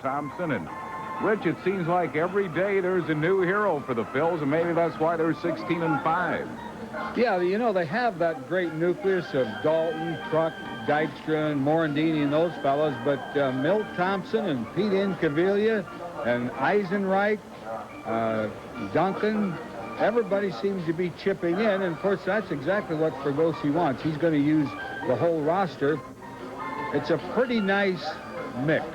Thompson. And Rich, it seems like every day there's a new hero for the Phils, and maybe that's why they're 16-5. Yeah, you know, they have that great nucleus of Dalton, Truck, Dykstra, and Morandini and those fellows, but Milt Thompson and Pete Incaviglia and Eisenreich, Duncan, everybody seems to be chipping in, and of course that's exactly what Fregosi wants. He's going to use the whole roster. It's a pretty nice mix.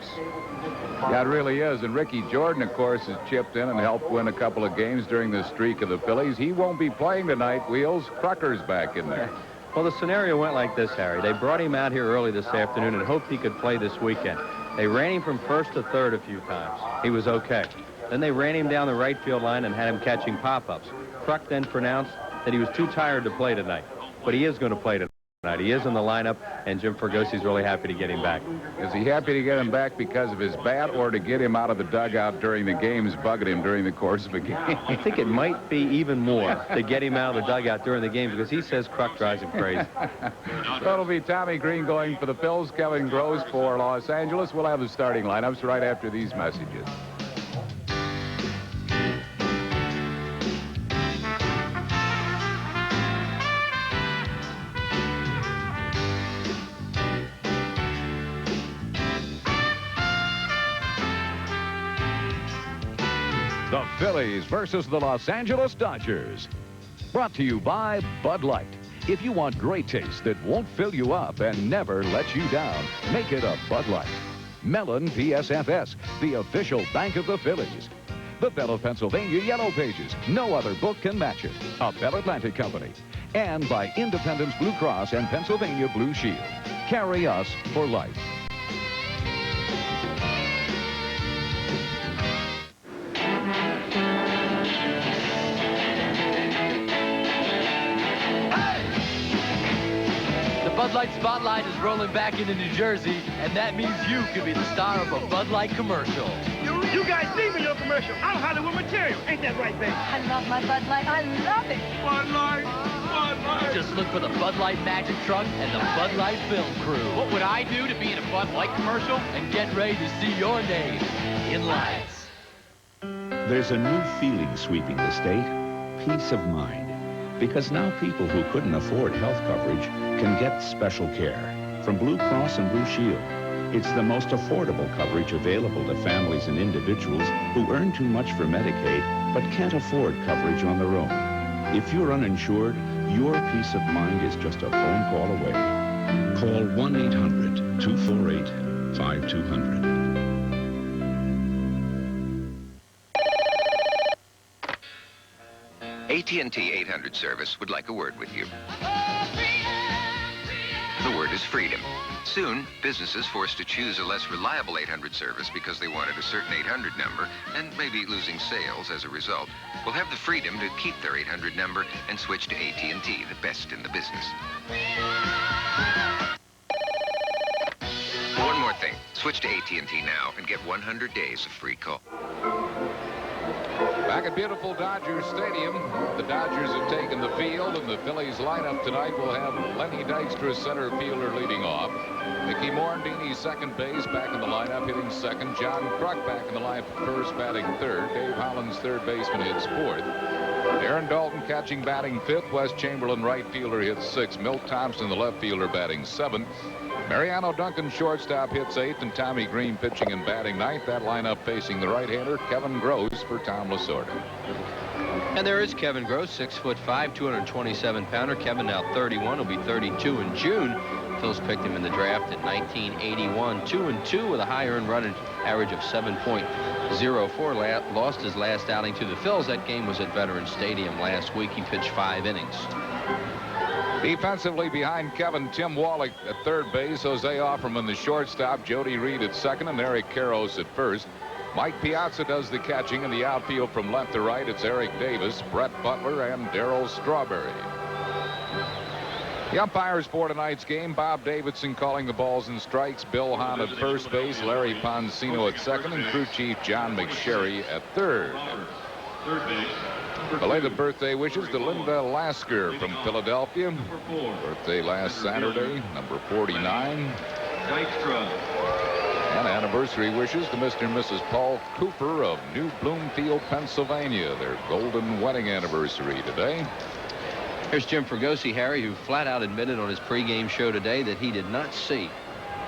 Yeah, it really is. And Ricky Jordan, of course, has chipped in and helped win a couple of games during the streak of the Phillies. He won't be playing tonight. Wheels, Krucker's back in there. Well, the scenario went like this, Harry. They brought him out here early this afternoon and hoped he could play this weekend. They ran him from first to third a few times. He was okay. Then they ran him down the right field line and had him catching pop-ups. Kruk then pronounced that he was too tired to play tonight. But he is going to play tonight. He is in the lineup, and Jim Fergosi's really happy to get him back. Is he happy to get him back because of his bat or to get him out of the dugout during the games, bugging him during the course of a game? I think it might be even more to get him out of the dugout during the game because he says Kruk drives him crazy. That'll be Tommy Green going for the Phils, Kevin Gross for Los Angeles. We'll have the starting lineups right after these messages. The Phillies versus the Los Angeles Dodgers. Brought to you by Bud Light. If you want great taste that won't fill you up and never let you down, make it a Bud Light. Mellon PSFS, the official bank of the Phillies. The Bell Pennsylvania Yellow Pages. No other book can match it. A Bell Atlantic company. And by Independence Blue Cross and Pennsylvania Blue Shield. Carry us for life. Bud Light Spotlight is rolling back into New Jersey, and that means you could be the star of a Bud Light commercial. You guys see me in your commercial. I'm Hollywood material. Ain't that right, baby? I love my Bud Light. I love it. Bud Light. Bud Light. Just look for the Bud Light Magic Truck and the Bud Light Film Crew. What would I do to be in a Bud Light commercial? And get ready to see your name in lights. There's a new feeling sweeping the state, peace of mind. Because now people who couldn't afford health coverage can get special care from Blue Cross and Blue Shield. It's the most affordable coverage available to families and individuals who earn too much for Medicaid but can't afford coverage on their own. If you're uninsured, your peace of mind is just a phone call away. Call 1-800-248-5200. AT&T 800 service would like a word with you. The word is freedom. Soon, businesses forced to choose a less reliable 800 service because they wanted a certain 800 number and maybe losing sales as a result will have the freedom to keep their 800 number and switch to AT&T, the best in the business. One more thing. Switch to AT&T now and get 100 days of free call. Back at beautiful Dodger Stadium, the Dodgers have taken the field, and the Phillies lineup tonight will have Lenny Dykstra, center fielder, leading off. Mickey Morandini, second base, back in the lineup, hitting second. John Kruk back in the lineup at first, batting third. Dave Holland's third baseman hits fourth. Aaron Dalton catching, batting fifth. Wes Chamberlain, right fielder, hits sixth. Milt Thompson, the left fielder, batting seventh. Mariano Duncan, shortstop, hits eighth, and Tommy Green pitching and batting ninth. That lineup facing the right-hander, Kevin Gross for Tom Lasorda. And there is Kevin Gross, 6'5", 227-pounder. Kevin now 31, will be 32 in June. Phils picked him in the draft in 1981. 2-2 with a high earned run average of 7.04. Lost his last outing to the Phils. That game was at Veterans Stadium last week. He pitched 5 innings. Defensively behind Kevin, Tim Wallach at third base, Jose Offerman the shortstop, Jody Reed at second, and Eric Karros at first. Mike Piazza does the catching in the outfield from left to right. It's Eric Davis, Brett Butler, and Darryl Strawberry. The umpires for tonight's game, Bob Davidson calling the balls and strikes, Bill Hahn at first base, Larry Poncino at second, and crew chief John McSherry at third. Belated birthday wishes to Linda Lasker from Philadelphia. Birthday last Saturday, number 49. And anniversary wishes to Mr. and Mrs. Paul Cooper of New Bloomfield, Pennsylvania. Their golden wedding anniversary today. Here's Jim Fregosi, Harry, who flat out admitted on his pregame show today that he did not see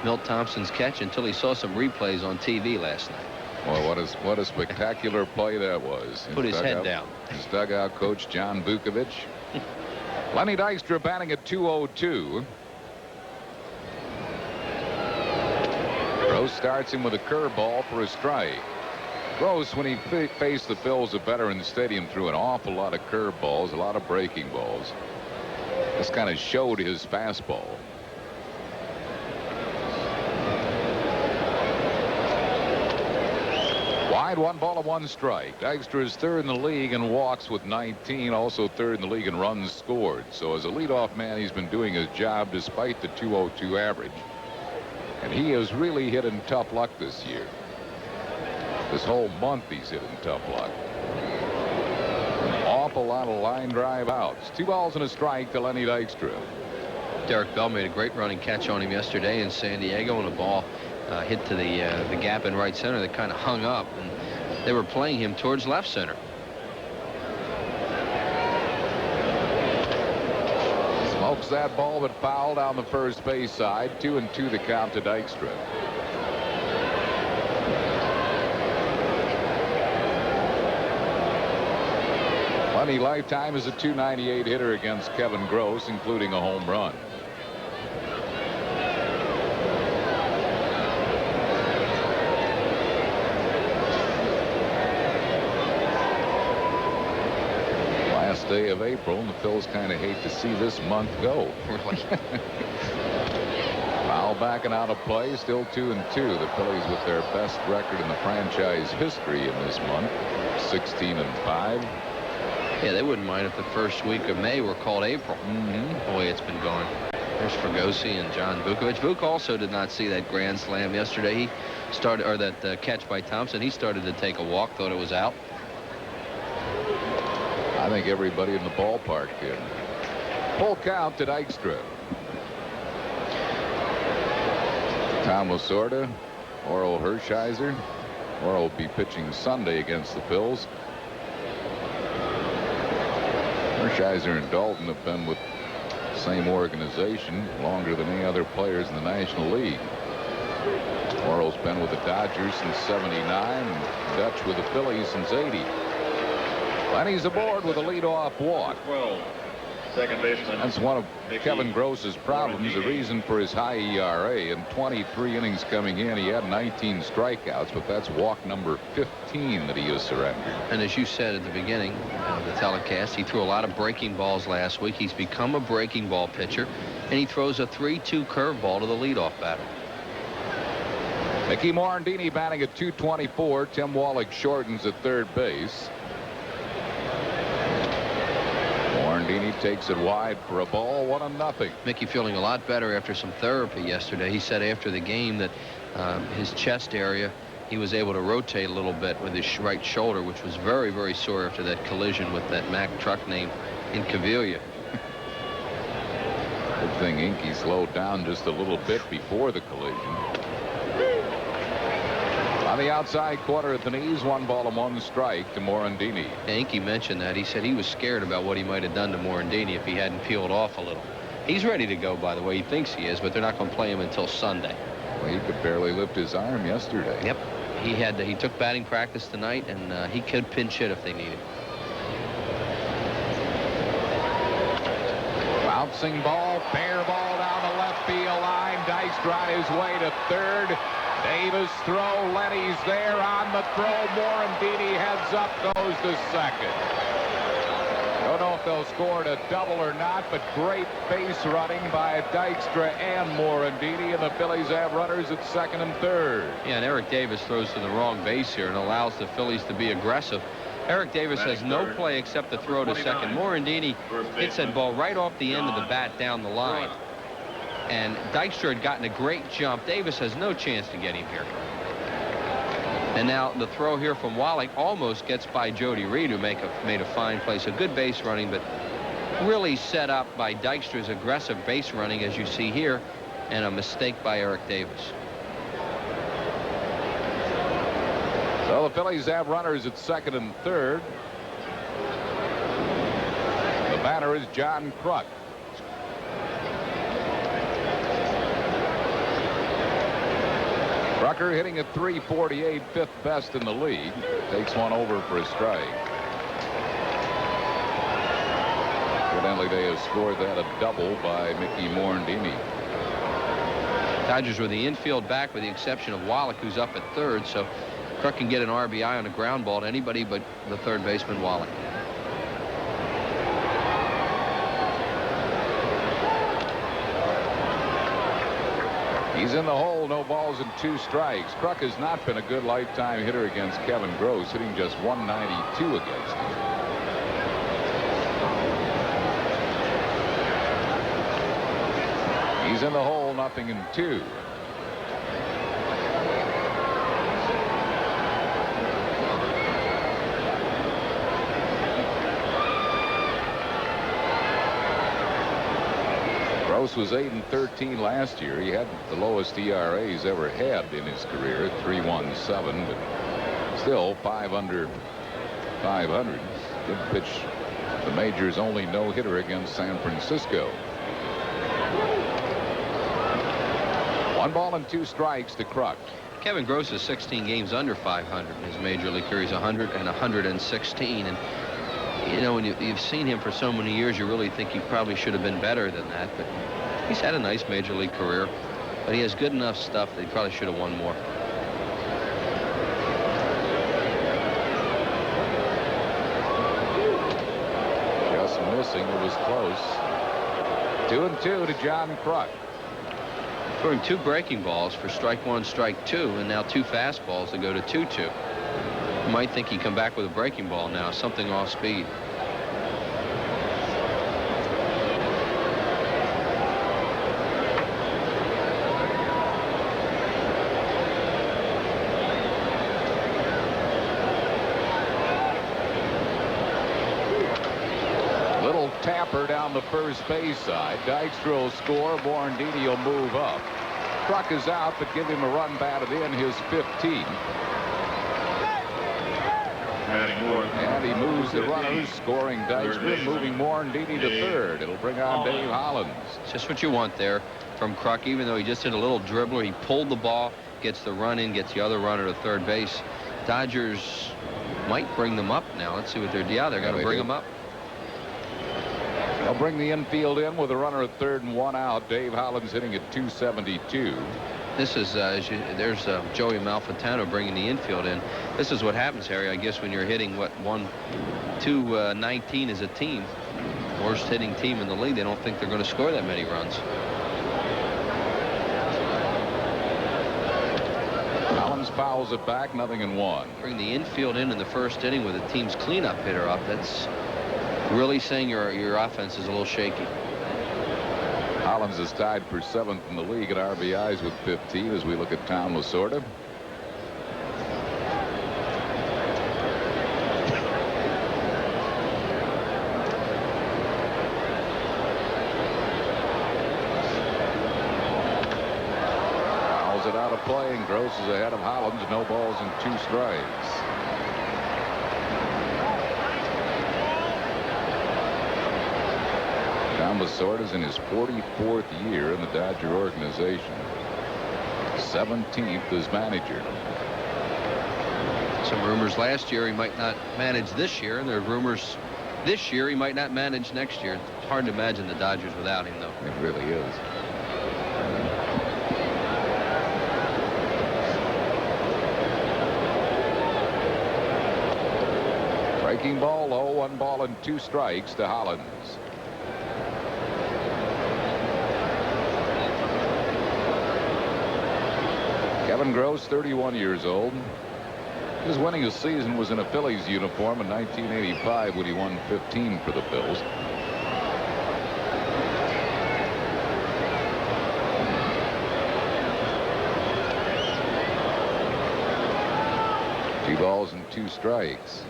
Milt Thompson's catch until he saw some replays on TV last night. Well, what a spectacular play that was. Put his head down. His dugout coach, John Vukovic. Lenny Dykstra batting at 202. Gross starts him with a curveball for a strike. Gross, when he faced the Phillies at Veterans Stadium, threw an awful lot of curveballs, a lot of breaking balls. This kind of showed his fastball. Wide, 1-1 strike. Dykstra is third in the league in walks with 19, also third in the league in runs scored. So as a leadoff man, he's been doing his job despite the 202 average. And he has really hit in tough luck this year. This whole month he's hit in tough luck. An awful lot of line drive outs. 2 balls and a strike to Lenny Dykstra. Derek Bell made a great running catch on him yesterday in San Diego, and a ball hit to the gap in right center that kind of hung up, and they were playing him towards left center. Smokes that ball, but foul down the first base side. 2-2 the count to Dykstra. Lenny lifetime is a .298 hitter against Kevin Gross, including a home run. Last day of April, and the Phils kind of hate to see this month go. Really? Foul backing out of play, still 2-2. The Phillies with their best record in the franchise history in this month, 16-5. Yeah, they wouldn't mind if the first week of May were called April. The way it's been going. There's Fregosi and John Vukovic. Vuk also did not see that grand slam yesterday. He started, or that catch by Thompson. He started to take a walk, thought it was out. I think everybody in the ballpark did. Full count to Dykstra. Tom Lasorda, Orel Hershiser. Orel will be pitching Sunday against the Phils. Hershiser and Dalton have been with the same organization longer than any other players in the National League. Orel's been with the Dodgers since '79 and Dutch with the Phillies since '80. Lenny's aboard with a leadoff walk. 12, second baseman. That's one of Kevin Gross's problems, the reason for his high ERA. In 23 innings coming in, he had 19 strikeouts, but that's walk number 15 that he has surrendered. And as you said at the beginning of the telecast, he threw a lot of breaking balls last week. He's become a breaking ball pitcher, and he throws a 3-2 curveball to the leadoff batter. Mickey Morandini batting at 224. Tim Wallach shortens at third base. Morandini takes it wide for a ball, 1-0. Mickey feeling a lot better after some therapy yesterday. He said after the game that his chest area, he was able to rotate a little bit with his right shoulder, which was very, very sore after that collision with that Mack truck name in Cavilla. Good thing Inky slowed down just a little bit before the collision. On the outside corner at the knees, 1-1 strike to Morandini. Inky mentioned that. He said he was scared about what he might have done to Morandini if he hadn't peeled off a little. He's ready to go, by the way. He thinks he is, but they're not going to play him until Sunday. Well, he could barely lift his arm yesterday. Yep. He took batting practice tonight, and he could pinch hit if they need it. Bouncing ball, fair ball down the left field line. Dykstra on his way to third. Davis throw. Lenny's there on the throw. Morandini heads up, goes to second. Don't know if they'll score a double or not, but great base running by Dykstra and Morandini, and the Phillies have runners at second and third. Yeah, and Eric Davis throws to the wrong base here and allows the Phillies to be aggressive. Eric Davis has no play except the throw to second. Morandini hits that ball right off the end of the bat down the line. And Dykstra had gotten a great jump. Davis has no chance to get him here. And now the throw here from Wallach almost gets by Jody Reed, who made a fine play. So good base running, but really set up by Dykstra's aggressive base running, as you see here, and a mistake by Eric Davis. Well, the Phillies have runners at second and third. The batter is John Kruk. Rucker hitting at .348, fifth best in the league. Takes one over for a strike. Evidently, they have scored that a double by Mickey Morandini. Dodgers with the infield back with the exception of Wallach, who's up at third, so Kruk can get an RBI on a ground ball to anybody but the third baseman, Wallach. He's in the hole, no balls and 2 strikes. Kruk has not been a good lifetime hitter against Kevin Gross, hitting just .192 against him. He's in the hole, 0-2. Gross was 8-13 last year. He had the lowest ERA he's ever had in his career, 3.17, but still 5 under 500. Did pitch the majors' only no-hitter against San Francisco. 1 ball and 2 strikes to Kruk. Kevin Gross is 16 games under 500 in his major league career. He's 100 and 116, and you know, when you've seen him for so many years, you really think he probably should have been better than that. But he's had a nice major league career. But he has good enough stuff that he probably should have won more. Just missing. It was close. 2-2 to John Kruk. Throwing 2 breaking balls for strike 1, strike 2, and now 2 fastballs to go to 2-2. You might think he'd come back with a breaking ball now, something off speed. Little tapper down the first base side. Dykstra will score. Morandini will move up. Kruk is out, but give him a run batted in, his 15. And he moves the runners, scoring Dykstra, moving Morandini to third. It'll bring on Dave Hollins. Just what you want there from Kruk. Even though he just hit a little dribbler, he pulled the ball, gets the run in, gets the other runner to third base. Dodgers might bring them up now. Let's see what they're. Yeah, they're going to bring them up. They'll bring the infield in with a runner at third and 1 out. Dave Hollins hitting at .272. This is there's Joey Malfitano bringing the infield in. This is what happens, Harry. I guess when you're hitting what 219 as a team, worst hitting team in the league, they don't think they're going to score that many runs. Hollins fouls it back, 0-1. Bring the infield in the first inning with the team's cleanup hitter up. That's really saying your offense is a little shaky. Hollins is tied for 7th in the league at RBIs with 15 as we look at Tom Lasorda. Fouls it out of play, and Gross is ahead of Hollins. No balls and 2 strikes. Tom Lasorda's in his 44th year in the Dodger organization. 17th as manager. Some rumors last year he might not manage this year, and there are rumors this year he might not manage next year. It's hard to imagine the Dodgers without him, though. It really is. Breaking ball low, 1 ball and 2 strikes to Hollins. Kevin Gross, 31 years old. His winningest season was in a Phillies uniform in 1985 when he won 15 for the Phils. Two balls and 2 strikes.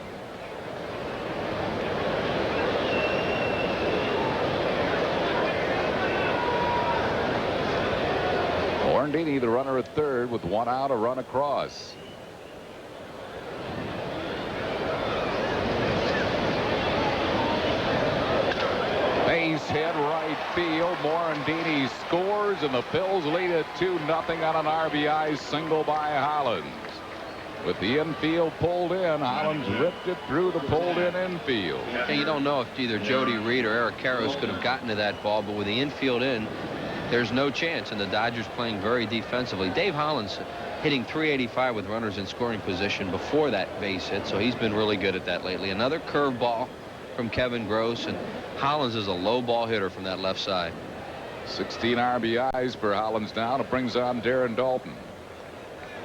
Morandini, the runner at third, with 1 out, a run across. field. Morandini scores, and the Phils lead it 2-0 on an RBI single by Hollins. With the infield pulled in, Hollins ripped it through the pulled-in infield. Yeah, you don't know if either Jody Reed or Eric Karros could have gotten to that ball, but with the infield in, there's no chance, and the Dodgers playing very defensively. Dave Hollins hitting .385 with runners in scoring position before that base hit, so he's been really good at that lately. Another curveball from Kevin Gross, and Hollins is a low ball hitter from that left side. 16 RBIs for Hollins now, and it brings on Darren Daulton.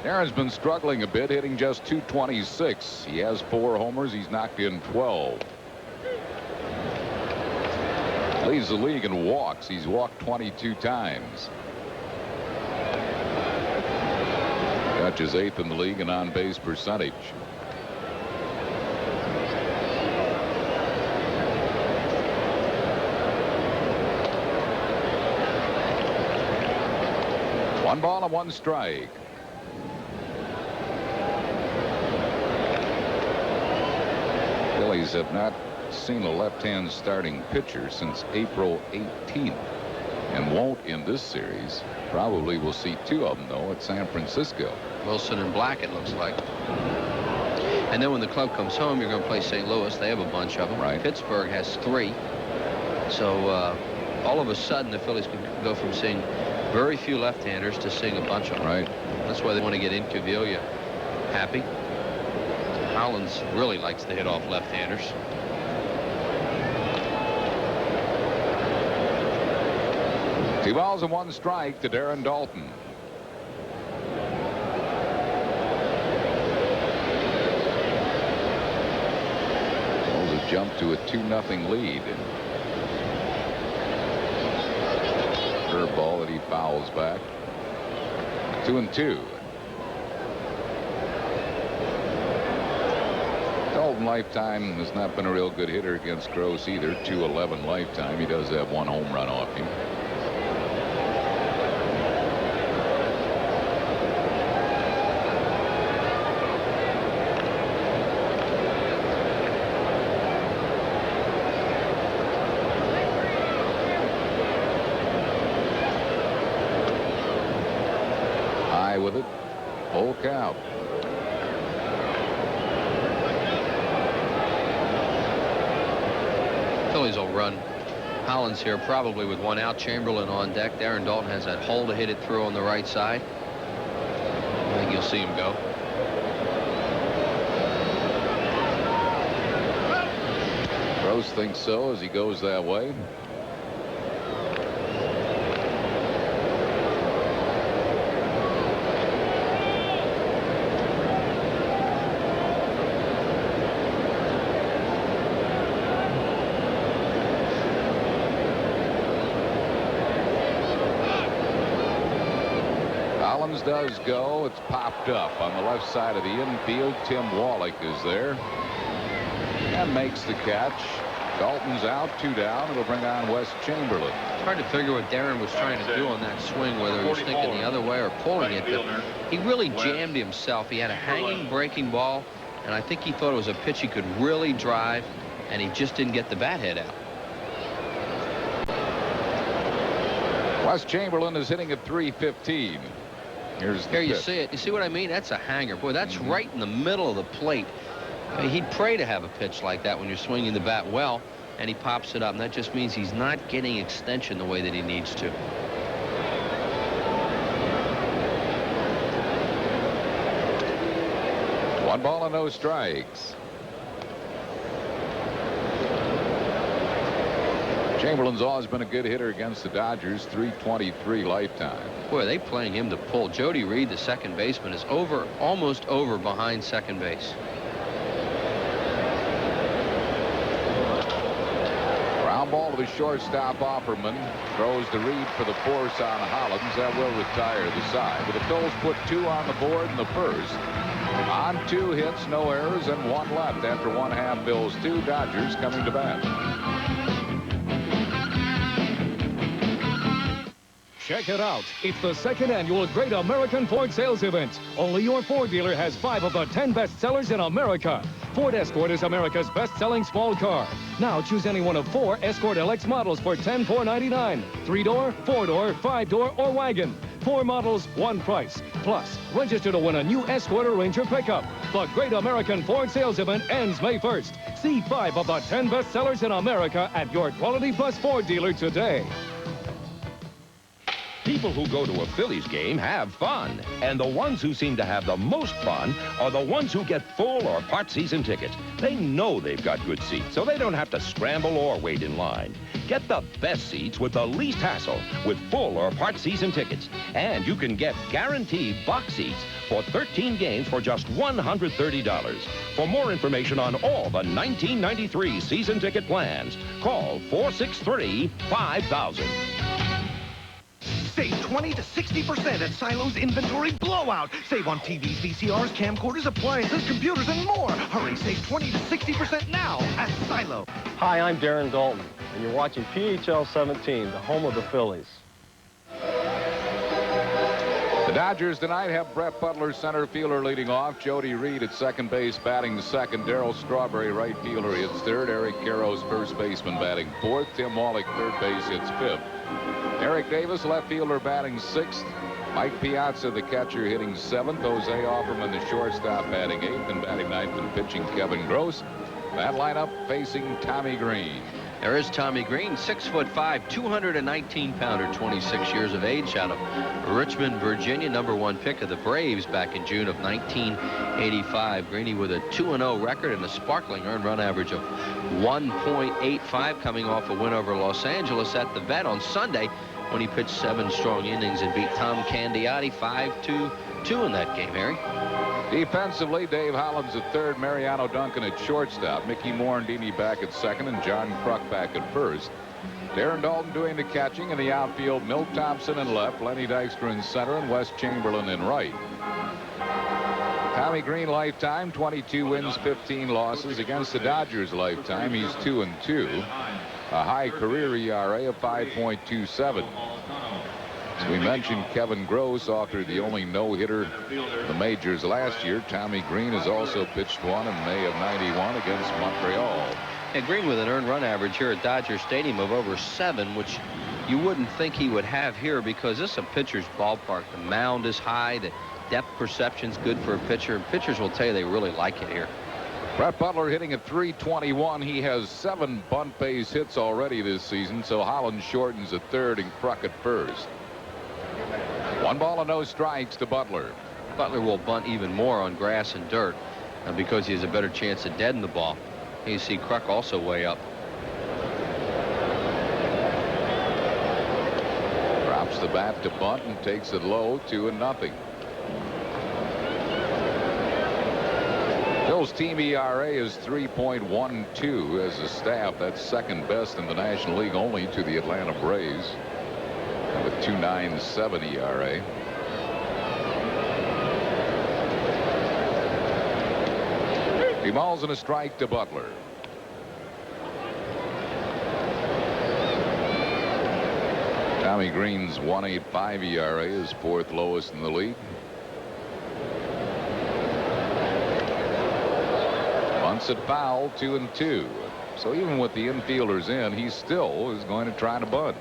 Darren's been struggling a bit, hitting just .226. He has 4 homers. He's knocked in 12. Leads the league in walks. He's walked 22 times. Dutch is 8th in the league in on-base percentage. One ball and 1 strike. Phillies have not seen a left-hand starting pitcher since April 18th and won't in this series. Probably will see 2 of them, though, at San Francisco. Wilson and Black, it looks like. And then when the club comes home, you're going to play St. Louis. They have a bunch of them. Right. Pittsburgh has 3. So all of a sudden, the Phillies can go from seeing very few left-handers to seeing a bunch of them. Right. That's why they want to get Incaviglia happy. Hollins really likes to hit off left-handers. Two balls and 1 strike to Darren Daulton. Phillies have jumped to a 2-0 lead. Curveball that he fouls back. 2-2. Daulton lifetime has not been a real good hitter against Gross either. .211 lifetime. He does have 1 home run off him. High with it. Full count. Phillies will run Hollins here probably with 1 out. Chamberlain on deck. Darren Daulton has that hole to hit it through on the right side. I think you'll see him go. Gross thinks so as he goes that way. Hollins does go. It's popped up on the left side of the infield. Tim Wallach is there and makes the catch. Dalton's out, 2 down. It'll bring on Wes Chamberlain. It's hard to figure what Darren was trying to do on that swing, whether he was thinking the other way or pulling it, but he really jammed himself. He had a hanging breaking ball, and I think he thought it was a pitch he could really drive, and he just didn't get the bat head out. Wes Chamberlain is hitting at .315. Here you see it. You see what I mean? That's a hanger. Boy, that's right in the middle of the plate. I mean, he'd pray to have a pitch like that when you're swinging the bat well, and he pops it up. And that just means he's not getting extension the way that he needs to. One ball and no strikes. Chamberlain's always been a good hitter against the Dodgers. .323 lifetime. Boy, are they playing him to pull. Jody Reed, the second baseman, is almost over behind second base. Ground ball to the shortstop. Offerman throws to Reed for the force on Hollins. That will retire the side. But the Phils put 2 on the board in the first. On 2 hits, no errors, and 1 left after 1/2 Phils 2. Dodgers coming to bat. Check it out. It's the 2nd annual Great American Ford Sales Event. Only your Ford dealer has 5 of the 10 best sellers in America. Ford Escort is America's best-selling small car. Now choose any one of 4 Escort LX models for $10,499. 3-door, 4-door, 5-door, or wagon. 4 models, 1 price. Plus, register to win a new Escort or Ranger pickup. The Great American Ford Sales Event ends May 1st. See 5 of the 10 best sellers in America at your Quality Plus Ford dealer today. People who go to a Phillies game have fun, and the ones who seem to have the most fun are the ones who get full or part season tickets. They know they've got good seats, so they don't have to scramble or wait in line. Get the best seats with the least hassle with full or part season tickets. And you can get guaranteed box seats for 13 games for just $130. For more information on all the 1993 season ticket plans, call 463-5000. Save 20 to 60% at Silo's Inventory Blowout. Save on TVs, VCRs, camcorders, appliances, computers, and more. Hurry, save 20 to 60% now at Silo. Hi, I'm Darren Dalton, and you're watching PHL 17, the home of the Phillies. The Dodgers tonight have Brett Butler, center fielder, leading off. Jody Reed at second base, batting second. Darryl Strawberry, right fielder, hits third. Eric Karros, first baseman, batting fourth. Tim Wallach, third base, hits fifth. Eric Davis, left fielder, batting sixth. Mike Piazza, the catcher, hitting seventh. Jose Offerman, the shortstop, batting eighth. And batting ninth and pitching Kevin Gross. That lineup facing Tommy Green. There is Tommy Green, 6'5", 219-pounder, 26 years of age, out of Richmond, Virginia, #1 pick of the Braves back in June of 1985. Greeny with a 2-0 record and a sparkling earned run average of 1.85, coming off a win over Los Angeles at the Vet on Sunday when he pitched 7 strong innings and beat Tom Candiotti 5-2 in that game, Harry. Defensively, Dave Hollins at third, Mariano Duncan at shortstop, Mickey Morandini back at second, and John Kruk back at first. Darren Dalton doing the catching. In the outfield, Milt Thompson in left, Lenny Dykstra in center, and Wes Chamberlain in right. Tommy Green lifetime, 22 wins, 15 losses. Against the Dodgers lifetime, he's 2-2. A high career ERA of 5.27. As we mentioned, Kevin Gross authored the only no-hitter in the majors last year. Tommy Green has also pitched one in May of '91 against Montreal. And Green with an earned run average here at Dodger Stadium of over 7, which you wouldn't think he would have here because this is a pitcher's ballpark. The mound is high. The depth perception's good for a pitcher. And pitchers will tell you they really like it here. Brett Butler hitting at .321. He has 7 bunt base hits already this season, so Hollins shortens at third and Kruk at first. 1 ball and no strikes to Butler. Butler will bunt even more on grass and dirt because he has a better chance of deading the ball. You see Kruk also way up. Drops the bat to bunt and takes it low, 2-0. Phil's team ERA is 3.12 as a staff. That's second best in the National League, only to the Atlanta Braves with 2.97 ERA. He balls and a strike to Butler. Tommy Green's 1.85 ERA is 4th lowest in the league. Bunts it foul, 2-2. So even with the infielders in, he still is going to try to bunt.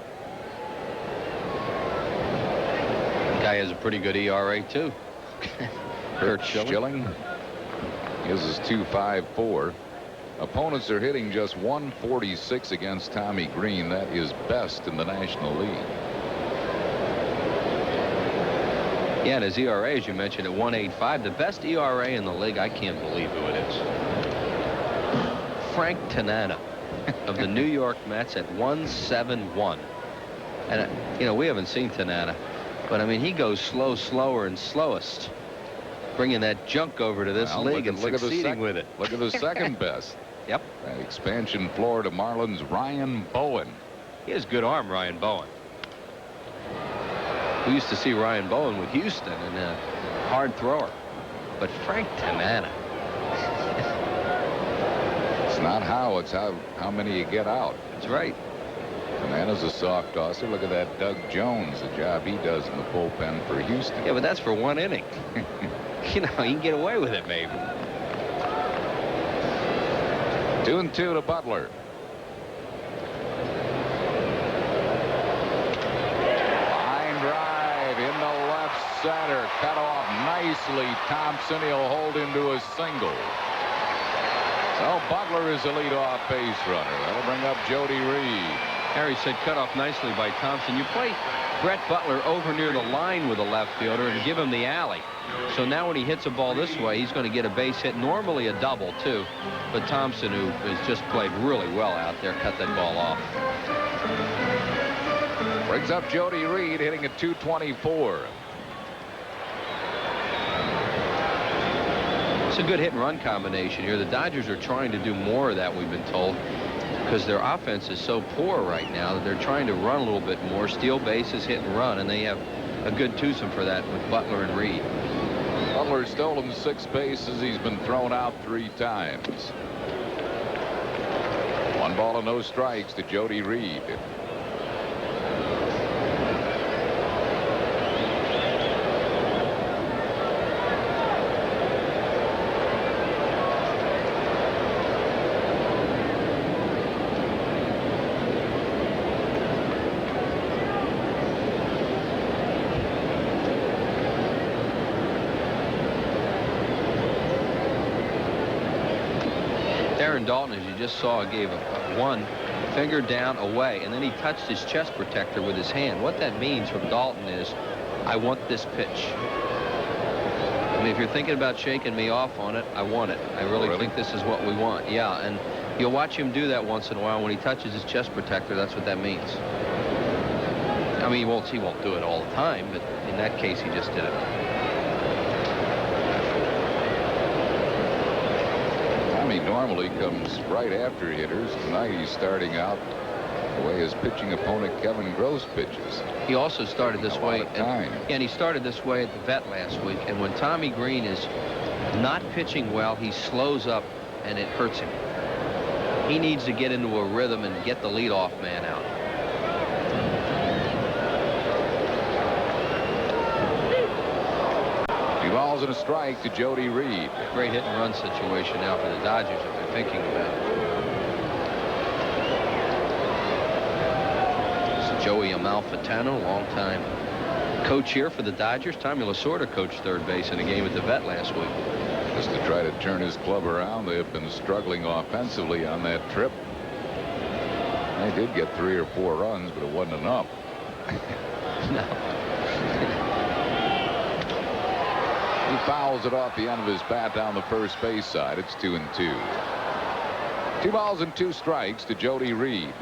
Guy has a pretty good ERA too. Kurt Schilling. His is 2.54. Opponents are hitting just 146 against Tommy Green. That is best in the National League. Yeah, and his ERA, as you mentioned, at 1.85, the best ERA in the league. I can't believe who it is. Frank Tanana of the New York Mets at 1.71. And you know, we haven't seen Tanana, but I mean, he goes slower and slowest, bringing that junk over to this league and succeeding with it. Look at the second best. Yep. That expansion Florida Marlins, Ryan Bowen. He has good arm, Ryan Bowen. We used to see Ryan Bowen with Houston and a hard thrower. But Frank Tanana. It's not how, it's how many you get out. That's right. Tanana's a soft tosser. Look at that Doug Jones, the job he does in the bullpen for Houston. Yeah, but that's for 1 inning. You know, he can get away with it, maybe. 2-2 to Butler. Line drive into left center. Cut off nicely. Thompson, he'll hold into a single. So Butler is the leadoff base runner. That'll bring up Jody Reed. Harry said cut off nicely by Thompson. You play Brett Butler over near the line with a left fielder and give him the alley. So now when he hits a ball this way, he's going to get a base hit, normally a double too. But Thompson, who has just played really well out there, cut that ball off. Brings up Jody Reed, hitting at .224. It's a good hit and run combination here. The Dodgers are trying to do more of that, we've been told, because their offense is so poor right now that they're trying to run a little bit more, steal bases, hit and run, and they have a good twosome for that with Butler and Reed. Butler's stolen 6 bases. He's been thrown out 3 times. 1 ball and no strikes to Jody Reed. Dalton, as you just saw, gave a 1 finger down away, and then he touched his chest protector with his hand. What that means from Dalton is, I want this pitch. I mean, if you're thinking about shaking me off on it, I want it. I really think this is what we want. Yeah, and you'll watch him do that once in a while. When he touches his chest protector, that's what that means. I mean, he won't do it all the time, but in that case, he just did it. He normally comes right after hitters. Tonight he's starting out the way his pitching opponent Kevin Gross pitches. He also started this way, and he started this way at the vet last week. And when Tommy Green is not pitching well, he slows up and it hurts him. He needs to get into a rhythm and get the leadoff man out. Balls and a strike to Jody Reed. Great hit and run situation now for the Dodgers if they're thinking about it. It's Joey Amalfitano, longtime coach here for the Dodgers. Tommy Lasorda coached third base in a game at the vet last week. Just to try to turn his club around. They have been struggling offensively on that trip. They did get 3 or 4 runs, but it wasn't enough. No. He fouls it off the end of his bat down the first base side. It's 2-2. 2 balls and 2 strikes to Jody Reed.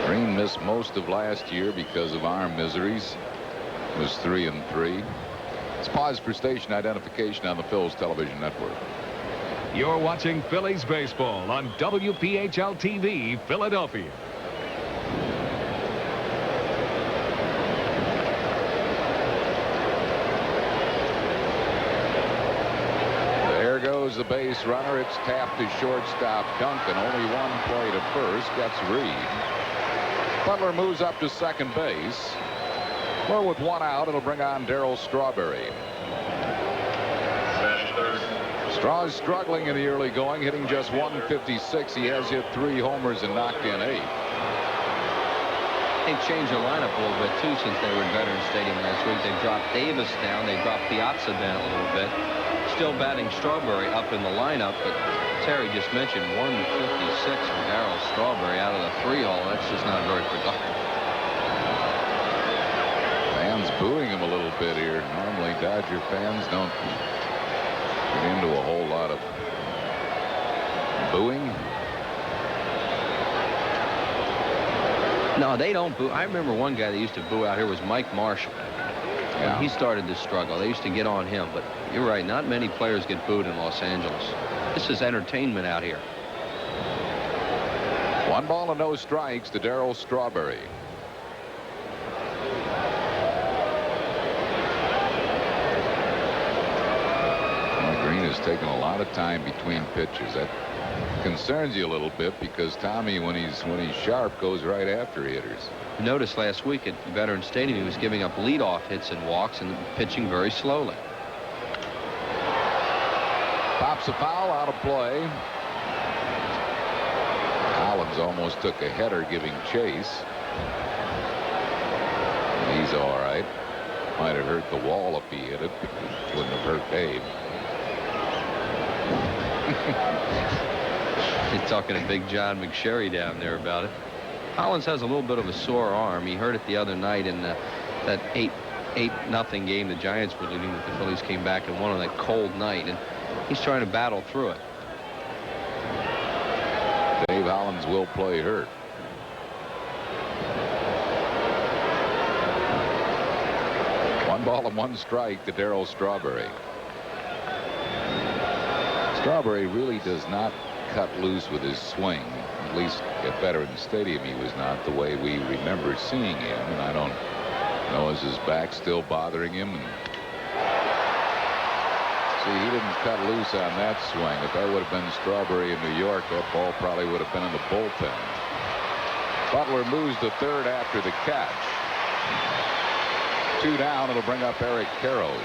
Green missed most of last year because of arm miseries. It was 3-3. Let's pause for station identification on the Phillies television network. You're watching Phillies baseball on WPHL TV, Philadelphia. There goes the base runner. It's tapped to shortstop Duncan. Only 1 play to first. Gets Reed. Butler moves up to second base. Well, with 1 out, it'll bring on Darryl Strawberry. Straw's struggling in the early going, hitting just .156. He has hit 3 homers and knocked in 8. They've changed their lineup a little bit, too, since they were in Veterans Stadium last week. They dropped Davis down. They dropped Piazza down a little bit. Still batting Strawberry up in the lineup, but Terry just mentioned 156 from Darryl Strawberry out of the 3-hole. That's just not very productive. Fans booing him a little bit here. Normally, Dodger fans don't get into a whole lot of booing. No, they don't boo. I remember one guy that used to boo out here was Mike Marshall. When he started to struggle, they used to get on him. But you're right, not many players get booed in Los Angeles. This is entertainment out here. 1 ball and no strikes to Darryl Strawberry. Green has taken a lot of time between pitches. That concerns you a little bit because Tommy, when he's sharp, goes right after hitters. Notice last week at Veterans Stadium, he was giving up leadoff hits and walks and pitching very slowly. Pops a foul out of play. Collins almost took a header giving chase. He's all right. Might have hurt the wall if he hit it. Wouldn't have hurt Dave. He's talking to Big John McSherry down there about it. Collins has a little bit of a sore arm. He hurt it the other night in that 8-0 game the Giants were leading, that the Phillies came back and won on that cold night, and he's trying to battle through it. Dave Hollins will play hurt. One ball and one strike to Darryl Strawberry. Strawberry really does not cut loose with his swing. At least at Veterans Stadium he was not, the way we remember seeing him, and I don't know, is his back still bothering him? And see, he didn't cut loose on that swing. If that would have been Strawberry in New York, that ball probably would have been in the bullpen. Butler moves to third after the catch. 2 down. It'll bring up Eric Karros.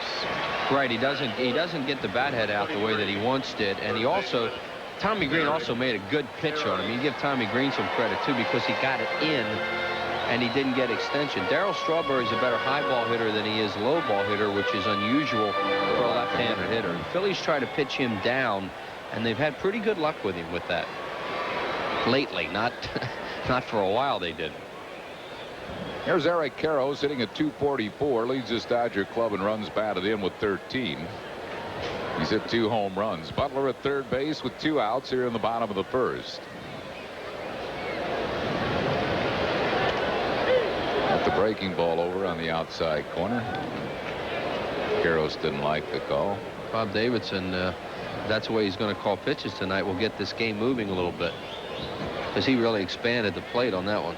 Right, he doesn't get the bat head out the way that he once did, and he also, Tommy Green also made a good pitch on him. You give Tommy Green some credit too, because he got it in and he didn't get extension. Darryl Strawberry's a better high ball hitter than he is low ball hitter, which is unusual for a left-handed hitter. The Phillies try to pitch him down, and they've had pretty good luck with him with that lately. Not for a while they did. Here's Eric Karros hitting at .244, leads this Dodger club and runs batted in with 13. He's hit 2 home runs. Butler at third base with 2 outs here in the bottom of the first. Got the breaking ball over on the outside corner. Karros didn't like the call. Bob Davidson, that's the way he's going to call pitches tonight, will get this game moving a little bit, because he really expanded the plate on that one.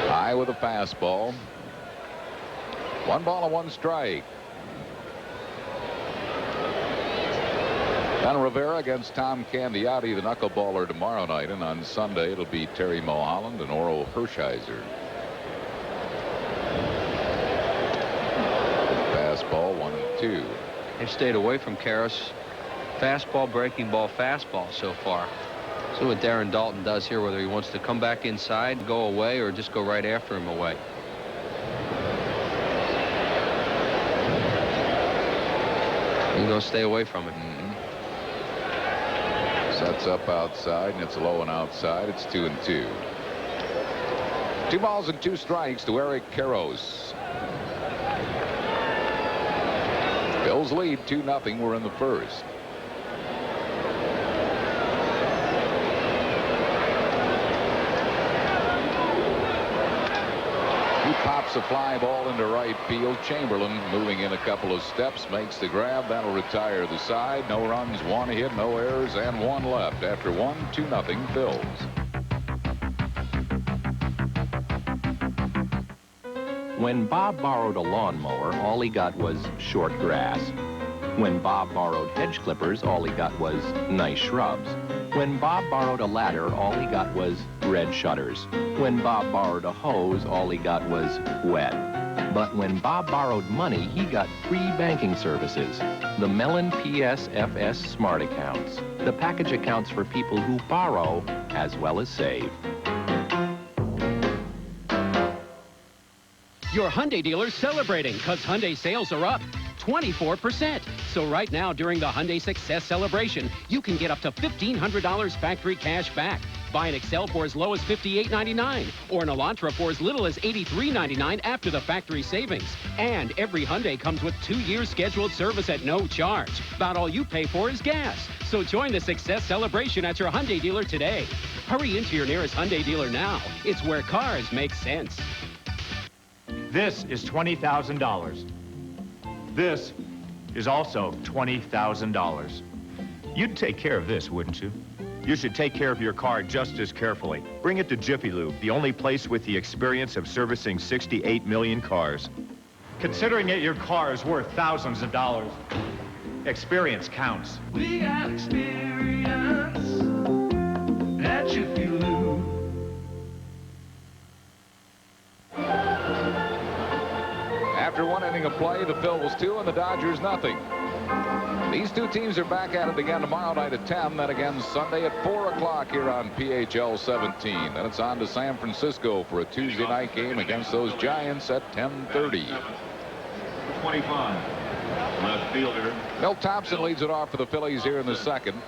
High with a fastball. 1 ball and 1 strike. Don Rivera against Tom Candiotti, the knuckleballer, tomorrow night, and on Sunday it'll be Terry Mulholland and Orel Hershiser. Fastball 1-2. They've stayed away from Karros. Fastball, breaking ball, fastball so far. See what Darren Dalton does here, whether he wants to come back inside, go away, or just go right after him away. He's going to stay away from it. Sets up outside, and it's low and outside. It's 2-2. 2 balls and 2 strikes to Eric Karros. Bills lead 2-0. We're in the first. He pops a fly ball into right field. Chamberlain moving in a couple of steps, makes the grab. That'll retire the side. No runs, 1 hit, no errors, and 1 left. After 1, 2-0 Phils. When Bob borrowed a lawnmower, all he got was short grass. When Bob borrowed hedge clippers, all he got was nice shrubs. When Bob borrowed a ladder, all he got was red shutters. When Bob borrowed a hose, all he got was wet. But when Bob borrowed money, he got free banking services. The Mellon PSFS Smart Accounts. The package accounts for people who borrow as well as save. Your Hyundai dealer's celebrating because Hyundai sales are up 24%. So right now during the Hyundai Success Celebration, you can get up to $1,500 factory cash back. Buy an Excel for as low as $58.99 or an Elantra for as little as $83.99 after the factory savings. And every Hyundai comes with 2 years scheduled service at no charge. About all you pay for is gas. So join the Success Celebration at your Hyundai dealer today. Hurry into your nearest Hyundai dealer now. It's where cars make sense. This is $20,000. This is also $20,000. You'd take care of this, wouldn't you? You should take care of your car just as carefully. Bring it to Jiffy Lube, the only place with the experience of servicing 68 million cars. Considering that your car is worth thousands of dollars, experience counts. We got experience at Jiffy Lube. After After 1 inning of play, the Phillies 2 and the Dodgers nothing. These two teams are back at it again tomorrow night at 10. Then again Sunday at 4 o'clock here on PHL 17. Then it's on to San Francisco for a Tuesday night game against those Giants at 10:30. 25. Left fielder. Milt Thompson leads it off for the Phillies here in the second.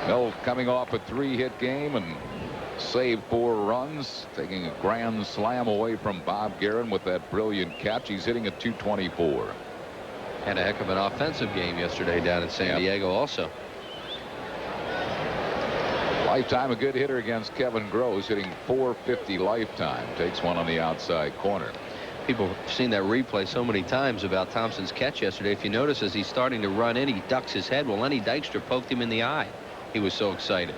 Milt coming off a 3-hit game and saved 4 runs, taking a grand slam away from Bob Guerin with that brilliant catch. He's hitting at .224. Had a heck of an offensive game yesterday down in San Diego also. Lifetime a good hitter against Kevin Gross, hitting .450 lifetime. Takes one on the outside corner. People have seen that replay so many times about Thompson's catch yesterday. If you notice, as he's starting to run in, he ducks his head. Well, Lenny Dykstra poked him in the eye. He was so excited.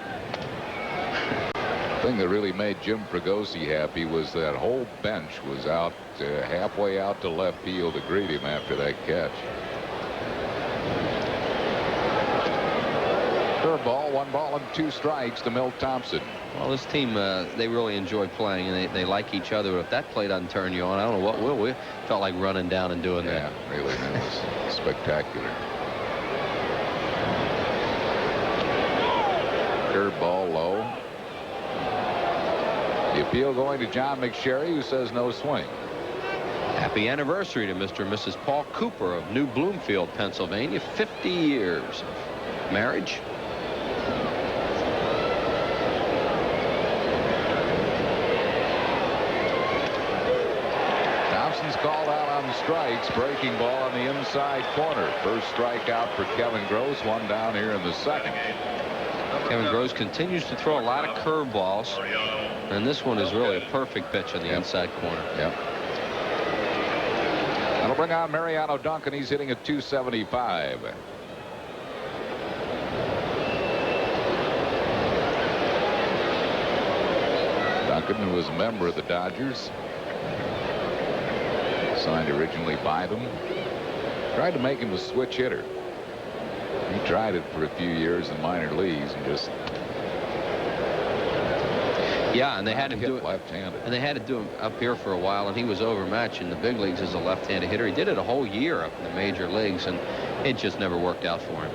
The thing that really made Jim Fregosi happy was that whole bench was out halfway out to left field to greet him after that catch. Curveball, 1 ball and 2 strikes to Milt Thompson. Well, this team, they really enjoy playing, and they like each other. If that play doesn't turn you on, I don't know what will. We felt like running down and doing that. Yeah, really, it was spectacular. Curveball low. The appeal going to John McSherry, who says no swing. Happy anniversary to Mr. and Mrs. Paul Cooper of New Bloomfield, Pennsylvania. 50 years of marriage. Thompson's called out on strikes. Breaking ball on the inside corner. First strikeout for Kevin Gross. 1 down here in the second. Kevin Gross continues to throw a lot of curveballs, and this one is really a perfect pitch on the inside corner. Yep. That'll bring on Mariano Duncan. He's hitting at .275. Duncan, who was a member of the Dodgers, signed originally by them, tried to make him a switch hitter. He tried it for a few years in minor leagues and just and they had him do it left-handed. And they had to do him up here for a while, and he was overmatched in the big leagues as a left-handed hitter. He did it a whole year up in the major leagues, and it just never worked out for him.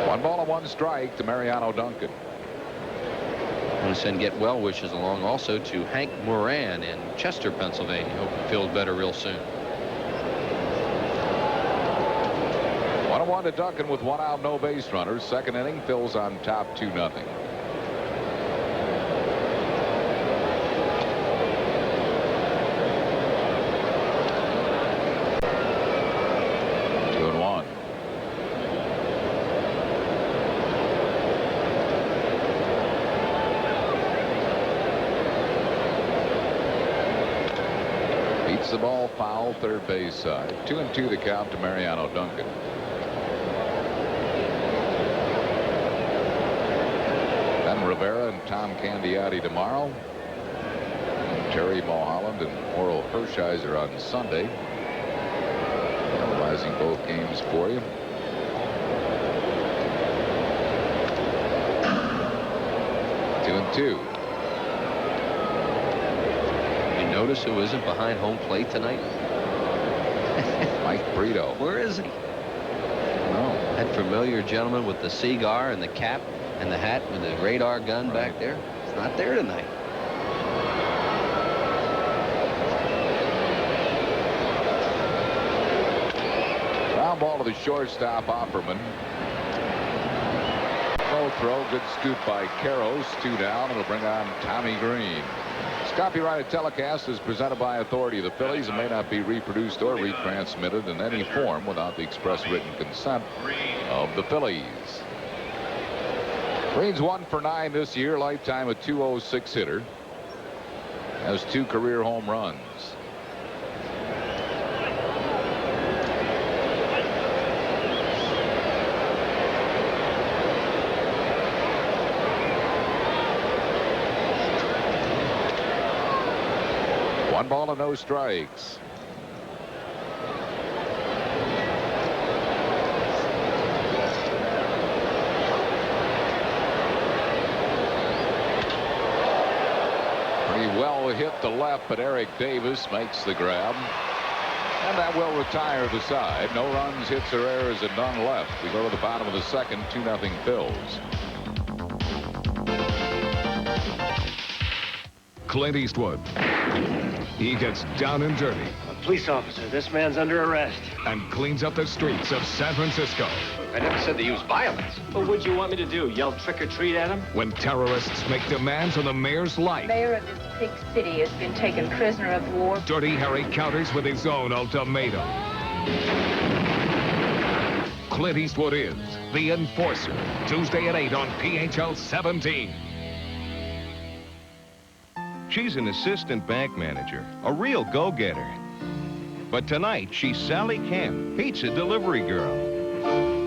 1 ball and 1 strike to Mariano Duncan. I want to send get well wishes along also to Hank Moran in Chester, Pennsylvania. Hope he feels better real soon. 1-1 to Duncan with 1 out, no base runners. Second inning, Phil's on top 2-0. The ball foul, third base side. 2-2 the count to Mariano Duncan. Then Rivera and Tom Candiotti tomorrow. And Terry Mulholland and Oral Hershiser on Sunday. Analyzing both games for you. Two and two. Notice who isn't behind home plate tonight? Mike Brito. Where is he? No. That familiar gentleman with the cigar and the cap and the hat with the radar gun back there. It's not there tonight. Ground ball to the shortstop, Opperman. Low throw, good scoop by Karros. 2 down. It'll bring on Tommy Green. Copyrighted telecast is presented by authority of the Phillies and may not be reproduced or retransmitted in any form without the express written consent of the Phillies. Green's 1 for 9 this year, lifetime a .206 hitter. Has 2 career home runs. One ball and no strikes. He well hit the left, but Eric Davis makes the grab. And that will retire the side. No runs, hits, or errors, and none left. We go to the bottom of the second, 2-0 Phils. Clint Eastwood. He gets down and dirty. Police officer, this man's under arrest. And cleans up the streets of San Francisco. I never said to use violence. What would you want me to do, yell trick or treat at him? When terrorists make demands on the mayor's life. Mayor of this big city has been taken prisoner of war. Dirty Harry counters with his own ultimatum. Clint Eastwood is The Enforcer. Tuesday at 8 on PHL 17. She's an assistant bank manager, a real go-getter. But tonight, she's Sally Camp, pizza delivery girl.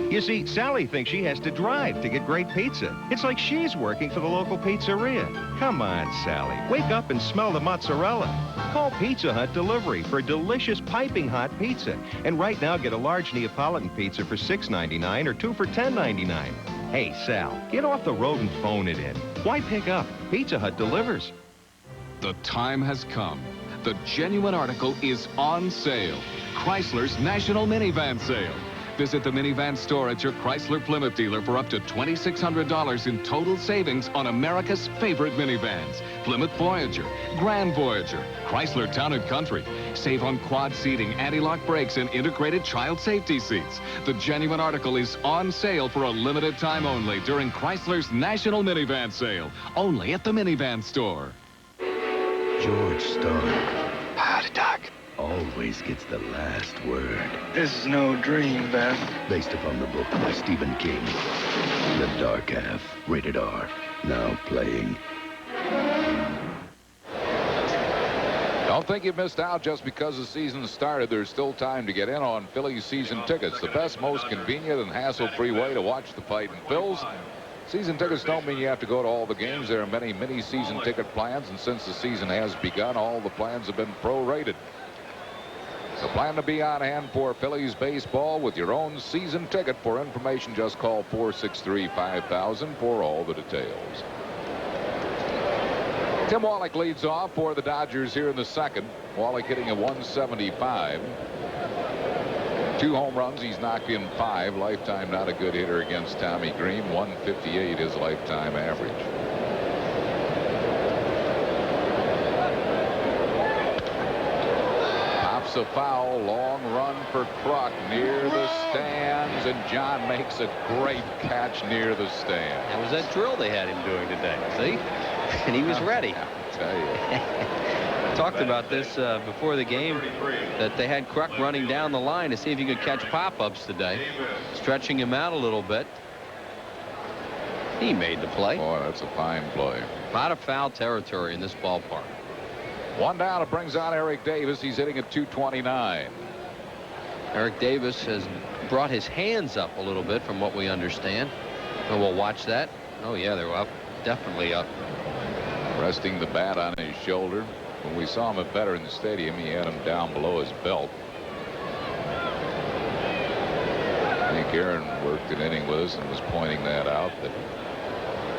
You see, Sally thinks she has to drive to get great pizza. It's like she's working for the local pizzeria. Come on, Sally. Wake up and smell the mozzarella. Call Pizza Hut Delivery for delicious piping hot pizza. And right now, get a large Neapolitan pizza for $6.99 or 2 for $10.99. Hey, Sal, get off the road and phone it in. Why pick up? Pizza Hut delivers. The time has come. The genuine article is on sale. Chrysler's National Minivan Sale. Visit the minivan store at your Chrysler Plymouth dealer for up to $2,600 in total savings on America's favorite minivans. Plymouth Voyager, Grand Voyager, Chrysler Town & Country. Save on quad seating, anti-lock brakes, and integrated child safety seats. The genuine article is on sale for a limited time only during Chrysler's National Minivan Sale. Only at the minivan store. George Storm. Howdy, Doc. Always gets the last word. This is no dream, Beth. Based upon the book by Stephen King. The Dark Half. Rated R. Now playing. Don't think you've missed out just because the season started. There's still time to get in on Phillies season tickets. The best, most convenient, and hassle-free way to watch the fight in Phils. Season tickets don't mean you have to go to all the games. There are many mini-season ticket plans, and since the season has begun, all the plans have been prorated. So plan to be on hand for Phillies baseball with your own season ticket. For information, just call 463-5000 for all the details. Tim Wallach leads off for the Dodgers here in the second. Wallach hitting a 175. 2 home runs. He's knocked in 5. Lifetime not a good hitter against Tommy Green. 158 his lifetime average. Pops a foul. Long run for Kruk near the stands. And John makes a great catch near the stand. That was that drill they had him doing today. See? And he was ready. I'll tell you. Talked about this before the game, that they had Kruk running down the line to see if he could catch pop-ups today, stretching him out a little bit. He made the play. Boy, that's a fine play. A lot of foul territory in this ballpark. 1 down. It brings on Eric Davis. He's hitting at 229. Eric Davis has brought his hands up a little bit from what we understand. And we'll watch that. Oh, yeah, they're up. Definitely up. Resting the bat on his shoulder. When we saw him at Veterans Stadium, he had him down below his belt. I think Aaron worked an inning with us and was pointing that out, that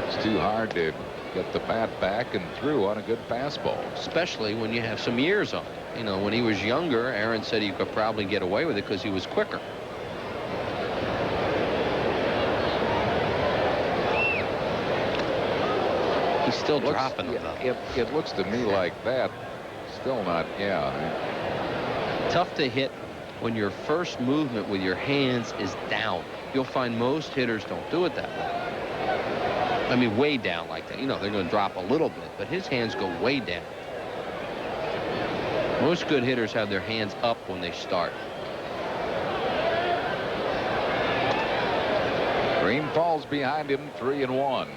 it's too hard to get the bat back and through on a good fastball. Especially when you have some years on it. You know, when he was younger, Aaron said he could probably get away with it because he was quicker. He's still dropping them, though. It looks to me like that. Still not, yeah. Tough to hit when your first movement with your hands is down. You'll find most hitters don't do it that way. I mean, way down like that. You know, they're going to drop a little bit, but his hands go way down. Most good hitters have their hands up when they start. Green falls behind him, 3-1.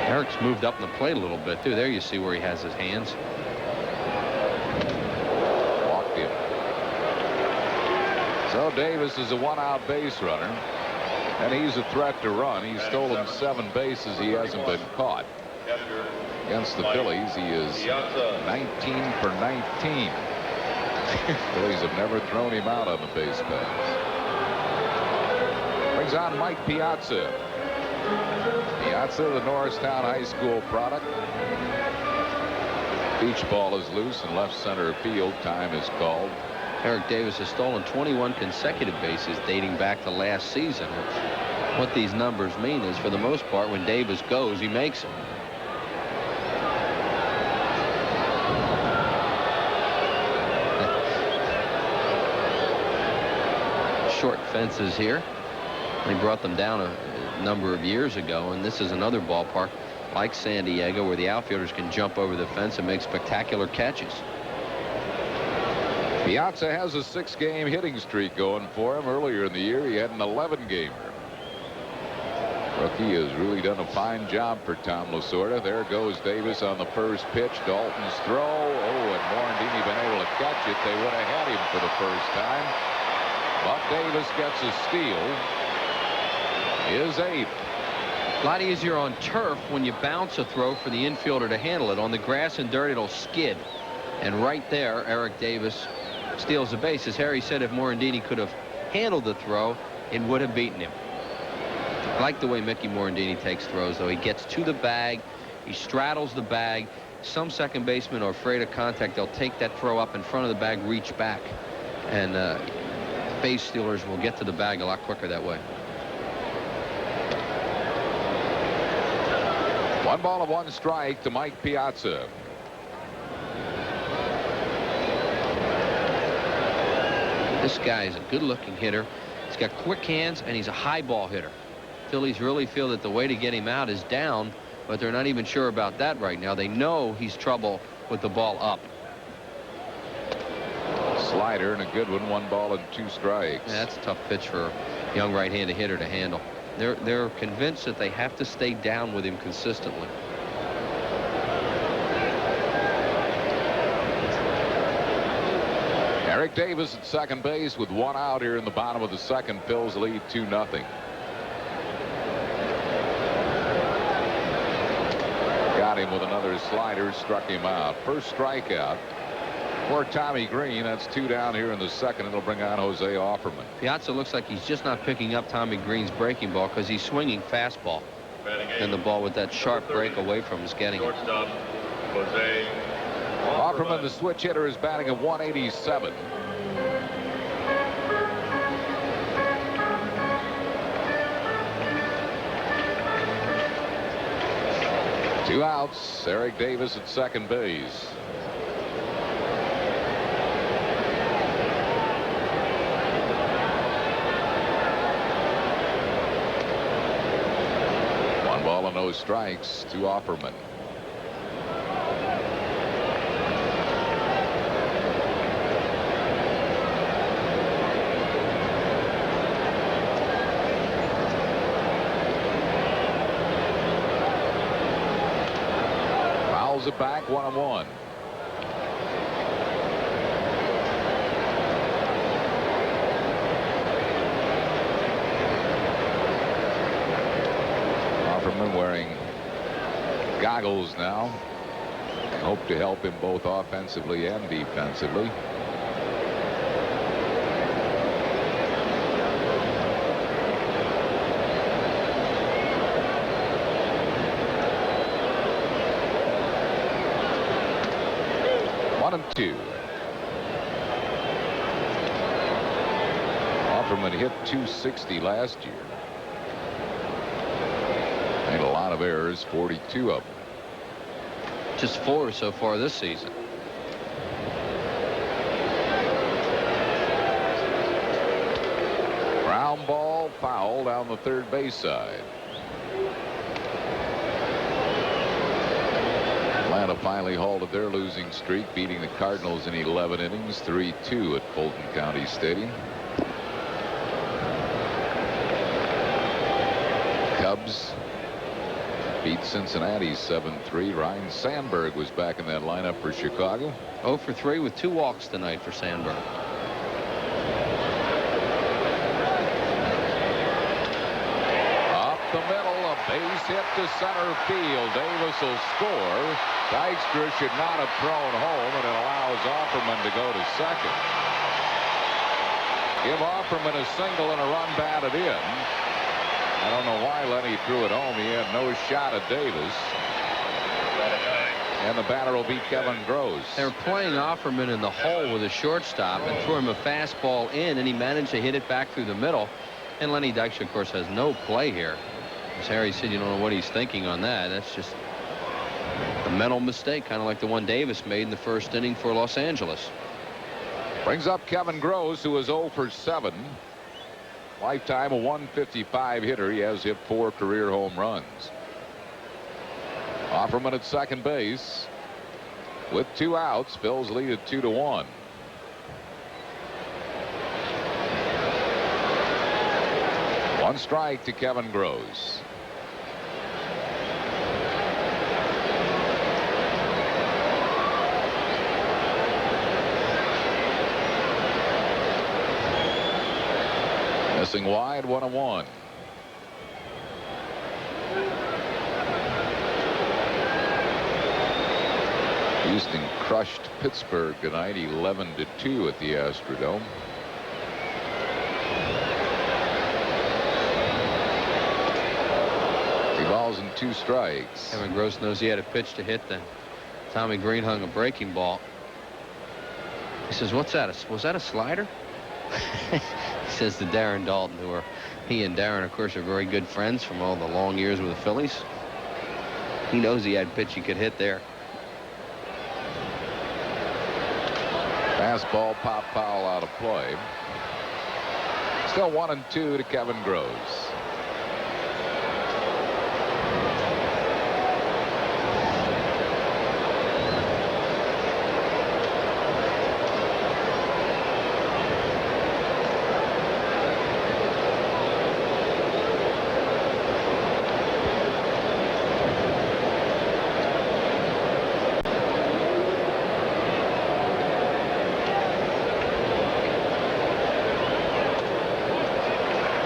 Eric's moved up in the plate a little bit, too. There you see where he has his hands. Walked in. So Davis is a 1-out base runner, and he's a threat to run. He's stolen 7 bases. He hasn't been caught. Against the Phillies, he is 19 for 19. Phillies have never thrown him out on the base pass. Brings on Mike Piazza. Piazza, the Norristown High School product. Beach ball is loose in left center field. Time is called. Eric Davis has stolen 21 consecutive bases dating back to last season. What these numbers mean is, for the most part, when Davis goes, he makes them. Short fences here. They brought them down a number of years ago, and this is another ballpark like San Diego where the outfielders can jump over the fence and make spectacular catches. Piazza has a 6-game hitting streak going for him. Earlier in the year, he had an 11-gamer. Rookie has really done a fine job for Tom Lasorda. There goes Davis on the first pitch. Dalton's throw. Oh, and Morandini been able to catch it. They would have had him for the first time. But Davis gets a steal. His 8th. A lot easier on turf when you bounce a throw for the infielder to handle it. On the grass and dirt, it'll skid. And right there, Eric Davis steals the base. As Harry said, if Morandini could have handled the throw, it would have beaten him. I like the way Mickey Morandini takes throws, though. He gets to the bag. He straddles the bag. Some second basemen are afraid of contact. They'll take that throw up in front of the bag, reach back. And base stealers will get to the bag a lot quicker that way. 1 ball and 1 strike to Mike Piazza. This guy is a good-looking hitter. He's got quick hands, and he's a high ball hitter. Phillies really feel that the way to get him out is down, but they're not even sure about that right now. They know he's trouble with the ball up. Slider and a good one. 1 ball and 2 strikes. Yeah, that's a tough pitch for a young right-handed hitter to handle. They're convinced that they have to stay down with him consistently. Eric Davis at second base with 1 out here in the bottom of the 2nd. Phil's lead 2-0. Got him with another slider, struck him out. First strikeout for Tommy Green. That's 2 down here in the 2nd. It'll bring on Jose Offerman. Piazza looks like he's just not picking up Tommy Green's breaking ball because he's swinging fastball. And the ball with that sharp break away from him is getting him. Offerman, the switch hitter, is batting at 187. Two outs. Eric Davis at second base. One ball and no strikes to Offerman. It back 1-1. Offerman wearing goggles now. Hope to help him both offensively and defensively. Two. Offerman hit .260 last year. Made a lot of errors, 42 of them. Just 4 so far this season. Ground ball, foul down the third base side. Atlanta finally halted their losing streak, beating the Cardinals in 11 innings, 3-2 at Fulton County Stadium. Cubs beat Cincinnati 7-3. Ryan Sandberg was back in that lineup for Chicago. 0 for 3 with 2 walks tonight for Sandberg. Up the middle, a base hit to center field. Davis will score. Dykstra should not have thrown home, and it allows Offerman to go to second. Give Offerman a single and a run batted in. I don't know why Lenny threw it home. He had no shot at Davis. And the batter will be Kevin Gross. They were playing Offerman in the hole with a shortstop and threw him a fastball in, and he managed to hit it back through the middle. And Lenny Dykstra, of course, has no play here. As Harry said, you don't know what he's thinking on that. That's just a mental mistake, kind of like the one Davis made in the first inning for Los Angeles. Brings up Kevin Gross, who is 0 for 7. Lifetime a 155 hitter. He has hit 4 career home runs. Offerman at second base with 2 outs. Phil's lead at 2-1. One strike to Kevin Gross. Missing wide, 1-1. Houston crushed Pittsburgh tonight, 11-2 at the Astrodome. Three balls and 2 strikes. Kevin Gross knows he had a pitch to hit then. Tommy Green hung a breaking ball. He says, "What's that? Was that a slider?" He says to Darren Dalton, he and Darren, of course, are very good friends from all the long years with the Phillies. He knows he had a pitch he could hit there. Fastball pop foul out of play. Still 1-2 to Kevin Gross.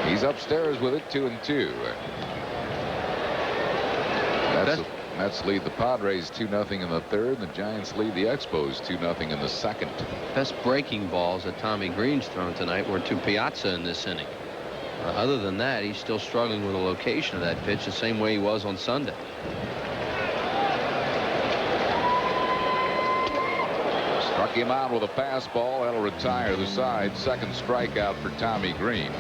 He's upstairs with it, 2-2. Mets lead the Padres 2-0 in the third. And the Giants lead the Expos 2-0 in the second. Best breaking balls that Tommy Green's thrown tonight were to Piazza in this inning. Other than that, he's still struggling with the location of that pitch the same way he was on Sunday. Struck him out with a fastball. That'll retire the side. Second strikeout for Tommy Green.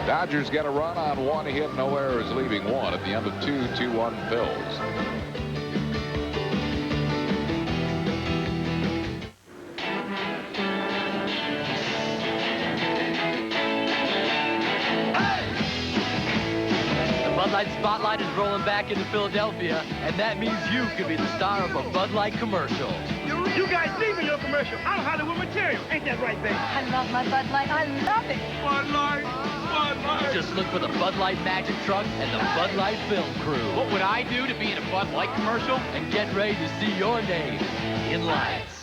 Dodgers get a run on 1 hit, no errors, leaving 1 at the end of 2-1 Phils. The Bud Light spotlight is rolling back into Philadelphia, and that means you could be the star of a Bud Light commercial. You guys leave in your commercial. I'm Hollywood material. Ain't that right, baby? I love my Bud Light. I love it. Bud Light. Bud Light. Just look for the Bud Light Magic Truck and the Bud Light Film Crew. What would I do to be in a Bud Light commercial? And get ready to see your name in lights.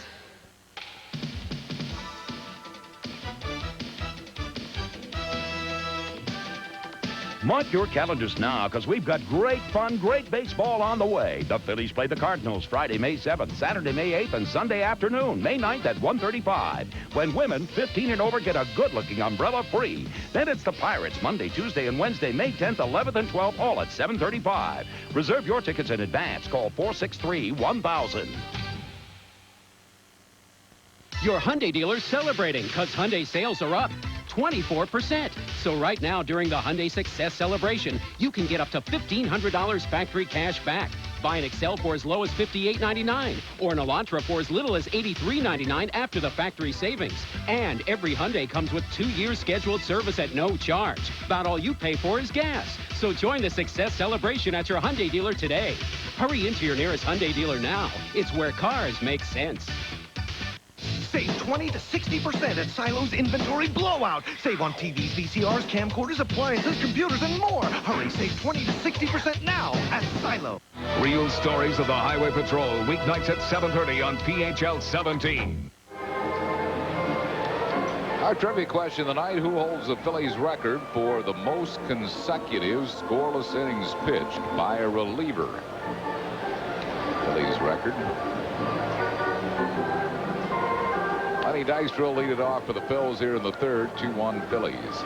Mark your calendars now, because we've got great fun, great baseball on the way. The Phillies play the Cardinals Friday, May 7th, Saturday, May 8th, and Sunday afternoon, May 9th at 1:35. When women 15 and over get a good-looking umbrella free. Then it's the Pirates Monday, Tuesday, and Wednesday, May 10th, 11th, and 12th, all at 7:35. Reserve your tickets in advance. Call 463-1000. Your Hyundai dealer's celebrating because Hyundai sales are up 24%. So right now, during the Hyundai Success Celebration, you can get up to $1,500 factory cash back. Buy an Excel for as low as $58.99 or an Elantra for as little as $83.99 after the factory savings. And every Hyundai comes with 2 years scheduled service at no charge. About all you pay for is gas. So join the Success Celebration at your Hyundai dealer today. Hurry into your nearest Hyundai dealer now. It's where cars make sense. Save 20 to 60% at Silo's Inventory Blowout. Save on TVs, VCRs, camcorders, appliances, computers, and more. Hurry, save 20 to 60% now at Silo. Real stories of the Highway Patrol, weeknights at 7:30 on PHL 17. Our trivia question tonight: who holds the Phillies record for the most consecutive scoreless innings pitched by a reliever? Phillies record. Lenny Dykstra will lead it off for the Phils here in the third. 2-1 Phillies.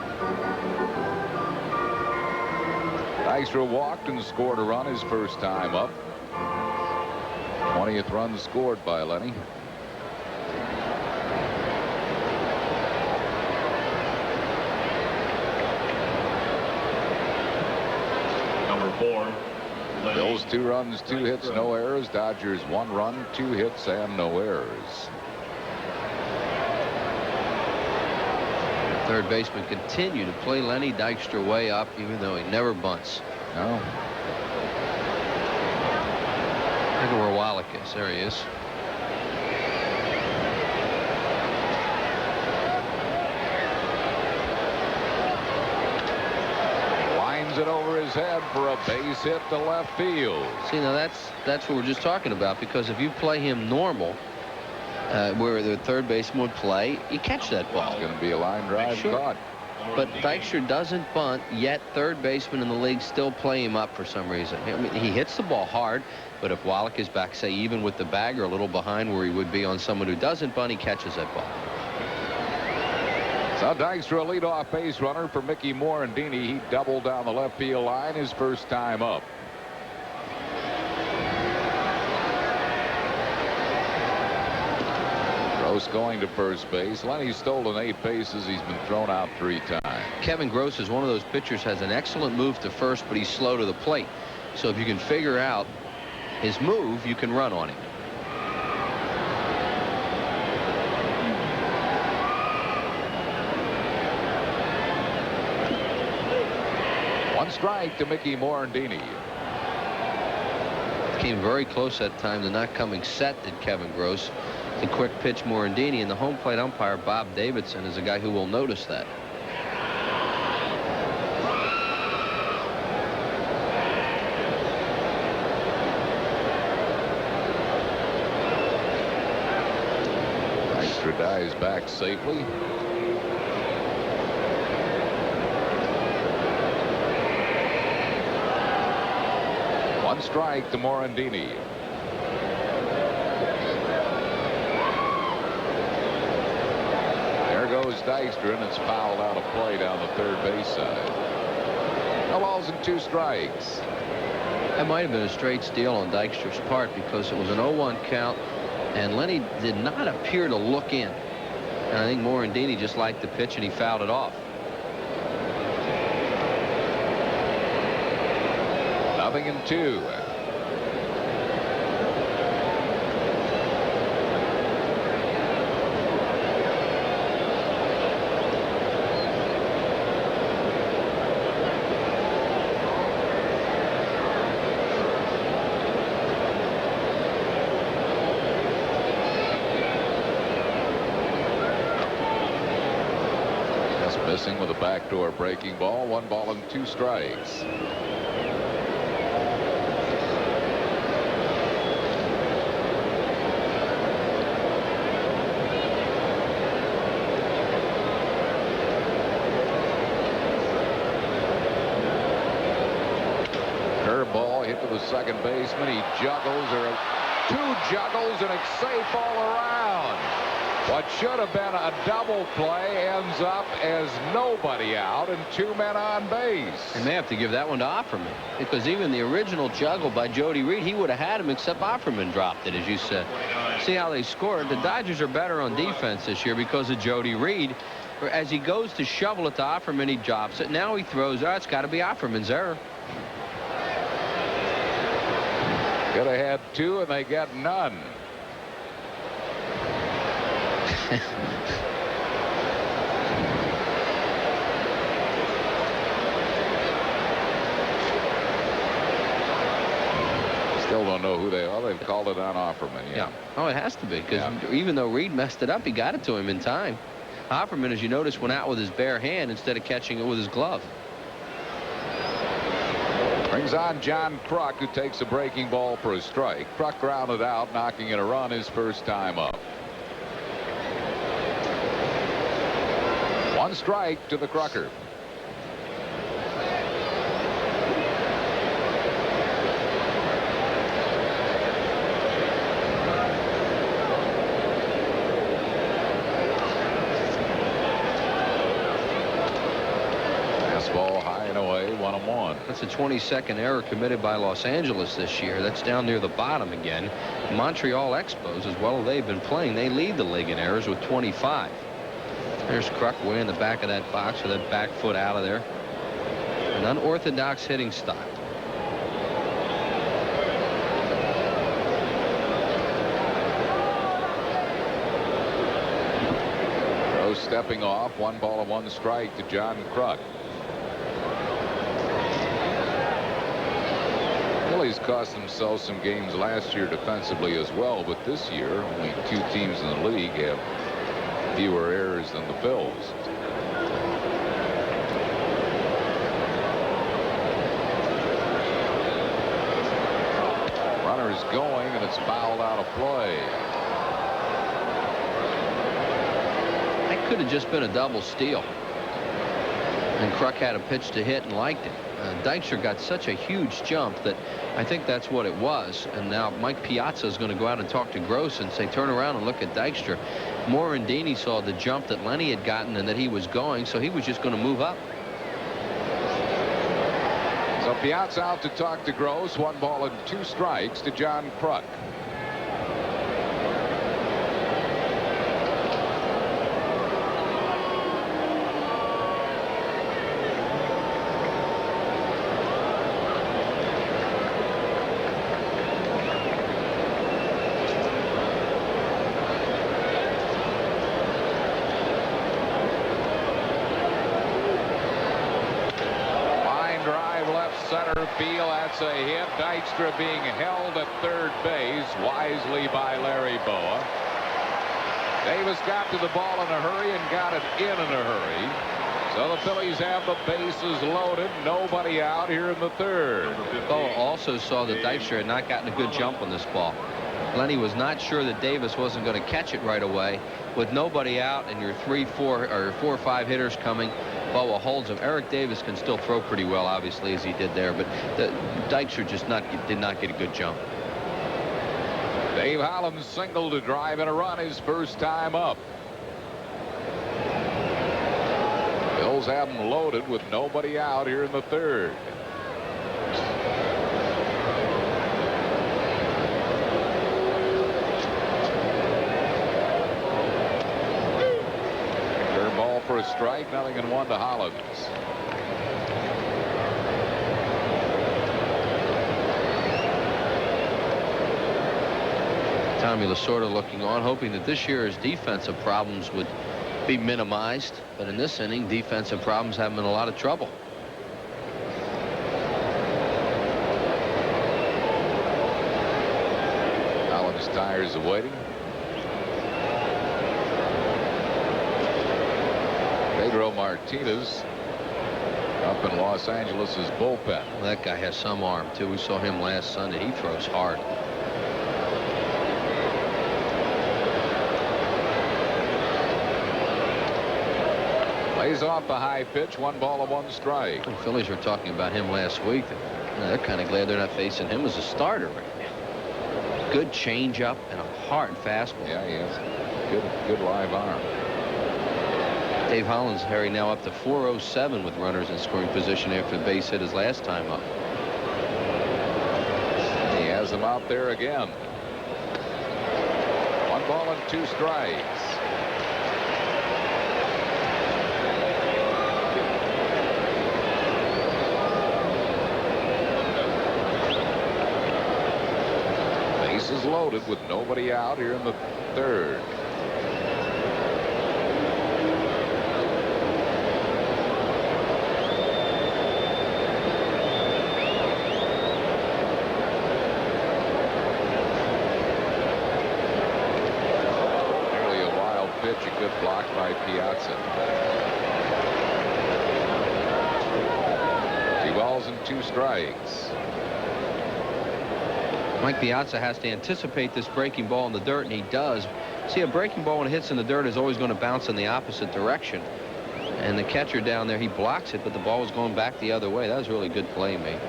Dykstra walked and scored a run his first time up. 20th run scored by Lenny. Number 4. Bills 2 runs, 2 hits, no errors. Dodgers 1 run, 2 hits, and no errors. Third baseman continue to play Lenny Dykstra way up, even though he never bunts. No. Look at where Wallach is. There he is. Lines it over his head for a base hit to left field. See, now that's what we're just talking about, because if you play him normal, where the third baseman would play, you catch that ball. It's going to be a line drive caught. But Dykstra doesn't bunt, yet third baseman in the league still play him up for some reason. I mean, he hits the ball hard, but if Wallach is back, say, even with the bagger a little behind where he would be on someone who doesn't bunt, he catches that ball. So Dykstra, a leadoff base runner for Mickey Morandini. He doubled down the left field line his first time up. Gross going to first base. Lenny's stolen 8 bases. He's been thrown out 3 times. Kevin Gross is one of those pitchers, has an excellent move to first, but he's slow to the plate. So if you can figure out his move, you can run on him. One strike to Mickey Morandini. Came very close that time to not coming set, did Kevin Gross. The quick pitch Morandini, and the home plate umpire Bob Davidson is a guy who will notice that. Dykstra dives back safely. One strike to Morandini. There goes Dykstra, and it's fouled out of play down the third base side. No balls and 2 strikes. That might have been a straight steal on Dykstra's part, because it was an 0-1 count, and Lenny did not appear to look in. And I think Morandini just liked the pitch, and he fouled it off. 0-2. Just missing with a backdoor breaking ball. 1 ball and 2 strikes. Curveball hit to the second baseman. He juggles, or 2 juggles, and it's safe all around. What should have been a double play ends up as nobody out and 2 men on base. And they have to give that one to Offerman, because even the original juggle by Jody Reed, he would have had him, except Offerman dropped it, as you said. See how they scored. The Dodgers are better on defense this year because of Jody Reed. As he goes to shovel it to Offerman, he drops it. Now he throws. Oh, it's got to be Offerman's error. Could have had 2, and they got none. Still don't know who they are. They've called it on Offerman. Yeah. Oh, it has to be, because even though Reed messed it up, he got it to him in time. Offerman, as you notice, went out with his bare hand instead of catching it with his glove. Brings on John Kruk, who takes a breaking ball for a strike. Kruk grounded out, knocking in a run his first time up. 1 strike to the Krucker. Fastball high and away, 1-1. 1. That's a 22nd error committed by Los Angeles this year. That's down near the bottom again. Montreal Expos, as well as they've been playing, they lead the league in errors with 25. There's Kruk way in the back of that box with that back foot out of there. An unorthodox hitting style. Rose stepping off. 1 ball and 1 strike to John Kruk. Phillies cost themselves some games last year defensively as well, but this year only 2 teams in the league have fewer errors than the Phils. Runner's going, and it's fouled out of play. That could have just been a double steal. And Kruk had a pitch to hit and liked it. Dykstra got such a huge jump that I think that's what it was. And now Mike Piazza is going to go out and talk to Gross and say, turn around and look at Dykstra. Morandini saw the jump that Lenny had gotten and that he was going, so he was just going to move up. So Piazza out to talk to Gross. 1 ball and 2 strikes to John Kruk. Center field. That's a hit. Dykstra being held at third base wisely by Larry Boa. Davis got to the ball in a hurry and got it in a hurry. So the Phillies have the bases loaded. Nobody out here in the 3rd. Boa also saw that Dykstra had not gotten a good jump on this ball. Lenny was not sure that Davis wasn't going to catch it right away. With nobody out and your 3, 4, or 4 or 5 hitters coming, Boa holds him. Eric Davis can still throw pretty well, obviously, as he did there, but Dykstra just did not get a good jump. Dave Holland singled to drive in a run his first time up. Bills have him loaded with nobody out here in the 3rd. For a strike, 0-1 to Hollins. Tommy Lasorda looking on, hoping that this year's defensive problems would be minimized. But in this inning, defensive problems have him in a lot of trouble. Hollins' tires awaiting. Pedro Martinez up in Los Angeles' bullpen. Well, that guy has some arm, too. We saw him last Sunday. He throws hard. Lays off the high pitch. 1 ball and 1 strike. The Phillies were talking about him last week. They're kind of glad they're not facing him as a starter right now. Good changeup and a hard fastball. Yeah, he has good live arm. Dave Hollins, Harry, now up to 407 with runners in scoring position after the base hit his last time up. He has them out there again. 1 ball and 2 strikes. Bases loaded with nobody out here in the 3rd. A good block by Piazza. 2 balls and 2 strikes. Mike Piazza has to anticipate this breaking ball in the dirt, and he does. See, a breaking ball when it hits in the dirt is always going to bounce in the opposite direction. And the catcher down there, he blocks it, but the ball was going back the other way. That was really good play made.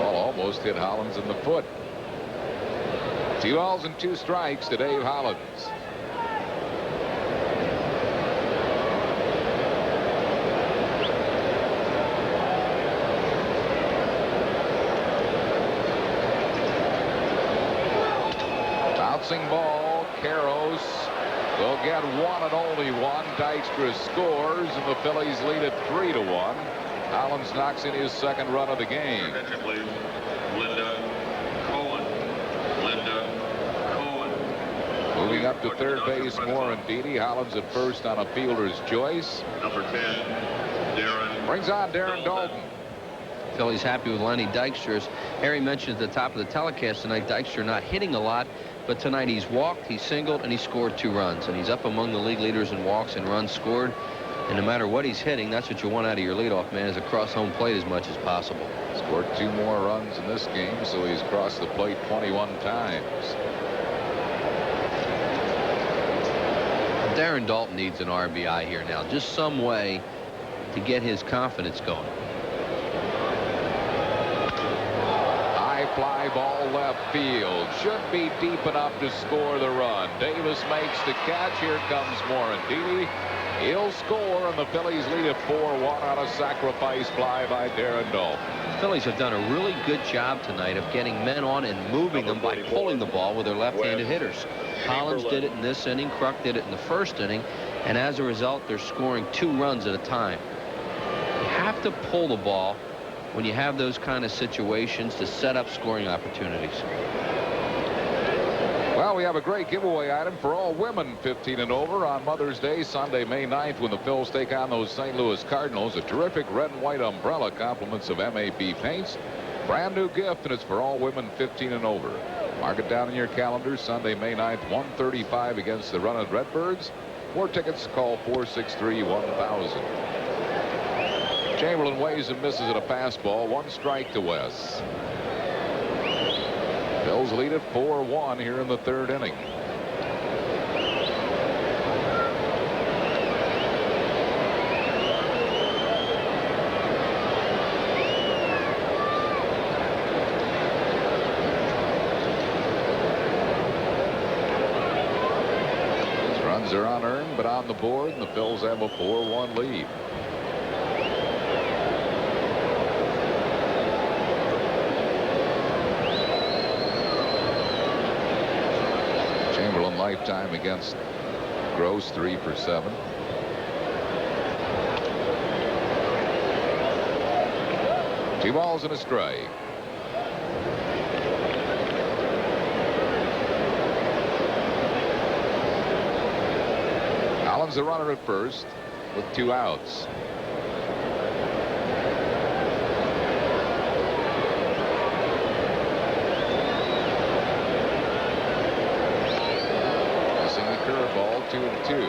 Ball almost hit Hollins in the foot. 2 balls and 2 strikes to Dave Hollins. Bouncing ball. Karros will get one and only one. Dykstra scores, and the Phillies lead it 3-1. Hollins knocks in his second run of the game. Moving up to third base, Morandini. Hollins at first on a fielder's choice. Number 10, Darren. Brings on Darren Dalton. Phillies happy with Lenny Dykstra. As Harry mentioned at the top of the telecast tonight, Dykstra not hitting a lot, but tonight he's walked, he's singled, and he scored 2 runs. And he's up among the league leaders in walks and runs scored. And no matter what he's hitting, that's what you want out of your leadoff man, is across home plate as much as possible. Scored 2 more runs in this game, so he's crossed the plate 21 times. Darren Dalton needs an RBI here now. Just some way to get his confidence going. High fly ball left field. Should be deep enough to score the run. Davis makes the catch. Here comes Morandini. He'll score, and the Phillies lead at 4-1 on a sacrifice fly by Darren Dalton. The Phillies have done a really good job tonight of getting men on and moving them by pulling the ball with their left-handed hitters. Hollins did it in this inning. Kruk did it in the first inning. And as a result, they're scoring 2 runs at a time. You have to pull the ball when you have those kind of situations to set up scoring opportunities. Well, we have a great giveaway item for all women 15 and over on Mother's Day, Sunday, May 9th, when the Phils take on those St. Louis Cardinals. A terrific red and white umbrella, compliments of MAP Paints. Brand new gift, and it's for all women 15 and over. Mark it down in your calendars. Sunday, May 9th, 1:35 against the Running Redbirds. For tickets, call 463-1000. Chamberlain weighs and misses at a fastball. 1 strike to West. Phils lead at 4-1 here in the 3rd inning. These runs are unearned, but on the board, and the Phils have a 4-1 lead. Lifetime against Gross, 3 for 7. Two balls and a strike. Hollins the runner at first with 2 outs. Curveball, 2-2.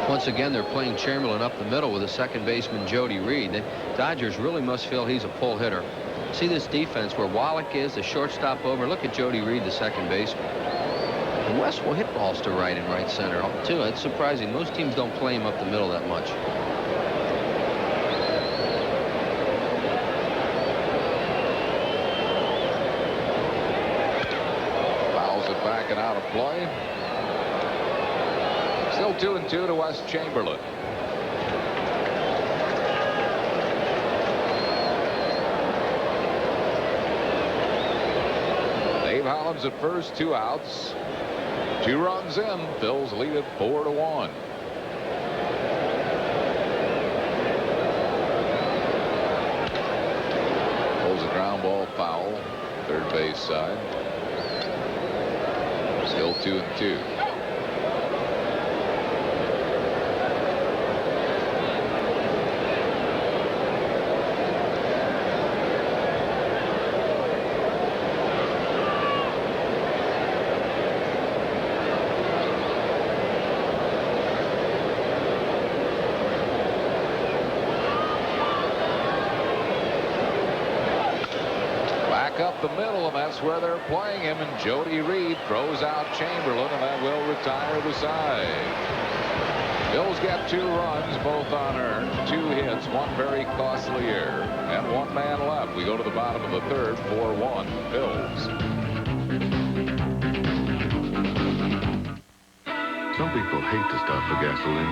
Once again, they're playing Chamberlain up the middle with a second baseman, Jody Reed. The Dodgers really must feel he's a pull hitter. See this defense where Wallach is, the shortstop over. Look at Jody Reed, the second baseman. And West will hit balls to right and right center, too. It's surprising. Most teams don't play him up the middle that much. Out of play. Still 2-2 to West Chamberlain. Dave Hollins at first, 2 outs. 2 runs in. Phils lead it 4-1. Pulls a ground ball foul. Third base side. Still 2-2. Up the middle, and that's where they're playing him, and Jody Reed throws out Chamberlain, and that will retire the side. Phils got 2 runs, both unearned, 2 hits, 1 very costly error, and 1 man left. We go to the bottom of the 3rd, 4-1 Phils. Some people hate to stop for gasoline.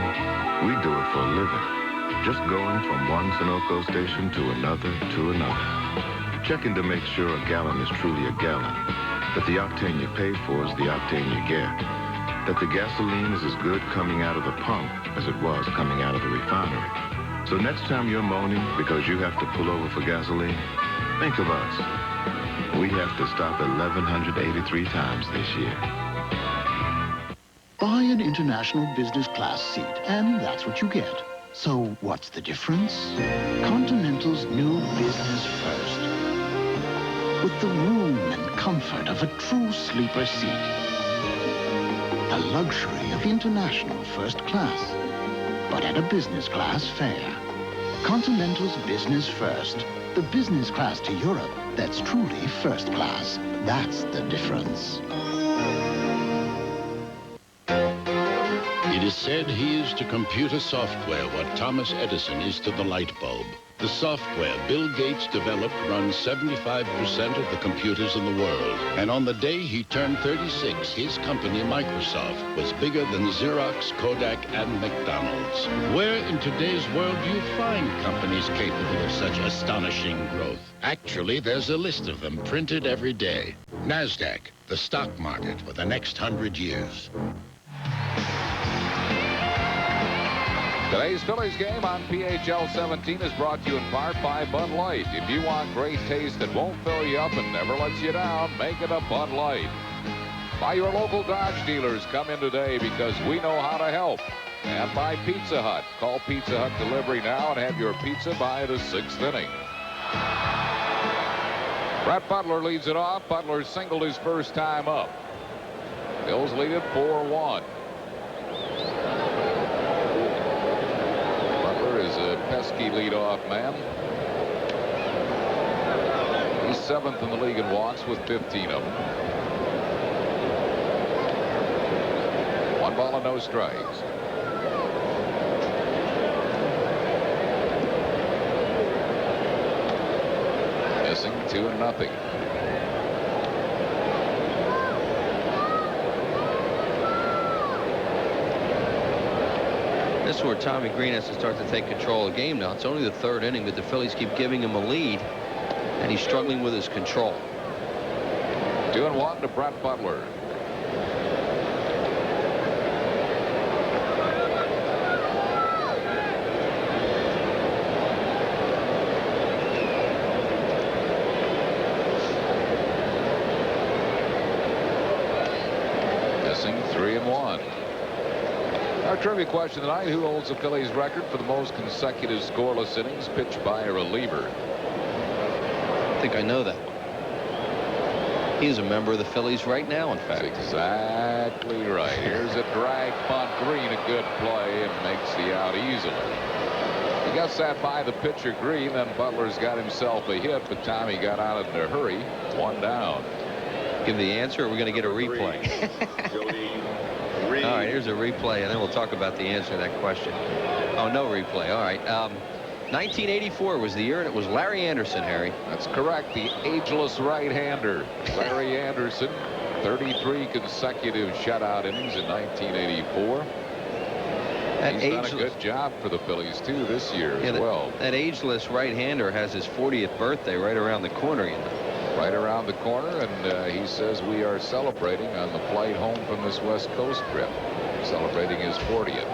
We do it for a living, just going from one Sunoco station to another to another. checking to make sure a gallon is truly a gallon, that the octane you pay for is the octane you get, that the gasoline is as good coming out of the pump as it was coming out of the refinery. So next time you're moaning because you have to pull over for gasoline, think of us. We have to stop 1,183 times this year. Buy an international business class seat, and that's what you get. So what's the difference? Continental's new Business First. With the room and comfort of a true sleeper seat. The luxury of international first class, but at a business class fare. Continental's Business First. The business class to Europe that's truly first class. That's the difference. It is said he is to computer software what Thomas Edison is to the light bulb. The software Bill Gates developed runs 75% of the computers in the world. And on the day he turned 36, his company, Microsoft, was bigger than Xerox, Kodak, and McDonald's. Where in today's world do you find companies capable of such astonishing growth? Actually, there's a list of them printed every day. NASDAQ, the stock market for the next 100 years. Today's Phillies game on PHL 17 is brought to you in part by Bud Light. If you want great taste that won't fill you up and never lets you down, make it a Bud Light. By your local Dodge dealers, come in today because we know how to help. And by Pizza Hut. Call Pizza Hut Delivery now and have your pizza by the 6th inning. Brett Butler leads it off. Butler singled his first time up. Bills lead it 4-1. Is a pesky leadoff man. He's 7th in the league in walks with 15 of them. 1 ball and no strikes. Missing 2-0. This is where Tommy Green has to start to take control of the game now. It's only the 3rd inning, but the Phillies keep giving him a lead, and he's struggling with his control. 2-1 to Brett Butler. Missing 3-1. Our trivia question tonight, who holds the Phillies record for the most consecutive scoreless innings pitched by a reliever? I think I know that one. He's a member of the Phillies right now, in fact. That's exactly right. Here's a drag bunt. Green, a good play, and makes the out easily. He gets that by the pitcher, Green, then Butler's got himself a hit, but Tommy got out in a hurry. 1 down. Give the answer, or we're going to get a replay? All right, here's a replay, and then we'll talk about the answer to that question. Oh, no replay. All right. 1984 was the year, and it was Larry Anderson, Harry. That's correct. The ageless right-hander, Larry Anderson. 33 consecutive shutout innings in 1984. He's done a good job for the Phillies, too, this year as well. That ageless right-hander has his 40th birthday right around the corner, you know. Right around the corner, and he says we are celebrating on the flight home from this West Coast trip, celebrating his 40th.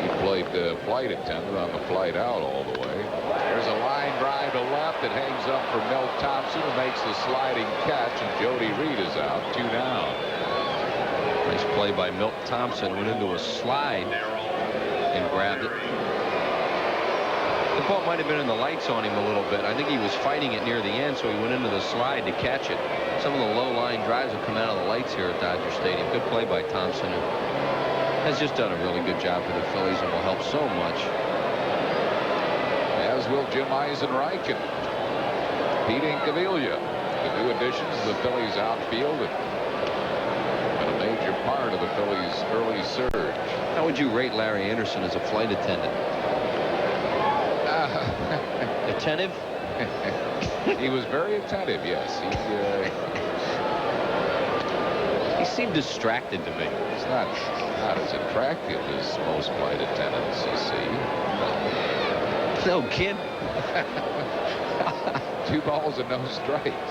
He played flight attendant on the flight out all the way. There's a line drive to left. It hangs up for Milt Thompson, who makes the sliding catch, and Jody Reed is out. 2 down. Nice play by Milt Thompson. Went into a slide and grabbed it. The ball might have been in the lights on him a little bit. I think he was fighting it near the end, so he went into the slide to catch it. Some of the low-line drives have come out of the lights here at Dodger Stadium. Good play by Thompson, who has just done a really good job for the Phillies and will help so much. As will Jim Eisenreich and Pete Incaviglia, the new additions to the Phillies outfield, and a major part of the Phillies' early surge. How would you rate Larry Anderson as a flight attendant? Attentive? He was very attentive, yes. He seemed distracted to me. He's not as attractive as most flight attendants you see. No kid. 2 balls and no strikes.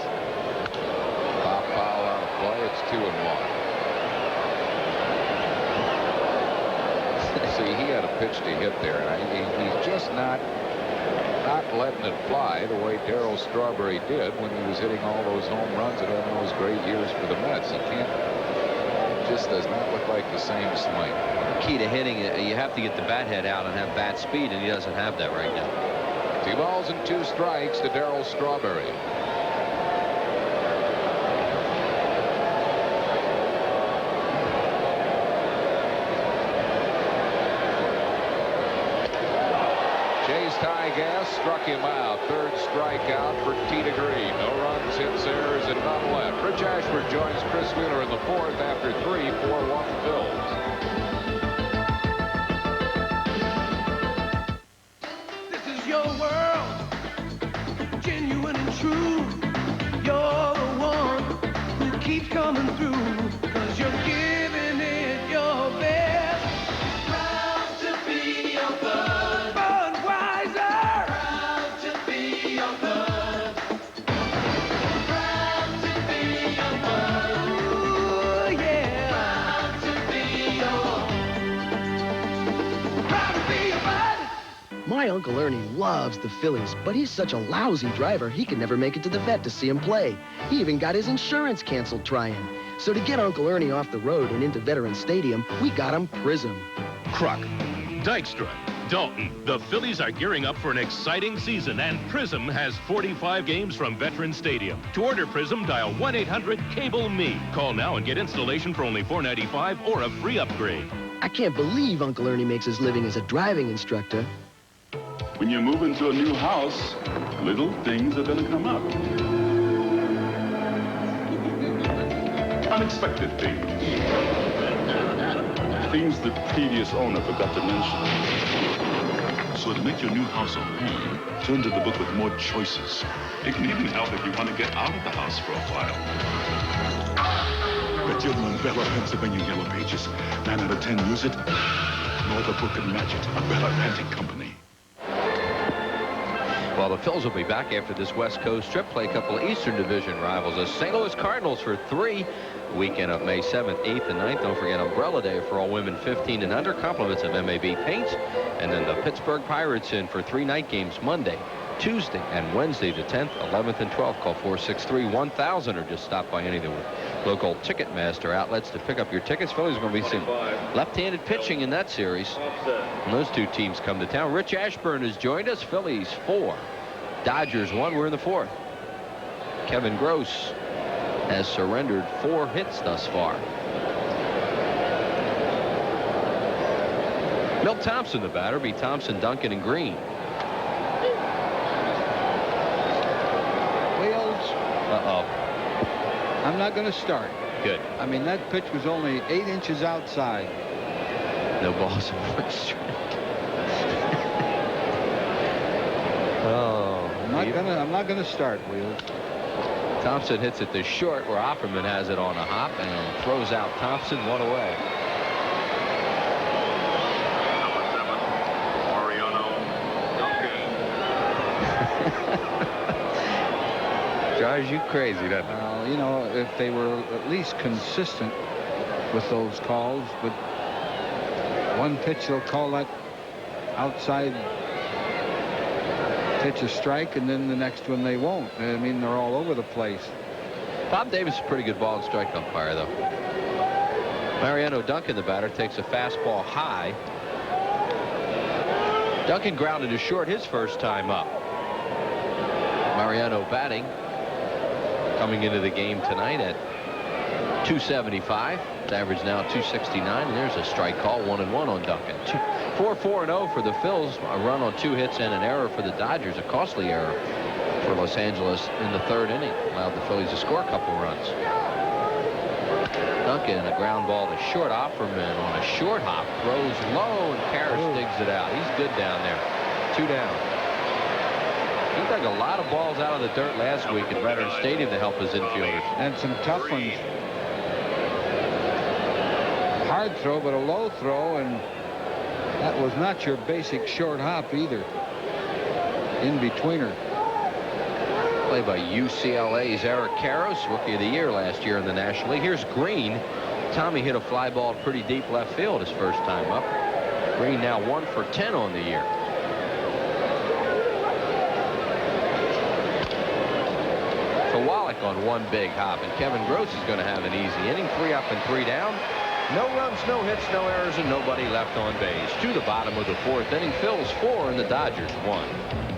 Pop foul on a play. It's 2-1. See, he had a pitch to hit there, and he's just not letting it fly the way Darryl Strawberry did when he was hitting all those home runs and having those great years for the Mets. He can't. It just does not look like the same swing. Key to hitting it, you have to get the bat head out and have bat speed, and he doesn't have that right now. 2 balls and 2 strikes to Darryl Strawberry. Ty Gas struck him out. 3rd strikeout for Tita Green. No runs, hits, errors, and none left. Rich Ashford joins Chris Wheeler in the 4th after 3, 4-1 Phillies. This is your world, genuine and true. You're the one who keeps coming through, 'cause you're giving it your best. Proud to be your bud. My Uncle Ernie loves the Phillies, but he's such a lousy driver, he could never make it to the vet to see him play. He even got his insurance canceled trying. So to get Uncle Ernie off the road and into Veterans Stadium, we got him Prism. Kruk, Dykstra, Dalton, the Phillies are gearing up for an exciting season, and Prism has 45 games from Veterans Stadium. To order Prism, dial 1-800-CABLE-ME. Call now and get installation for only $4.95 or a free upgrade. I can't believe Uncle Ernie makes his living as a driving instructor. When you move into a new house, little things are going to come up. Unexpected things. Things the previous owner forgot to mention. So to make your new house a home, turn to the book with more choices. It can even help if you want to get out of the house for a while. The Gentleman Bella Pennsylvania Yellow Pages. 9 out of 10 use it. No other book can match it. A Bella Panting Company. Well, the Phils will be back after this West Coast trip, play a couple of Eastern Division rivals. The St. Louis Cardinals for 3. Weekend of May 7th, 8th, and 9th. Don't forget Umbrella Day for all women 15 and under. Compliments of MAB Paints. And then the Pittsburgh Pirates in for 3 night games Monday, Tuesday, and Wednesday the 10th, 11th, and 12th. Call 463-1000 or just stop by any of the local Ticketmaster outlets to pick up your tickets. Phillies are going to be some left-handed pitching in that series. And those 2 teams come to town. Rich Ashburn has joined us. Phillies 4, Dodgers 1. We're in the 4th. Kevin Gross has surrendered 4 hits thus far. Milt Thompson, the batter, be Thompson, Duncan, and Green. Wheels. Uh-oh. I'm not going to start. Good. I mean, that pitch was only 8 inches outside. No balls in 1 strike. Oh. I'm not gonna start, Wheels. Thompson hits it to short where Offerman has it on a hop and throws out Thompson 1 away. Drives you crazy, doesn't it? Well, you know, if they were at least consistent with those calls, but one pitch they'll call that outside pitch a strike, and then the next one they won't. I mean, they're all over the place. Bob Davis is a pretty good ball and strike umpire, though. Mariano Duncan, the batter, takes a fastball high. Duncan grounded to short his first time up. Mariano batting, coming into the game tonight at 275. His average now 269, and there's a strike call. 1-1 on Duncan. 4-4-0 for the Phils. A run on 2 hits and an error for the Dodgers. A costly error for Los Angeles in the 3rd inning. Allowed the Phillies to score a couple runs. Duncan, a ground ball to short. Offerman on a short hop, throws low, and Karras digs it out. He's good down there. 2 down. He dug a lot of balls out of the dirt last week at Veterans Stadium to help his infielders. And some tough ones. Hard throw, but a low throw, and that was not your basic short hop either. In-betweener. Play by UCLA's Eric Karros, Rookie of the Year last year in the National League. Here's Green. Tommy hit a fly ball pretty deep left field his first time up. Green now 1 for 10 on the year. So Wallach on one big hop, and Kevin Gross is going to have an easy inning. 3 up and 3 down. No runs, no hits, no errors, and nobody left on base. To the bottom of the 4th inning. Phil's 4 and the Dodgers 1.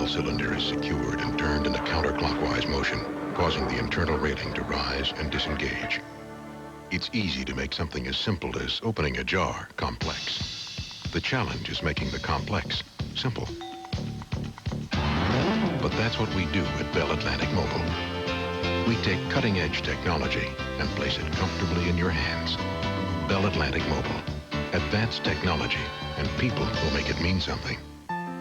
Cylinder is secured and turned in a counterclockwise motion, causing the internal railing to rise and disengage. It's easy to make something as simple as opening a jar complex. The challenge is making the complex simple. But that's what we do at Bell Atlantic Mobile. We take cutting-edge technology and place it comfortably in your hands. Bell Atlantic Mobile. Advanced technology and people who make it mean something.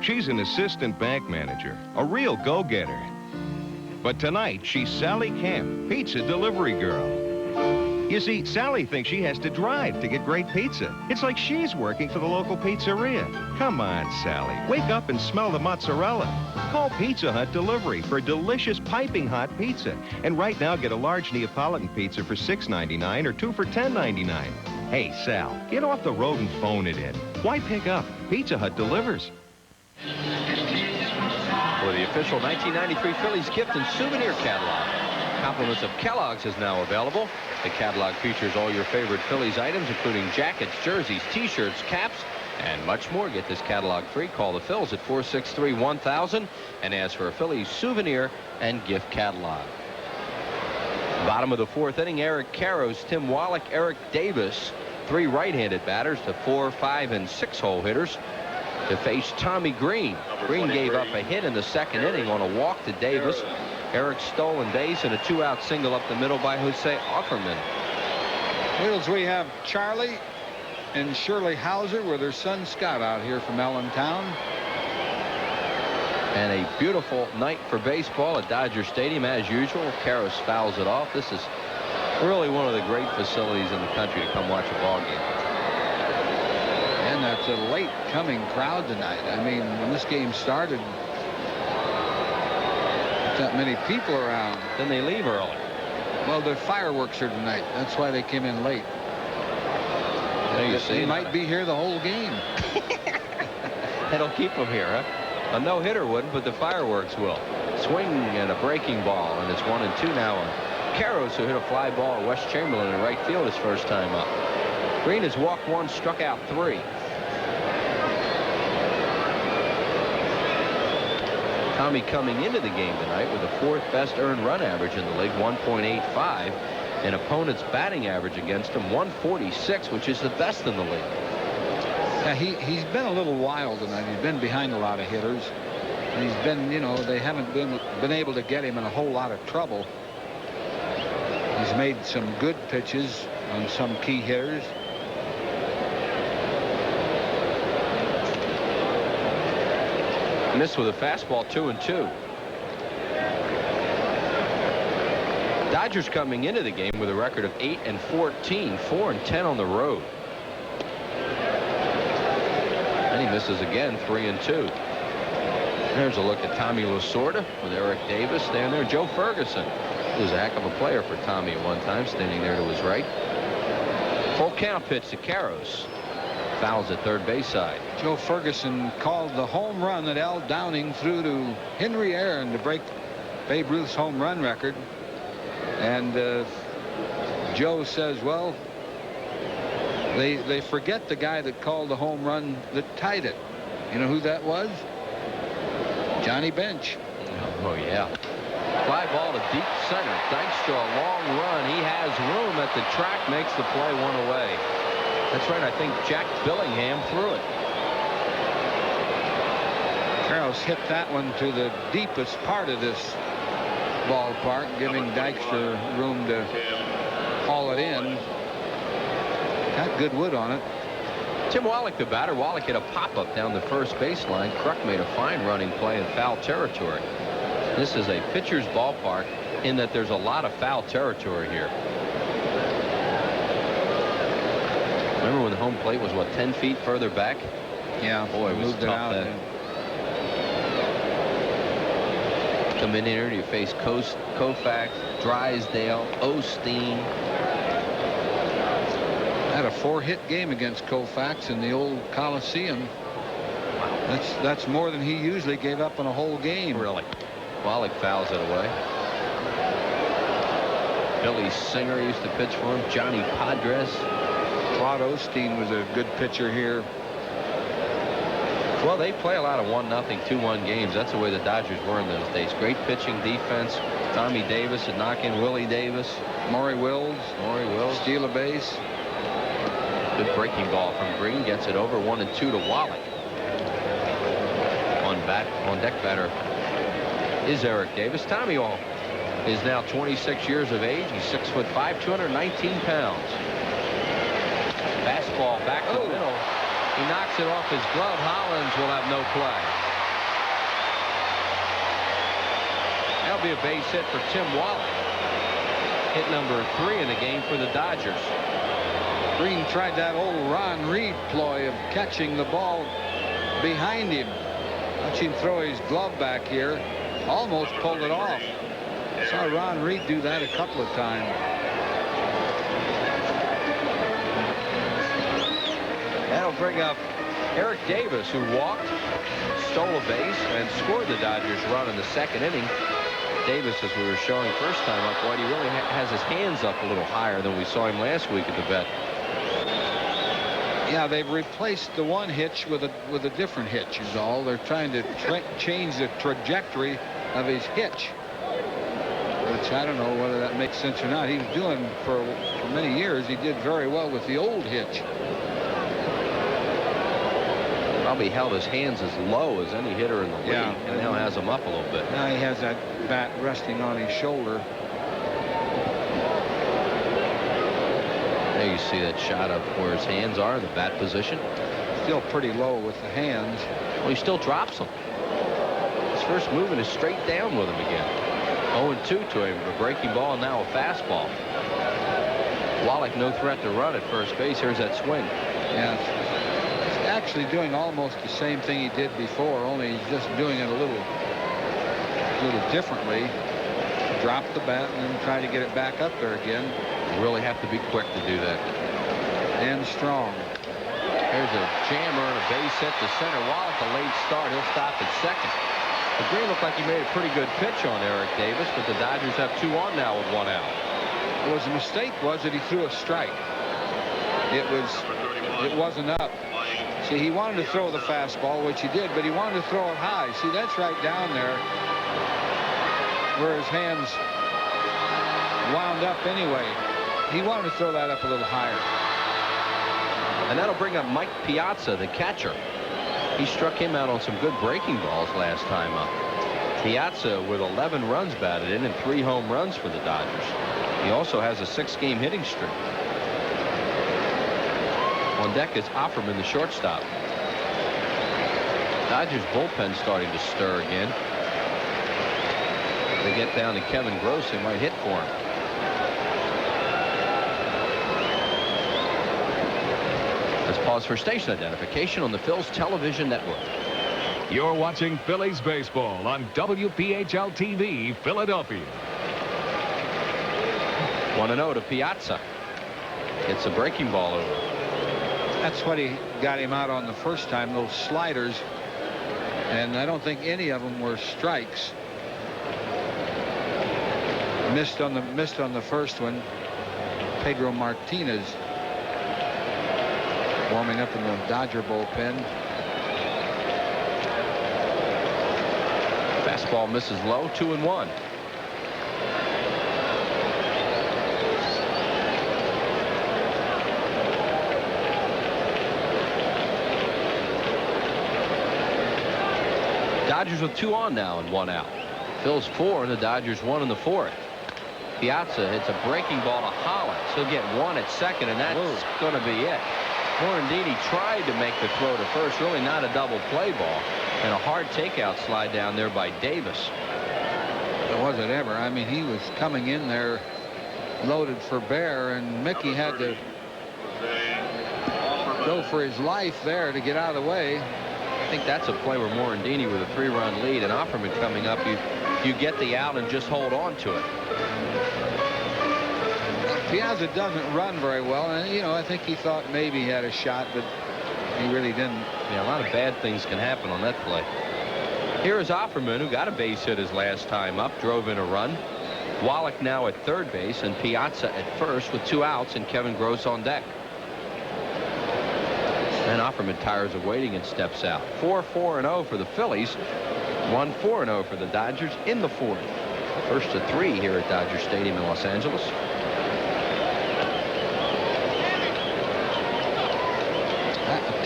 She's an assistant bank manager, a real go-getter. But tonight, she's Sally Camp, pizza delivery girl. You see, Sally thinks she has to drive to get great pizza. It's like she's working for the local pizzeria. Come on, Sally. Wake up and smell the mozzarella. Call Pizza Hut Delivery for delicious piping hot pizza. And right now, get a large Neapolitan pizza for $6.99 or 2 for $10.99. Hey, Sal, get off the road and phone it in. Why pick up? Pizza Hut delivers. For the official 1993 Phillies gift and souvenir catalog. Compliments of Kellogg's is now available. The catalog features all your favorite Phillies items, including jackets, jerseys, t-shirts, caps, and much more. Get this catalog free. Call the Phils at 463-1000 and ask for a Phillies souvenir and gift catalog. Bottom of the 4th inning, Eric Karros, Tim Wallach, Eric Davis, 3 right-handed batters to 4, 5, and 6-hole hitters to face Tommy Green. Green gave up a hit in the 2nd inning on a walk to Davis. Eric stolen base and a 2-out single up the middle by Jose Offerman. Wheels, we have Charlie and Shirley Hauser with her son Scott out here from Allentown. And a beautiful night for baseball at Dodger Stadium as usual. Karros fouls it off. This is really one of the great facilities in the country to come watch a ball game. And that's a late coming crowd tonight. I mean, when this game started, not that many people around. Then they leave early. Well, the fireworks are tonight. That's why they came in late. They might be here the whole game. That'll keep them here, huh? A no-hitter wouldn't, but the fireworks will. Swing and a breaking ball, and it's 1-2 now on Karros, who hit a fly ball to Wes Chamberlain in right field his first time up. Green has walked 1, struck out 3. Tommy coming into the game tonight with the 4th best earned run average in the league, 1.85, and opponent's batting average against him, 146, which is the best in the league. Yeah, he's been a little wild tonight. He's been behind a lot of hitters. And he's been, you know, they haven't been able to get him in a whole lot of trouble. He's made some good pitches on some key hitters. Missed with a fastball, 2-2. Dodgers coming into the game with a record of 8-14, 4-10 on the road. And he misses again, 3-2. There's a look at Tommy Lasorda with Eric Davis standing there. Joe Ferguson, who was a heck of a player for Tommy at one time, standing there to his right. Full count pitch to Karros. Fouls at third base side. Joe Ferguson called the home run that Al Downing threw to Henry Aaron to break Babe Ruth's home run record. And Joe says, well, they forget the guy that called the home run that tied it. You know who that was? Johnny Bench. Oh, yeah. Fly ball to deep center. Dykstra, a long run. He has room at the track, makes the play 1 away. That's right. I think Jack Billingham threw it. Karros hit that one to the deepest part of this ballpark, giving Dykstra room to haul it in. Got good wood on it. Tim Wallach, the batter. Wallach hit a pop-up down the first baseline. Kruk made a fine running play in foul territory. This is a pitcher's ballpark in that there's a lot of foul territory here. Remember when the home plate was, what, 10 feet further back? Yeah. Boy, it was moved it tough out then. Come in here, you face Koufax, Drysdale, Osteen. Had a 4-hit game against Koufax in the old Coliseum. That's more than he usually gave up in a whole game. Really? Wallach fouls it away. Billy Singer used to pitch for him. Johnny Padres. Claude Osteen was a good pitcher here. Well, they play a lot of 1-0, 2-1 games. That's the way the Dodgers were in those days. Great pitching, defense. Tommy Davis would knock in Willie Davis. Maury Wills. Steal a base. Good breaking ball from Green. Gets it over 1-2 to Wallach. On deck batter is Eric Davis. Tommy is now 26 years of age. He's 6'5", 219 pounds. Fastball back to the middle. He knocks it off his glove. Hollins will have no play. That'll be a base hit for Tim Wallach. Hit number 3 in the game for the Dodgers. Green tried that old Ron Reed ploy of catching the ball behind him. Watch him throw his glove back here. Almost pulled it off. Saw Ron Reed do that a couple of times. That'll bring up Eric Davis, who walked, stole a base, and scored the Dodgers run in the second inning. Davis, as we were showing first time up, White, he really has his hands up a little higher than we saw him last week at the bat. Yeah, they've replaced the one hitch with a different hitch is all. They're trying to change the trajectory of his hitch, which I don't know whether that makes sense or not. He was doing for many years. He did very well with the old hitch. Probably held his hands as low as any hitter in the league, and now has them up a little bit. Now he has that bat resting on his shoulder. There you see that shot of where his hands are in the bat position. Still pretty low with the hands. Well, he still drops them. His first movement is straight down with him again. 0-2 to him. A breaking ball and now a fastball. Wallach no threat to run at first base. Here's that swing. Yeah. He's actually doing almost the same thing he did before, only he's just doing it a little differently. Drop the bat and then try to get it back up there again. You really have to be quick to do that. And strong. There's a jammer and a base hit to center. Wallach, a late start. He'll stop at second. The Green looked like he made a pretty good pitch on Eric Davis, but the Dodgers have 2 on now with 1 out. It was a mistake was that he threw a strike. It wasn't up. See, he wanted to throw the fastball, which he did, but he wanted to throw it high. See, that's right down there where his hands wound up anyway. He wanted to throw that up a little higher. And that'll bring up Mike Piazza, the catcher. He struck him out on some good breaking balls last time up. Piazza with 11 runs batted in and 3 home runs for the Dodgers. He also has a 6-game hitting streak. On deck is Offerman, the shortstop. Dodgers bullpen starting to stir again. They get down to Kevin Gross, they might hit for him. Let's pause for station identification on the Phillies television network. You're watching Phillies baseball on WPHL TV, Philadelphia. 1-0 to Piazza. Gets a breaking ball over. That's what he got him out on the first time, those sliders. And I don't think any of them were strikes. Missed on the first one. Pedro Martinez warming up in the Dodger bullpen. Fastball misses low, 2-1. Dodgers with 2 on now and 1 out. Phil's 4 and the Dodgers 1 in the 4th. Piazza hits a breaking ball to Hollins. He'll get 1 at second, and that's going to be it. Morandini tried to make the throw to first, really not a double play ball, and a hard takeout slide down there by Davis. Was it ever? I mean, he was coming in there loaded for bear, and Mickey had to go for his life there to get out of the way. I think that's a play where Morandini with a 3-run lead and Offerman coming up, you get the out and just hold on to it. Piazza doesn't run very well, and you know, I think he thought maybe he had a shot, but he really didn't. Yeah, a lot of bad things can happen on that play. Here is Offerman, who got a base hit his last time up, drove in a run. Wallach now at third base, and Piazza at first with 2 outs, and Kevin Gross on deck. And Offerman tires of waiting and steps out. 4-4-0 for the Phillies. 1-4-0 for the Dodgers in the 4th. First to 3 here at Dodger Stadium in Los Angeles.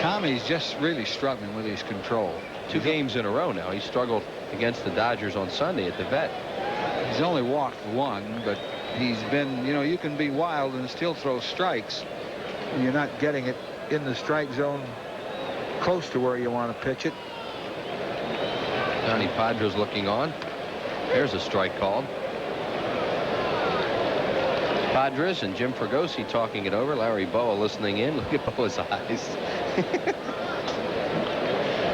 Tommy's just really struggling with his control. 2 games in a row now. He struggled against the Dodgers on Sunday at the vet. He's only walked 1, but he's been, you know, you can be wild and still throw strikes. You're not getting it in the strike zone close to where you want to pitch it. Johnny Padres looking on. There's a strike called. Padres and Jim Fregosi talking it over. Larry Boa listening in. Look at Boa's eyes.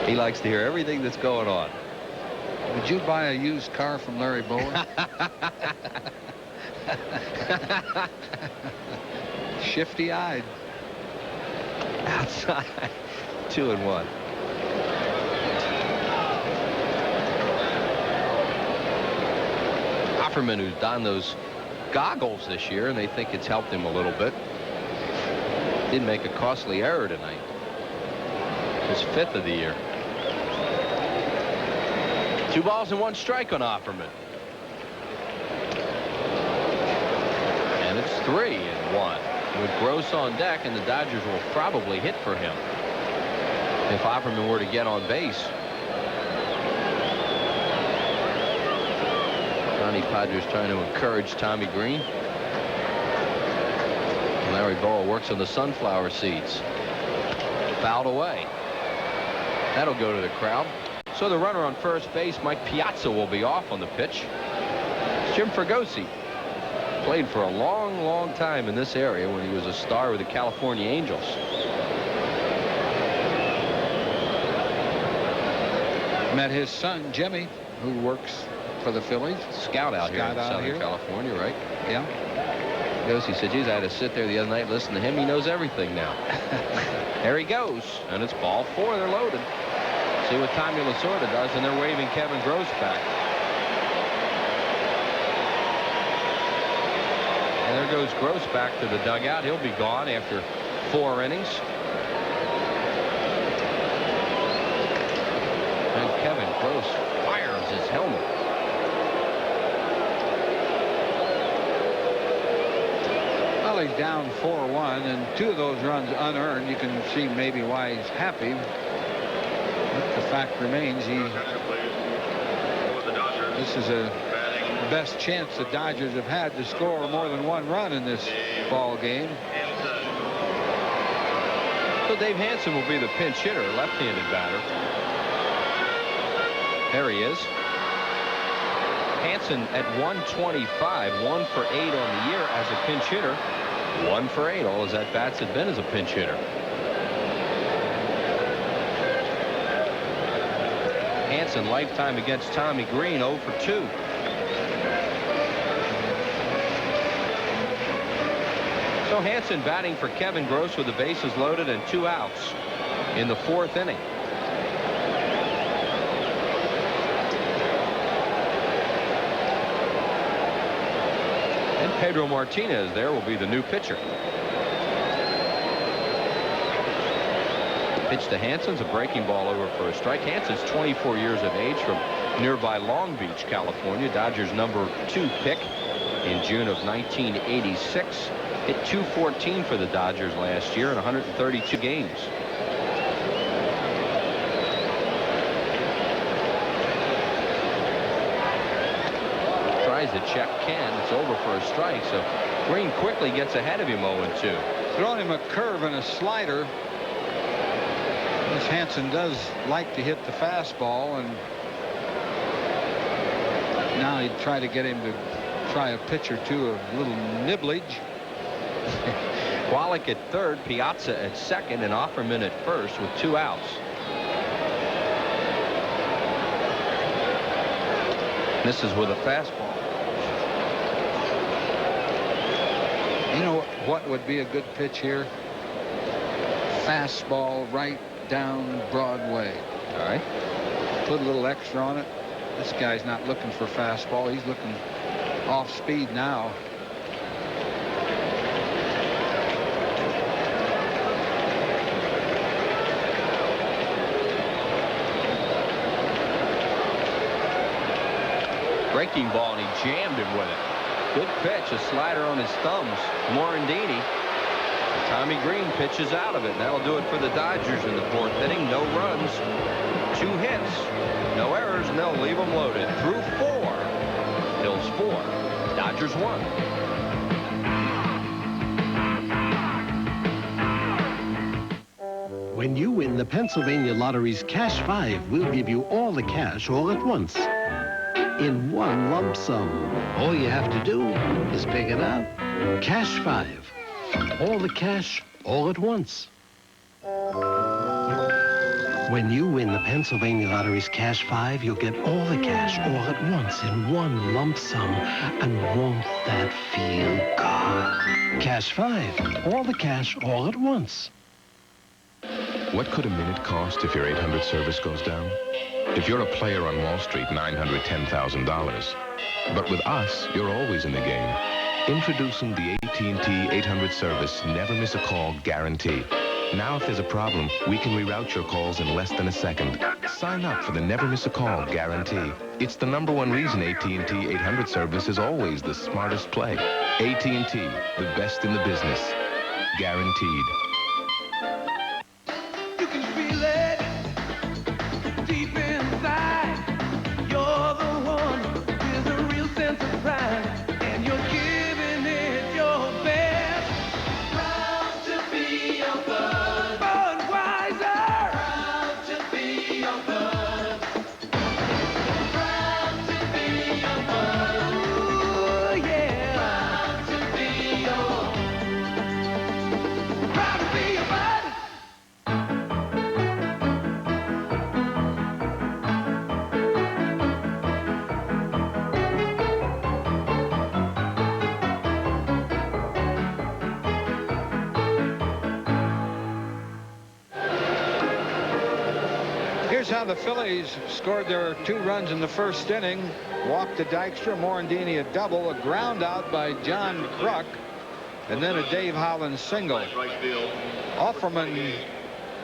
He likes to hear everything that's going on. Would you buy a used car from Larry Boa? Shifty-eyed. Outside. 2-1. Offerman, who's donned those goggles this year, and they think it's helped him a little bit. Did make a costly error tonight. His 5th of the year. 2 balls and 1 strike on Offerman. And it's 3-1. With Gross on deck, and the Dodgers will probably hit for him if Offerman were to get on base. Johnny Padres trying to encourage Tommy Green. Larry Boa works on the sunflower seeds. Fouled away. That'll go to the crowd. So the runner on first base, Mike Piazza, will be off on the pitch. Jim Fregosi played for a long, long time in this area when he was a star with the California Angels. Met his son, Jimmy, who works for the Phillies. Scout out here in Southern California, right? Yeah. He said, geez, I had to sit there the other night and listen to him. He knows everything now. There he goes. And it's ball 4. They're loaded. See what Tommy Lasorda does, and they're waving Kevin Gross back. And there goes Gross back to the dugout. He'll be gone after 4 innings. And Kevin Gross fires his helmet. Well, he's down 4-1, and 2 of those runs unearned. You can see maybe why he's happy. But the fact remains, this is the best chance the Dodgers have had to score more than 1 run in this ball game. So Dave Hansen will be the pinch hitter, left-handed batter. There he is. Hansen at 125, 1 for 8 on the year as a pinch hitter. 1 for 8, all his at-bats had been as a pinch hitter. Hansen lifetime against Tommy Green, 0 for 2. So Hansen batting for Kevin Gross with the bases loaded and 2 outs in the 4th inning. And Pedro Martinez there will be the new pitcher. Pitch to Hansen's a breaking ball over for a strike. Hansen's 24 years of age from nearby Long Beach, California. Dodgers number 2 pick in June of 1986. Hit .214 for the Dodgers last year in 132 games. plays that check Ken. It's over for a strike. So Green quickly gets ahead of him 0-2. Throwing him a curve and a slider. This Hansen does like to hit the fastball, and now he'd try to get him to try a pitch or two of little nibblage. Wallach at third, Piazza at second, and Offerman at first with 2 outs. This is with a fastball. You know what would be a good pitch here? Fastball right down Broadway. All right. Put a little extra on it. This guy's not looking for fastball. He's looking off speed now. Breaking ball, and he jammed him with it. Good pitch, a slider on his thumbs. Morandini. Tommy Green pitches out of it. And that'll do it for the Dodgers in the 4th inning. No runs, 2 hits, no errors, and they'll leave them loaded. Through 4. Phillies 4, Dodgers 1. When you win the Pennsylvania Lottery's Cash 5, we'll give you all the cash all at once. In one lump sum. All you have to do is pick it up. Cash 5. All the cash, all at once. When you win the Pennsylvania Lottery's Cash 5, you'll get all the cash all at once in one lump sum. And won't that feel good? Cash 5. All the cash, all at once. What could a minute cost if your 800 service goes down? If you're a player on Wall Street, $910,000. But with us, you're always in the game. Introducing the AT&T 800 service Never Miss a Call guarantee. Now if there's a problem, we can reroute your calls in less than a second. Sign up for the Never Miss a Call guarantee. It's the #1 reason AT&T 800 service is always the smartest play. AT&T, the best in the business. Guaranteed. You can feel it deep inside. You're the one with a real sense of pride, and you're giving it your best. Proud to be your bud. Budweiser. Proud to be your bud. Proud to be your bud. Ooh, yeah. Proud to be your. Proud to be your bud. Here's how the Phillies scored their 2 runs in the 1st inning. Walked to Dykstra, Morandini a double, a ground out by John Kruk, and then a Dave Hollins single. Offerman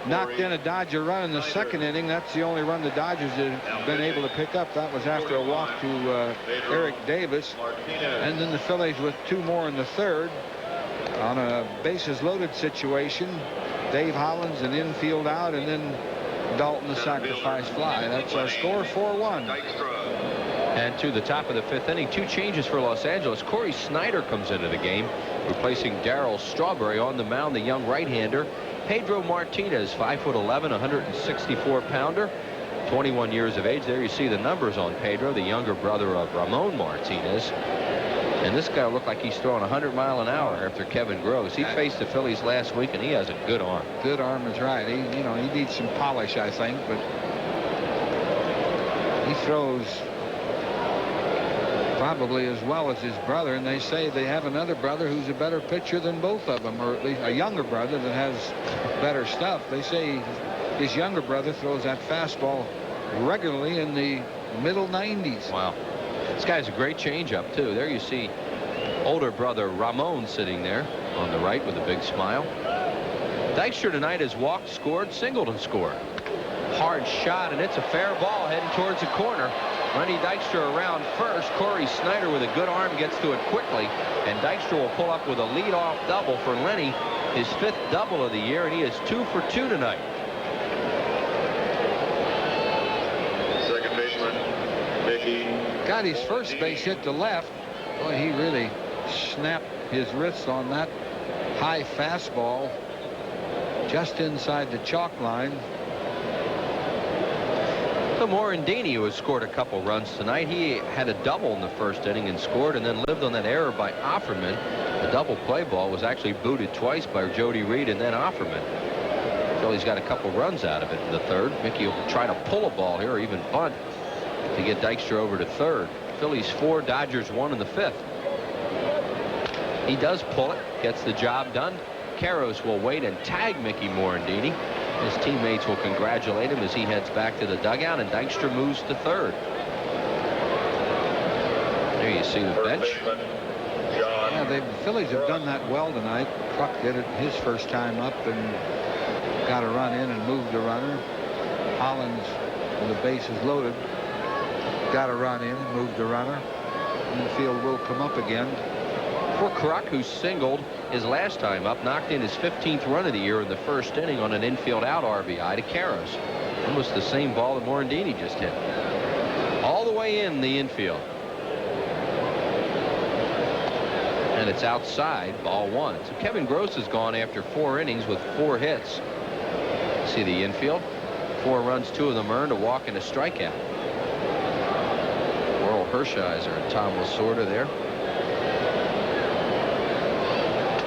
knocked in a Dodger run in the 2nd inning. That's the only run the Dodgers have been able to pick up. That was after a walk to Eric Davis. And then the Phillies with 2 more in the 3rd on a bases loaded situation. Dave Hollins an infield out, and then Dalton the sacrifice fly. That's our score, 4-1. And to the top of the 5th inning, 2 changes for Los Angeles. Corey Snyder comes into the game, replacing Darryl Strawberry. On the mound, the young right-hander Pedro Martinez, 5'11", 164-pounder, 21 years of age. There you see the numbers on Pedro, the younger brother of Ramon Martinez. And this guy looked like he's throwing 100 miles an hour after Kevin Gross. He faced the Phillies last week, and he has a good arm. Good arm is right. He needs some polish, I think, but he throws probably as well as his brother. And they say they have another brother who's a better pitcher than both of them, or at least a younger brother that has better stuff. They say his younger brother throws that fastball regularly in the middle 90s. Wow. This guy's a great changeup, too. There you see older brother Ramon sitting there on the right with a big smile. Dykstra tonight has walked, scored, singled, and scored. Hard shot, and it's a fair ball heading towards the corner. Lenny Dykstra around first. Corey Snyder with a good arm gets to it quickly, and Dykstra will pull up with a leadoff double for Lenny, his 5th double of the year, and he is 2 for 2 tonight. Second baseman, Mick got his first base hit to left. Boy, he really snapped his wrist on that high fastball just inside the chalk line. The Morandini, who has scored a couple runs tonight, he had a double in the first inning and scored, and then lived on that error by Offerman. The double play ball was actually booted twice by Jody Reed and then Offerman. Phillies got a couple runs out of it in the third. Mickey will try to pull a ball here or even bunt to get Dykstra over to third. Phillies 4, Dodgers 1 in the 5th. He does pull it, gets the job done. Karros will wait and tag Mickey Morandini. His teammates will congratulate him as he heads back to the dugout, and Dykstra moves to third. There you see the bench. Yeah, the Phillies have done that well tonight. Kruk did it his first time up and got a run in and moved the runner. Hollins, with the bases loaded, got a run in and moved the runner. Infield will come up again. For Kruk, who singled his last time up, knocked in his 15th run of the year in the first inning on an infield out RBI to Karros. Almost the same ball that Morandini just hit. All the way in the infield. And it's outside, ball 1. So Kevin Gross has gone after 4 innings with 4 hits. See the infield? 4 runs, 2 of them earned, a walk and a strikeout. Oral Hershiser and Tom Lasorda there.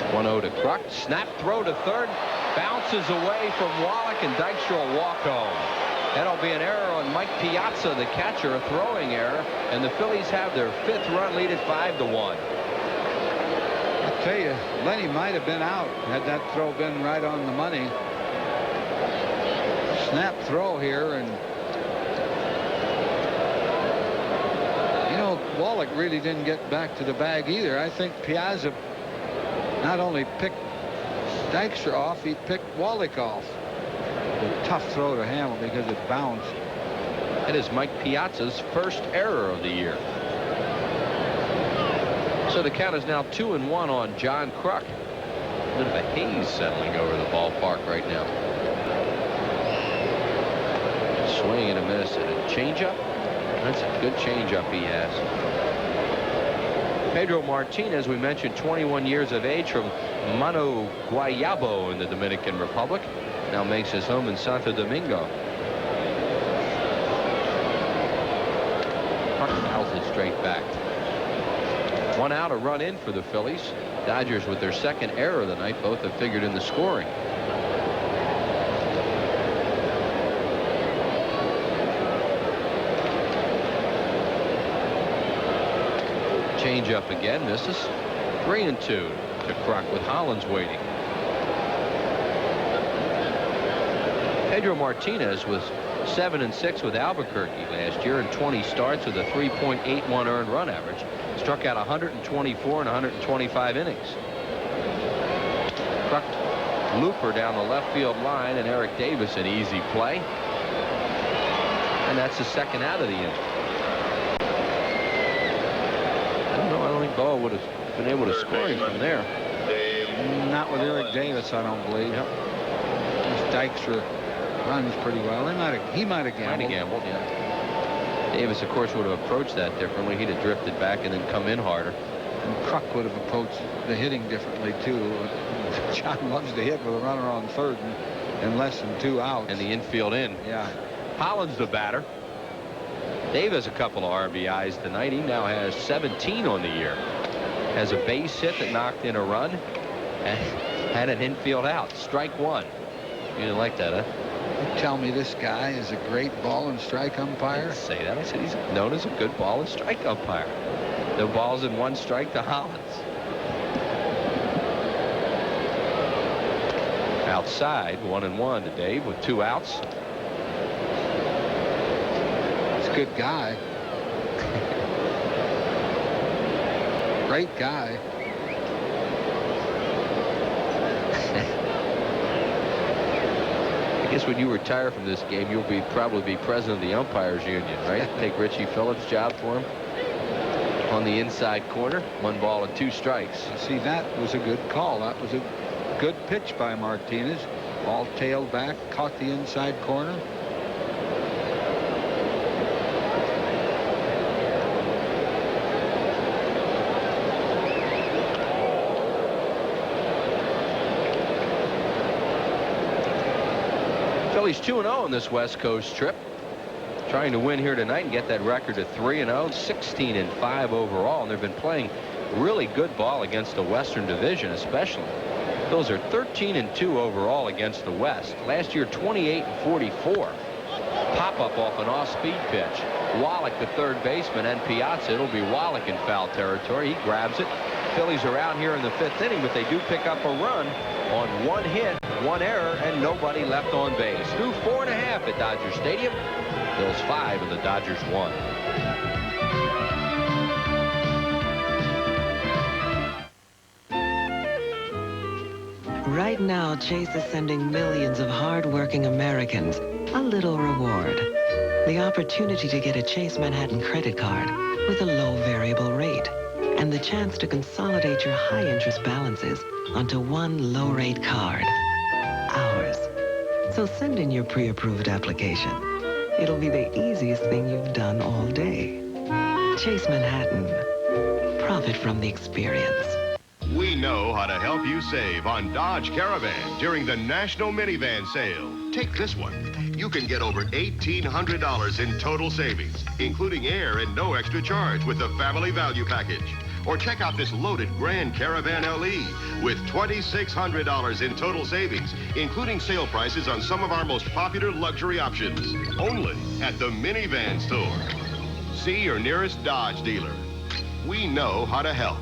1-0 to Kruk. Snap throw to third. Bounces away from Wallach, and Dykstra will walk home. That'll be an error on Mike Piazza, the catcher, a throwing error, and the Phillies have their 5th run lead at 5-1. I'll tell you, Lenny might have been out had that throw been right on the money. Snap throw here, and you know, Wallach really didn't get back to the bag either. I think Piazza not only picked Dykstra off, he picked Wallach off. A tough throw to handle because it bounced. It is Mike Piazza's first error of the year. So the count is now 2-1 on John Kruk. A bit of a haze settling over the ballpark right now. Swing and a miss and a changeup. That's a good changeup he has. Pedro Martinez, we mentioned, 21 years of age, from Mano Guayabo in the Dominican Republic. Now makes his home in Santo Domingo. Fouls it straight back. 1 out, a run in for the Phillies. Dodgers with their 2nd error of the night. Both have figured in the scoring. Change up again, misses. 3-2 to Kruk with Hollins waiting. Pedro Martinez was 7-6 with Albuquerque last year in 20 starts with a 3.81 earned run average. Struck out 124 in 125 innings. Kruk looper down the left field line, and Eric Davis an easy play. And that's the 2nd out of the inning. I don't think Boa would have been able to score him from there. Not with Eric Davis, I don't believe. Yep. Dykstra runs pretty well. He might have gambled. Yeah. Davis, of course, would have approached that differently. He'd have drifted back and then come in harder. And Kruk would have approached the hitting differently, too. John loves to hit with a runner on third and less than 2 outs. And the infield in. Yeah. Hollins the batter. Dave has a couple of RBIs tonight. He now has 17 on the year. Has a base hit that knocked in a run and had an infield out. Strike 1. You didn't like that, huh? You tell me this guy is a great ball and strike umpire? I didn't say that. I said he's known as a good ball and strike umpire. No balls in 1 strike to Hollins. Outside, 1-1 to Dave with 2 outs. Good guy. Great guy. I guess when you retire from this game, you'll probably be president of the umpires union, right? Take Richie Phillips' job for him on the inside corner. 1 ball and 2 strikes. See, that was a good call. That was a good pitch by Martinez. Ball tailed back, caught the inside corner. Phillies 2-0 in this West Coast trip. Trying to win here tonight and get that record to 3-0, 16-5 overall. And they've been playing really good ball against the Western Division, especially. Those are 13-2 overall against the West. Last year, 28-44. Pop-up off an off-speed pitch. Wallach, the third baseman, and Piazza. It'll be Wallach in foul territory. He grabs it. Phillies are out here in the 5th inning, but they do pick up a run on 1 hit, 1 error, and nobody left on base. Through 4.5 at Dodger Stadium. Phillies 5 and the Dodgers 1. Right now, Chase is sending millions of hard-working Americans a little reward. The opportunity to get a Chase Manhattan credit card with a low variable rate and the chance to consolidate your high-interest balances onto one low-rate card. Ours. So send in your pre-approved application. It'll be the easiest thing you've done all day. Chase Manhattan. Profit from the experience. We know how to help you save on Dodge Caravan during the National Minivan Sale. Take this one. You can get over $1,800 in total savings, including air and no extra charge with the Family Value Package. Or check out this loaded Grand Caravan LE with $2,600 in total savings, including sale prices on some of our most popular luxury options. Only at the Minivan Store. See your nearest Dodge dealer. We know how to help.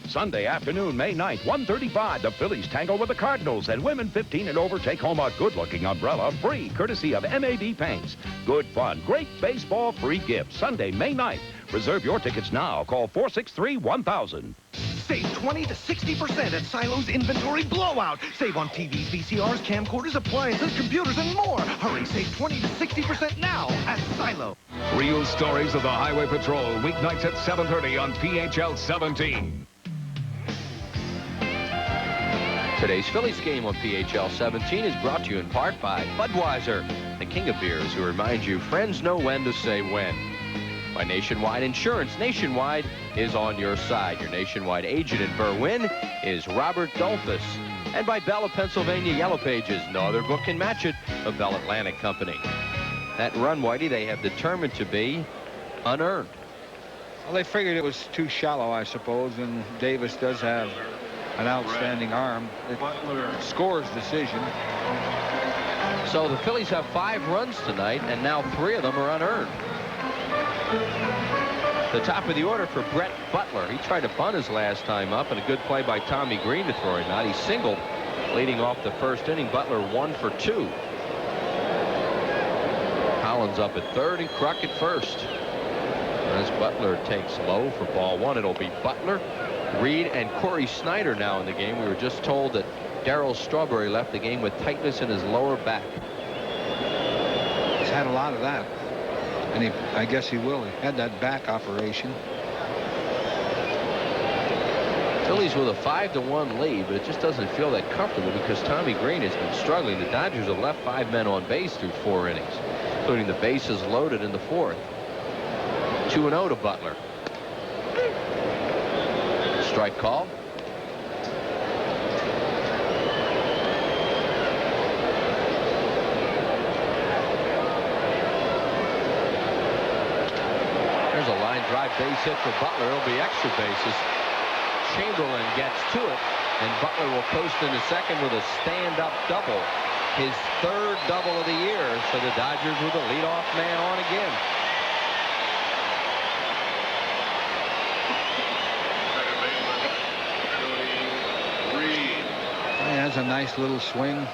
Sunday afternoon, May 9th, 1:35, the Phillies tangle with the Cardinals, and women 15 and over take home a good-looking umbrella, free, courtesy of MAB Paints. Good fun, great baseball, free gifts. Sunday, May 9th. Reserve your tickets now. Call 463-1000. Save 20 to 60% at Silo's Inventory Blowout. Save on TVs, VCRs, camcorders, appliances, computers, and more. Hurry, save 20 to 60% now at Silo. Real stories of the Highway Patrol, weeknights at 7:30 on PHL 17. Today's Phillies game on PHL 17 is brought to you in part by Budweiser, the king of beers, who reminds you friends know when to say when. By Nationwide Insurance. Nationwide is on your side. Your Nationwide agent in Berwyn is Robert Dolphus. And by Bell of Pennsylvania Yellow Pages. No other book can match it. The Bell Atlantic Company. That run, Whitey, they have determined to be unearned. Well, they figured it was too shallow, I suppose, and Davis does have an outstanding arm. It scores decision. So the Phillies have 5 runs tonight, and now 3 of them are unearned. The top of the order for Brett Butler. He tried to bunt his last time up, and a good play by Tommy Green to throw him out. He singled leading off the first inning. Butler 1 for 2. Collins up at third and Kruk at first. As Butler takes low for ball 1, it'll be Butler, Reed, and Corey Snyder now in the game. We were just told that Darryl Strawberry left the game with tightness in his lower back. He's had a lot of that. And I guess he will. He had that back operation. Phillies with a 5-1 lead, but it just doesn't feel that comfortable because Tommy Green has been struggling. The Dodgers have left 5 men on base through 4 innings, including the bases loaded in the 4th. 2-0 to Butler. Strike call. There's a line drive base hit for Butler. It'll be extra bases. Chamberlain gets to it, and Butler will coast into second with a stand-up double. His 3rd double of the year, so the Dodgers with a leadoff man on again. He has a nice little swing.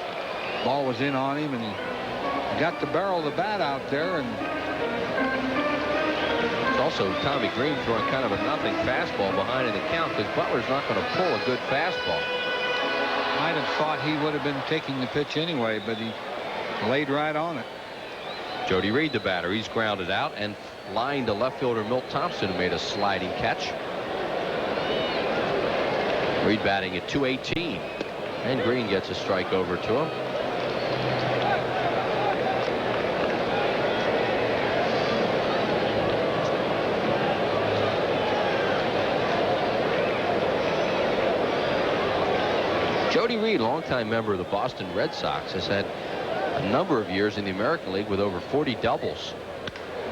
Ball was in on him, and he got the barrel of the bat out there. And it's also Tommy Green throwing kind of a nothing fastball behind in the count because Butler's not going to pull a good fastball. Might have thought he would have been taking the pitch anyway, but he laid right on it. Jody Reed, the batter. He's grounded out and lined to left fielder Milt Thompson, who made a sliding catch. Reed batting at .218. And Green gets a strike over to him. Jody Reed, longtime member of the Boston Red Sox, has had a number of years in the American League with over 40 doubles.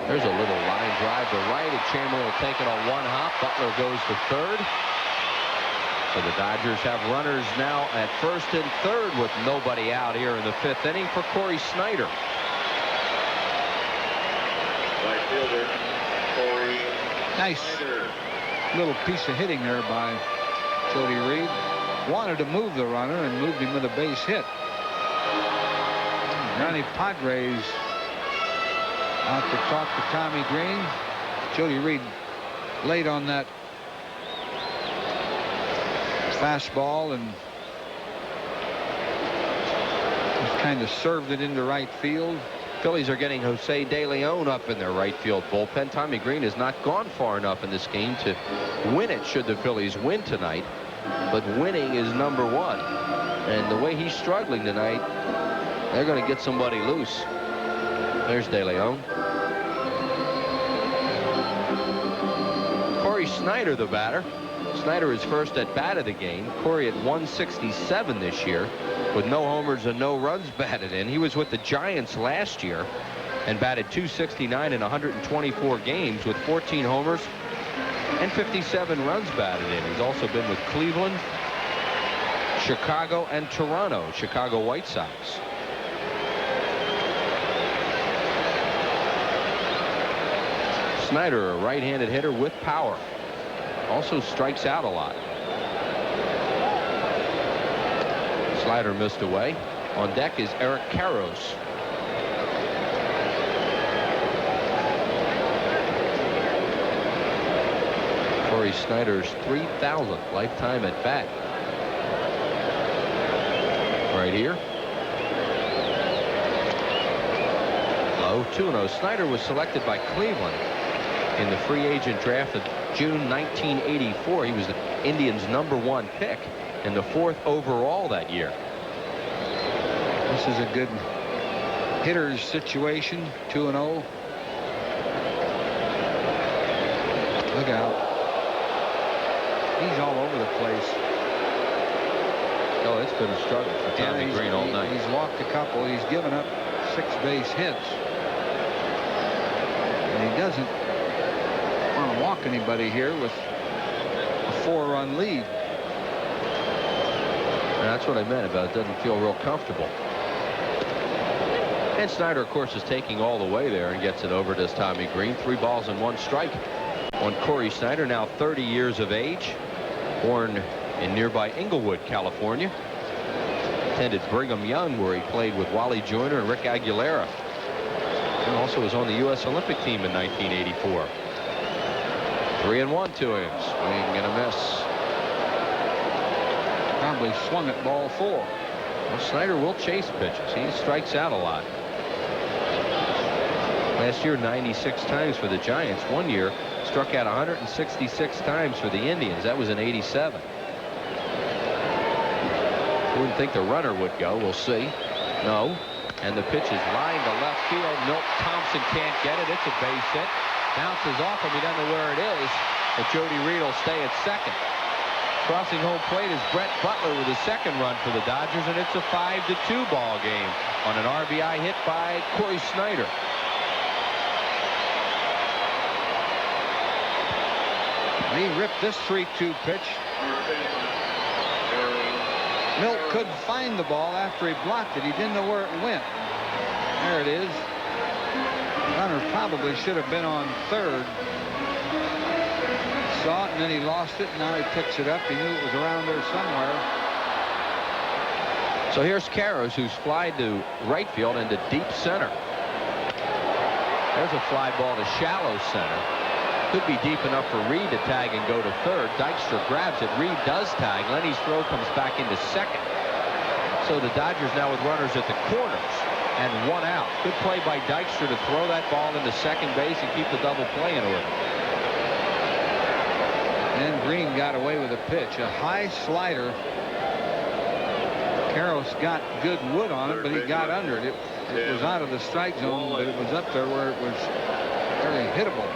There's a little line drive to right, and Chamberlain will take it on one hop. Butler goes to third. So the Dodgers have runners now at first and third with nobody out here in the 5th inning for Corey Snyder. Right fielder, Corey Nice Snyder. little piece of hitting there by Jody Reed. Wanted to move the runner and moved him with a base hit. Ronnie Padres out to talk to Tommy Green. Jody Reed late on that fastball and just kind of served it into right field. Phillies are getting Jose De Leon up in their right field bullpen. Tommy Green has not gone far enough in this game to win it should the Phillies win tonight. But winning is number one. And the way he's struggling tonight, they're going to get somebody loose. There's De Leon. Corey Snyder, the batter. Snyder is first at bat of the game. Corey at 167 this year with no homers and no runs batted in. He was with the Giants last year and batted .269 in 124 games with 14 homers and 57 runs batted in. He's also been with Cleveland, Chicago, and Toronto. Chicago White Sox. Snyder, a right-handed hitter with power. Also strikes out a lot. Slider missed away. On deck is Eric Karros. Corey Snyder's 3,000th lifetime at bat. Right here. Low 2-0. Snyder was selected by Cleveland in the free agent draft of June 1984. He was the Indians' #1 pick and the 4th overall that year. This is a good hitter's situation. 2-0. Look out. He's all over the place. Oh, it's been a struggle for Tommy Green all night. He's walked a couple. He's given up 6 base hits. And he doesn't want to walk anybody here with a 4-run lead. And that's what I meant about it doesn't feel real comfortable. And Snyder, of course, is taking all the way there and gets it over to Tommy Green. 3 balls and 1 strike on Corey Snyder, now 30 years of age, born in nearby Inglewood, California. Attended Brigham Young, where he played with Wally Joyner and Rick Aguilera. And also was on the U.S. Olympic team in 1984. 3-1 to him. Swing and a miss. Probably swung at ball 4. Well, Snyder will chase pitches. He strikes out a lot. Last year, 96 times for the Giants. One year, struck out 166 times for the Indians. That was in '87. Wouldn't think the runner would go. We'll see. No. And the pitch is lined to left field. Milt Thompson can't get it. It's a base hit. Bounces off him. He doesn't know where it is. But Jody Reed will stay at second. Crossing home plate is Brett Butler with his second run for the Dodgers, and it's a 5-2 ball game on an RBI hit by Corey Snyder. He ripped this 3-2 pitch. Milt couldn't find the ball after he blocked it. He didn't know where it went. There it is. Runner probably should have been on third. Saw it, and then he lost it. Now he picks it up. He knew it was around there somewhere. So here's Karros, who's flied to right field into deep center. There's a fly ball to shallow center. Could be deep enough for Reed to tag and go to third. Dykstra grabs it. Reed does tag. Lenny's throw comes back into second. So the Dodgers now with runners at the corners and 1 out. Good play by Dykstra to throw that ball into second base and keep the double play in order. And Green got away with a pitch. A high slider. Karros got good wood on it, but he got under it. It was out of the strike zone, but it was up there where it was very hittable.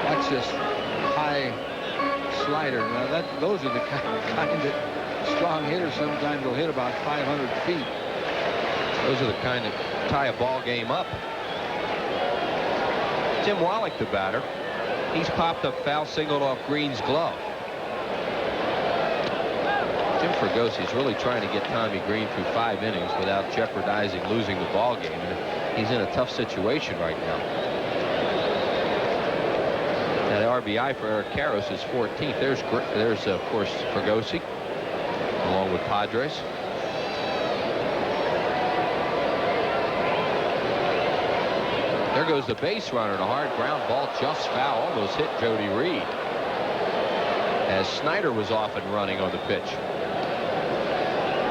That's just high slider. Now those are the kind that strong hitters sometimes will hit about 500 feet. Those are the kind that tie a ball game up. Tim Wallach, the batter. He's popped up foul, singled off Green's glove. Jim Fergosi's really trying to get Tommy Green through 5 innings without jeopardizing losing the ball game. And he's in a tough situation right now. Now the RBI for Eric Karros is 14th. There's of course Fergosi along with Padres. There goes the base runner, and a hard ground ball just foul, almost hit Jody Reed as Snyder was off and running on the pitch.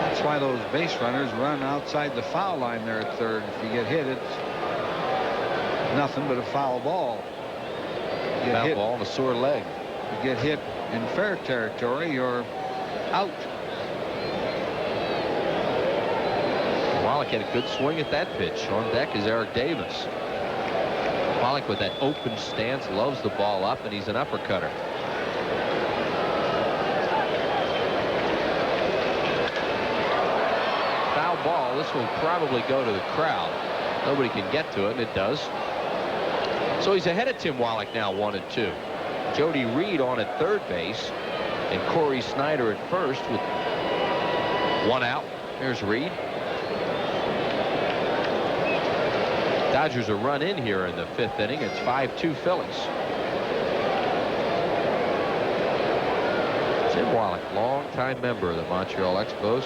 That's why those base runners run outside the foul line there at third. If you get hit, it's nothing but a foul ball. Foul ball and a sore leg. You get hit in fair territory, you're out. Wallach had a good swing at that pitch. On deck is Eric Davis. Wallach with that open stance, loves the ball up, and he's an uppercutter. Foul ball. This will probably go to the crowd. Nobody can get to it, and it does. So he's ahead of Tim Wallach now, 1-2. Jody Reed on at third base, and Corey Snyder at first with 1 out. There's Reed. Dodgers a run in here in the 5th inning. It's 5-2 Phillies. Tim Wallach, longtime member of the Montreal Expos.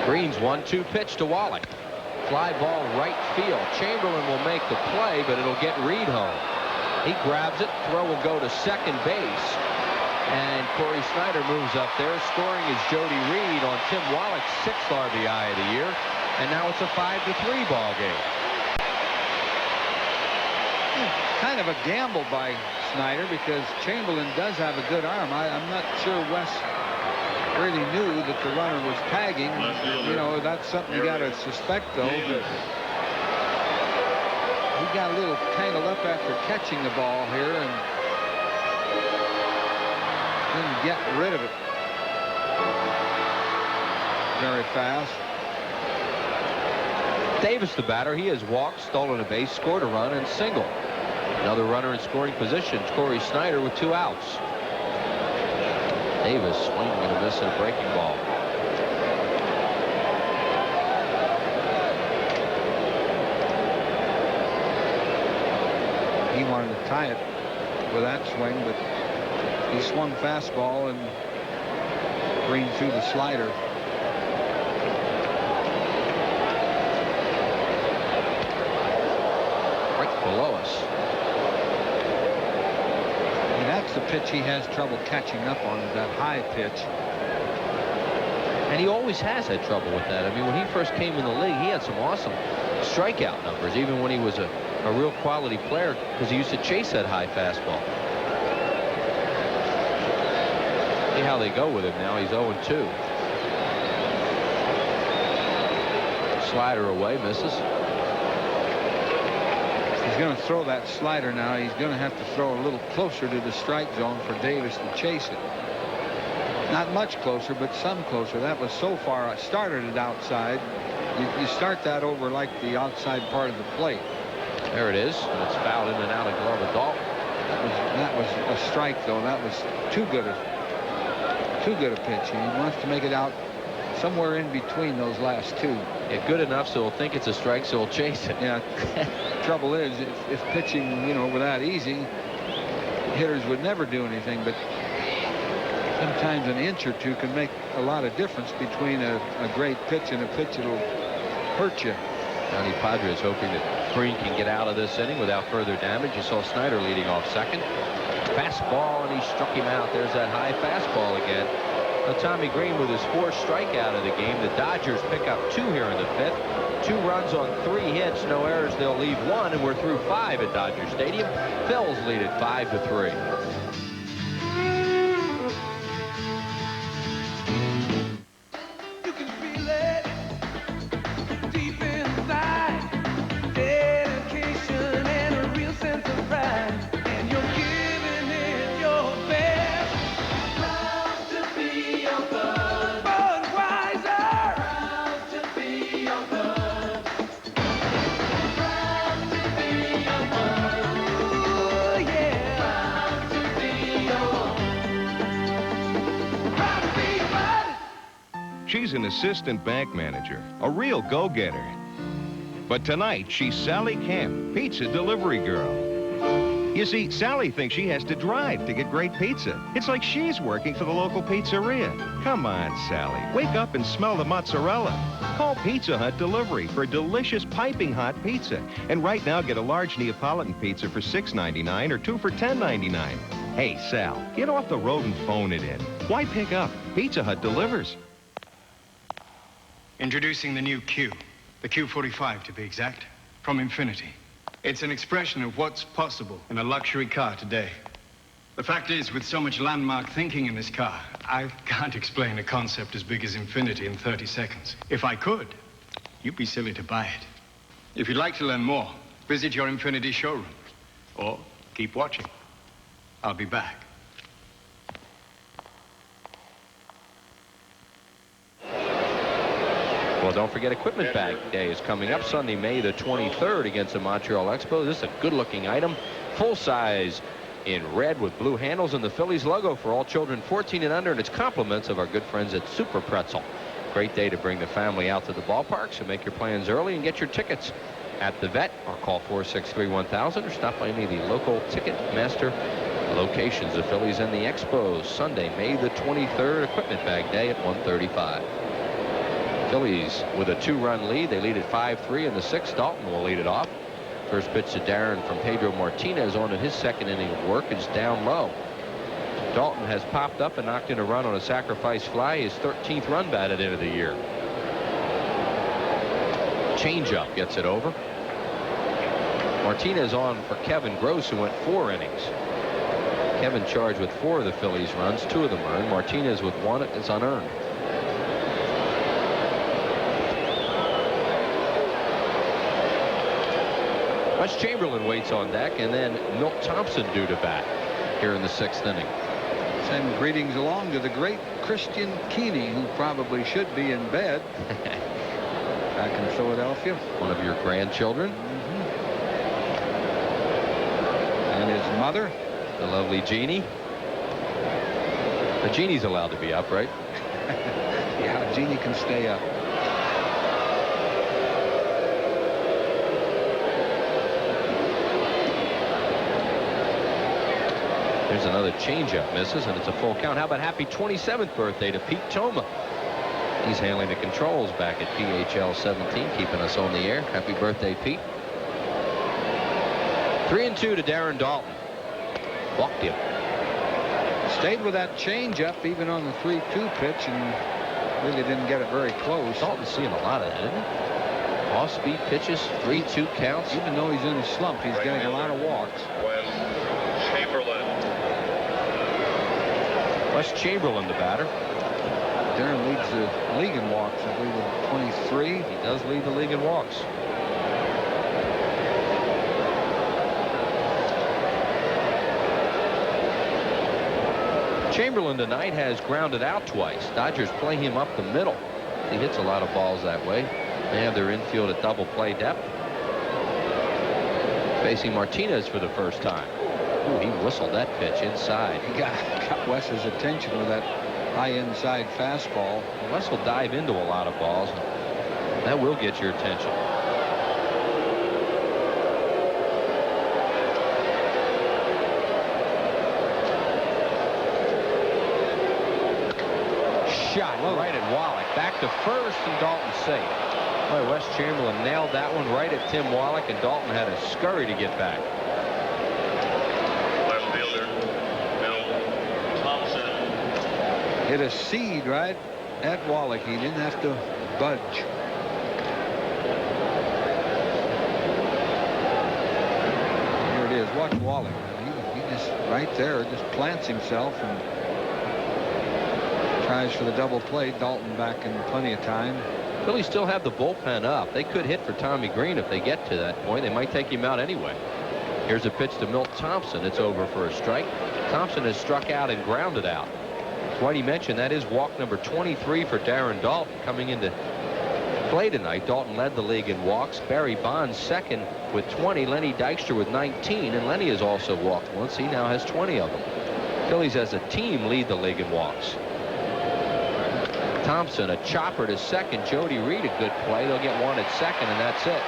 Green's 1-2 pitch to Wallach. Fly ball right field. Chamberlain will make the play, but it'll get Reed home. He grabs it. Throw will go to second base. And Corey Snyder moves up there. Scoring is Jody Reed on Tim Wallach's 6th RBI of the year. And now it's a 5-3 ball game. Kind of a gamble by Snyder because Chamberlain does have a good arm. I'm not sure Wes really knew that the runner was tagging. You know, that's something you got to suspect, though. But he got a little tangled up after catching the ball here and didn't get rid of it very fast. Davis, the batter, he has walked, stolen a base, scored a run, and singled. Another runner in scoring position, Corey Snyder with 2 outs. Davis swinging and a miss at a breaking ball. He wanted to tie it with that swing, but he swung fastball and Green threw the slider. Right below us. And that's the pitch he has trouble catching up on, that high pitch. And he always has had trouble with that. I mean, when he first came in the league, he had some awesome strikeout numbers, even when he was a real quality player, because he used to chase that high fastball. See how they go with him now. He's 0-2. Slider away, misses. He's going to throw that slider now. He's going to have to throw a little closer to the strike zone for Davis to chase it. Not much closer, but some closer. That was so far. I started it outside. You start that over like the outside part of the plate. There it is. And it's fouled in and out of glove of Dalton. That was a strike, though. That was too good a pitch. He wants to make it out somewhere in between those last two. Yeah, good enough so he'll think it's a strike, so he'll chase it. Yeah. Trouble is, if pitching, were that easy, hitters would never do anything. But sometimes an inch or two can make a lot of difference between a great pitch and a pitch that'll hurt you. Johnny Padres hoping that Green can get out of this inning without further damage. You saw Snyder leading off second. Fastball, and he struck him out. There's that high fastball again. Now, Tommy Green with his 4th strikeout of the game. The Dodgers pick up 2 here in the 5th. 2 runs on 3 hits, no errors. They'll leave 1, and we're through 5 at Dodger Stadium. Phil's lead at 5-3. You can feel it deep inside. she's an assistant bank manager, a real go-getter. But tonight, she's Sally Camp, pizza delivery girl. You see, Sally thinks she has to drive to get great pizza. It's like she's working for the local pizzeria. Come on, Sally. Wake up and smell the mozzarella. Call Pizza Hut Delivery for delicious piping hot pizza. And right now, get a large Neapolitan pizza for $6.99 or 2 for $10.99. Hey, Sal, get off the road and phone it in. Why pick up? Pizza Hut delivers. Introducing the new Q, the Q45 to be exact, from Infiniti. It's an expression of what's possible in a luxury car today. The fact is, with so much landmark thinking in this car, I can't explain a concept as big as Infiniti in 30 seconds. If I could, you'd be silly to buy it. If you'd like to learn more, visit your Infiniti showroom. Or keep watching. I'll be back. Well, don't forget Equipment Bag Day is coming up Sunday, May the 23rd against the Montreal Expos. This is a good-looking item, full size in red with blue handles and the Phillies logo for all children 14 and under, and it's compliments of our good friends at Super Pretzel. Great day to bring the family out to the ballpark, so make your plans early and get your tickets at the Vet or call 463-1000 or stop by any of the local Ticketmaster locations. The Phillies and the Expos Sunday, May the 23rd, Equipment Bag Day at 1:35. Phillies with a 2-run lead. They lead at 5-3 in the 6th. Dalton will lead it off. First pitch to Darren from Pedro Martinez on in his second inning of work is down low. Dalton has popped up and knocked in a run on a sacrifice fly, his 13th run batted into the year. Changeup gets it over. Martinez on for Kevin Gross, who went 4 innings. Kevin charged with 4 of the Phillies runs, 2 of them earned. Martinez with 1 is unearned. Wes Chamberlain waits on deck, and then Milt Thompson due to bat here in the 6th inning. Send greetings along to the great Christian Keeney, who probably should be in bed back in Philadelphia. One of your grandchildren. And his mother. The lovely Jeannie. The Jeannie's allowed to be up, right? Yeah, Jeannie can stay up. There's another changeup, misses, and it's a full count. How about happy 27th birthday to Pete Toma? He's handling the controls back at PHL 17, keeping us on the air. Happy birthday, Pete. 3-2 to Darren Dalton. Walked him. Stayed with that changeup even on the 3-2 pitch and really didn't get it very close. Dalton's seeing a lot of that, isn't he? Off-speed pitches, 3-2 counts. Even though he's in a slump, he's getting a lot of walks. Wes Chamberlain, the batter. Darren leads the league in walks, I believe, with 23. He does lead the league in walks. Chamberlain tonight has grounded out twice. Dodgers play him up the middle. He hits a lot of balls that way. They have their infield at double play depth. Facing Martinez for the first time. Ooh, he whistled that pitch inside. He got Wes's attention with that high inside fastball. Wes will dive into a lot of balls. That will get your attention. Shot right at Wallach. Back to first, and Dalton safe. Boy, Wes Chamberlain nailed that one right at Tim Wallach, and Dalton had to scurry to get back. Hit a seed right at Wallach. He didn't have to budge. Here it is. Watch Wallach. He just right there just plants himself and tries for the double play. Dalton back in plenty of time. Phillies still have the bullpen up. They could hit for Tommy Green if they get to that point. They might take him out anyway. Here's a pitch to Milt Thompson. It's over for a strike. Thompson has struck out and grounded out. Whitey mentioned that is walk number 23 for Darren Dalton coming into play tonight. Dalton led the league in walks. Barry Bonds second with 20. Lenny Dykstra with 19. And Lenny has also walked once. He now has 20 of them. Phillies as a team lead the league in walks. Thompson, a chopper to second. Jody Reed, a good play. They'll get one at second, and that's it.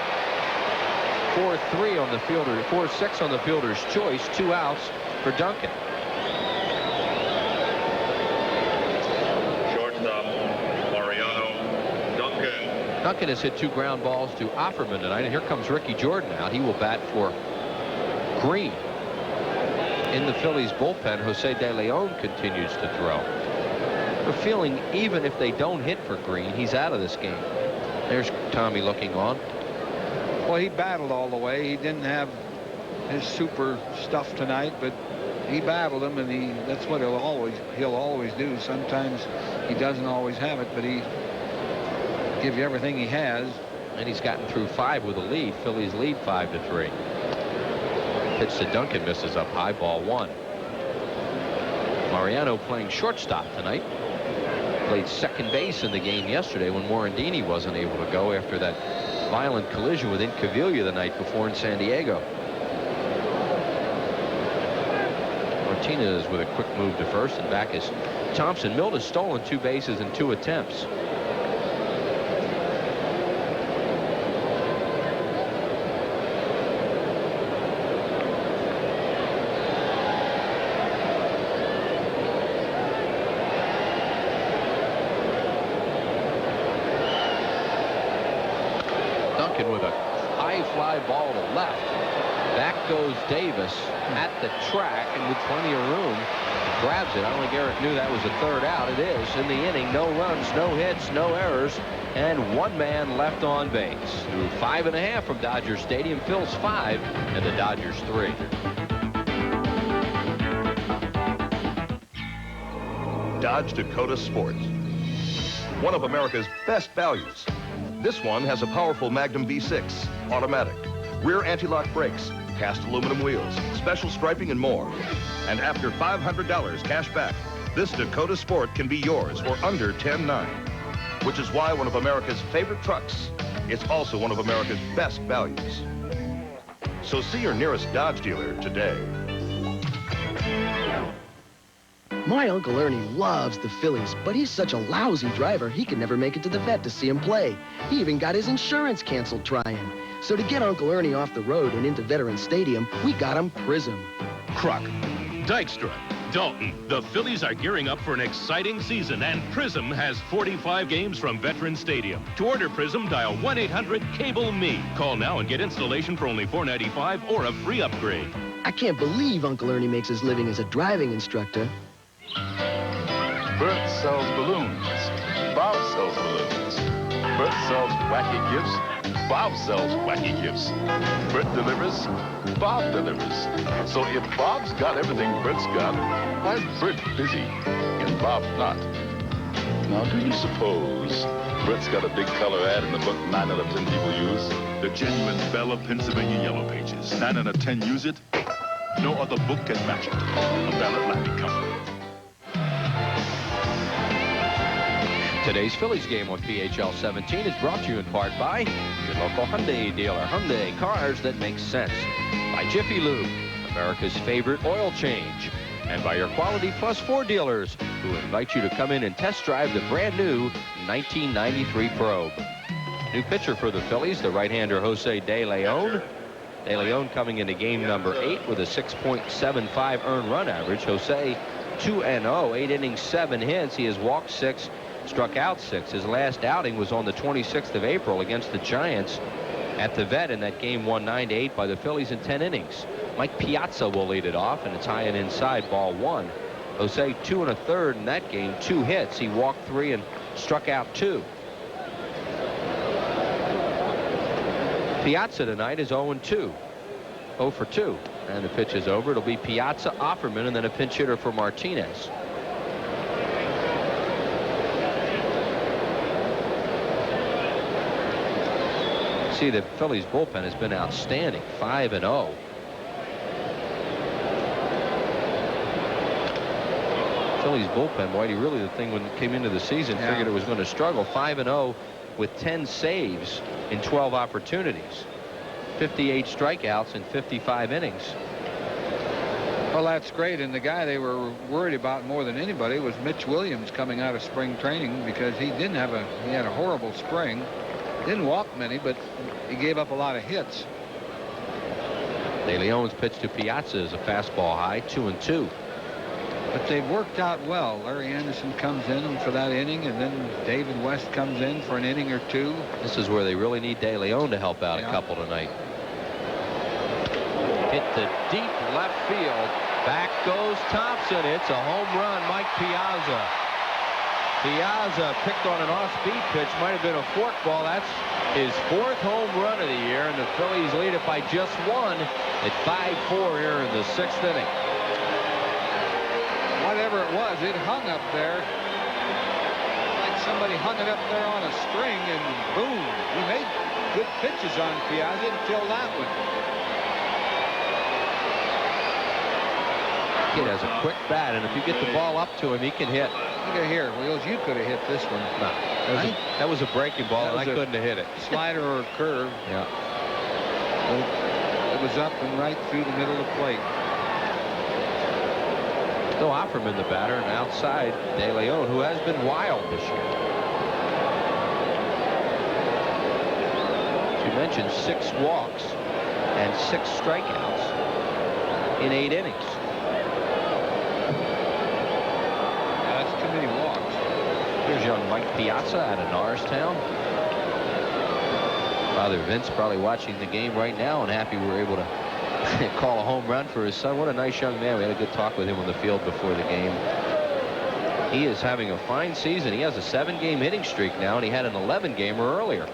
4-3 on the fielder, 4-6 on the fielder's choice. 2 outs for Duncan. Shortstop, Mariano Duncan. Duncan has hit 2 ground balls to Offerman tonight, and here comes Ricky Jordan out. He will bat for Green. In the Phillies bullpen, Jose De Leon continues to throw. We're feeling even if they don't hit for Green, he's out of this game. There's Tommy looking on. Well, he battled all the way. He didn't have his super stuff tonight, but he battled him, and that's what he'll always do. Sometimes he doesn't always have it, but he give you everything he has. And he's gotten through 5 with a lead. Phillies lead 5-3. Pitch to Duncan, misses up high, ball 1. Mariano playing shortstop tonight. Played second base in the game yesterday when Morandini wasn't able to go after that violent collision with Incaviglia the night before in San Diego. Martinez with a quick move to first, and back is Thompson. Milt has stolen 2 bases in 2 attempts. With a high fly ball to left. Back goes Davis at the track, and with plenty of room, grabs it. I don't think Eric knew that was a 3rd out. It is in the inning. No runs, no hits, no errors, and 1 man left on base. Through 5.5 from Dodger Stadium. Phil's 5 and the Dodgers 3. Dodge Dakota Sport. One of America's best values. This one has a powerful Magnum V6, automatic, rear anti-lock brakes, cast aluminum wheels, special striping, and more. And after $500 cash back, this Dakota Sport can be yours for under $10,900, which is why one of America's favorite trucks. It's also one of America's best values. So see your nearest Dodge dealer today. My Uncle Ernie loves the Phillies, but he's such a lousy driver, he can never make it to the vet to see him play. He even got his insurance canceled trying. So to get Uncle Ernie off the road and into Veterans Stadium, we got him Prism. Crock, Dykstra, Dalton. The Phillies are gearing up for an exciting season, and Prism has 45 games from Veterans Stadium. To order Prism, dial 1-800-CABLE-ME. Call now and get installation for only $4.95 or a free upgrade. I can't believe Uncle Ernie makes his living as a driving instructor. Bert sells balloons. Bob sells balloons. Bert sells wacky gifts. Bob sells wacky gifts. Bert delivers. Bob delivers. So if Bob's got everything Bert's got, why is Bert busy and Bob not? Now, do you suppose Bert's got a big color ad in the book 9 out of 10 people use? The genuine Bella Pennsylvania Yellow Pages. 9 out of 10 use it. No other book can match it. A Bell Atlantic Company. Today's Phillies game on PHL 17 is brought to you in part by your local Hyundai dealer. Hyundai, cars that make sense. By Jiffy Lube, America's favorite oil change. And by your Quality Plus 4 dealers, who invite you to come in and test drive the brand new 1993 Probe. New pitcher for the Phillies, the right-hander Jose De Leon. De Leon coming into game number 8 with a 6.75 earned run average. Jose 2-0, 8 innings, 7 hits. He has walked 6, struck out 6. His last outing was on the 26th of April against the Giants at the Vet, in that game won 9-8 by the Phillies in 10 innings. Mike Piazza will lead it off, and it's high and inside, ball 1. Jose 2 1/3 in that game, 2 hits. He walked 3 and struck out 2. Piazza tonight is 0-2. 0 for 2. And the pitch is over. It'll be Piazza, Offerman, and then a pinch hitter for Martinez. See, the Phillies bullpen has been outstanding. 5-0. Phillies bullpen, Whitey, really the thing when it came into the season, figured it was going to struggle. 5-0 with 10 saves in 12 opportunities. 58 strikeouts in 55 innings. Well, that's great. And the guy they were worried about more than anybody was Mitch Williams coming out of spring training, because he had a horrible spring. Didn't walk many, but he gave up a lot of hits. De Leon's pitch to Piazza is a fastball high, 2-2. But they've worked out well. Larry Anderson comes in for that inning, and then David West comes in for an inning or two. This is where they really need De Leon to help out a couple tonight. Hit the deep left field. Back goes Thompson. It's a home run. Mike Piazza. Piazza picked on an off-speed pitch. Might have been a forkball. That's his 4th home run of the year, and the Phillies lead it by just 1 at 5-4 here in the 6th inning. Whatever it was, it hung up there. Like somebody hung it up there on a string, and boom. He made good pitches on Piazza until that one. Kid has a quick bat, and if you get the ball up to him, he can hit. Look at here, Wheels. You could have hit this one. No, that was a breaking ball, and I couldn't have hit it. Slider or curve. Yeah. It was up and right through the middle of the plate. Still Offerman the batter, and outside De Leon, who has been wild this year. As you mentioned, 6 walks and 6 strikeouts in 8 innings. That's too many walks. Here's young Mike Piazza out of Norristown. Father Vince probably watching the game right now and happy we were able to call a home run for his son. What a nice young man. We had a good talk with him on the field before the game. He is having a fine season. He has a 7-game hitting streak now, and he had an 11-gamer earlier.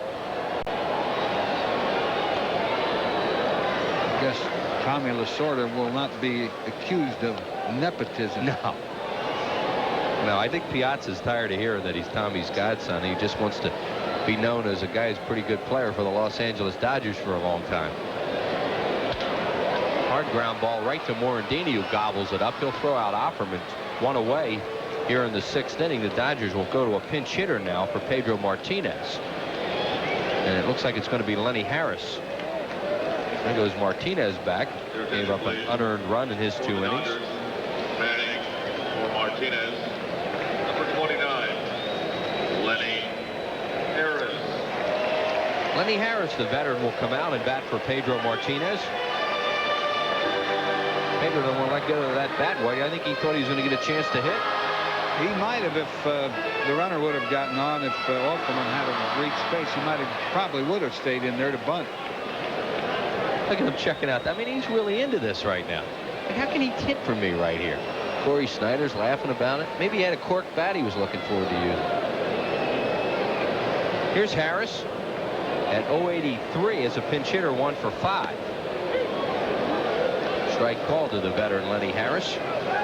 I guess Tommy Lasorda will not be accused of nepotism. No. No, I think Piazza's tired of hearing that he's Tommy's godson. He just wants to be known as a guy who's a pretty good player for the Los Angeles Dodgers for a long time. Hard ground ball right to Morandini, who gobbles it up. He'll throw out Offerman. 1 away here in the 6th inning. The Dodgers will go to a pinch hitter now for Pedro Martinez. And it looks like it's going to be Lenny Harris. There goes Martinez back. Gave up an unearned run in his 2 innings. Batting for Martinez, number 29, Lenny Harris. Lenny Harris, the veteran, will come out and bat for Pedro Martinez. Pedro don't want to let go of that bat. Why? I think he thought he was going to get a chance to hit. He might have if the runner would have gotten on. If Offerman had reached space, he probably would have stayed in there to bunt. Look at him checking out. I mean, he's really into this right now. Like, how can he hit for me right here? Corey Snyder's laughing about it. Maybe he had a cork bat he was looking forward to using. Here's Harris at 083 as a pinch hitter, 1 for 5. Strike called to the veteran Lenny Harris.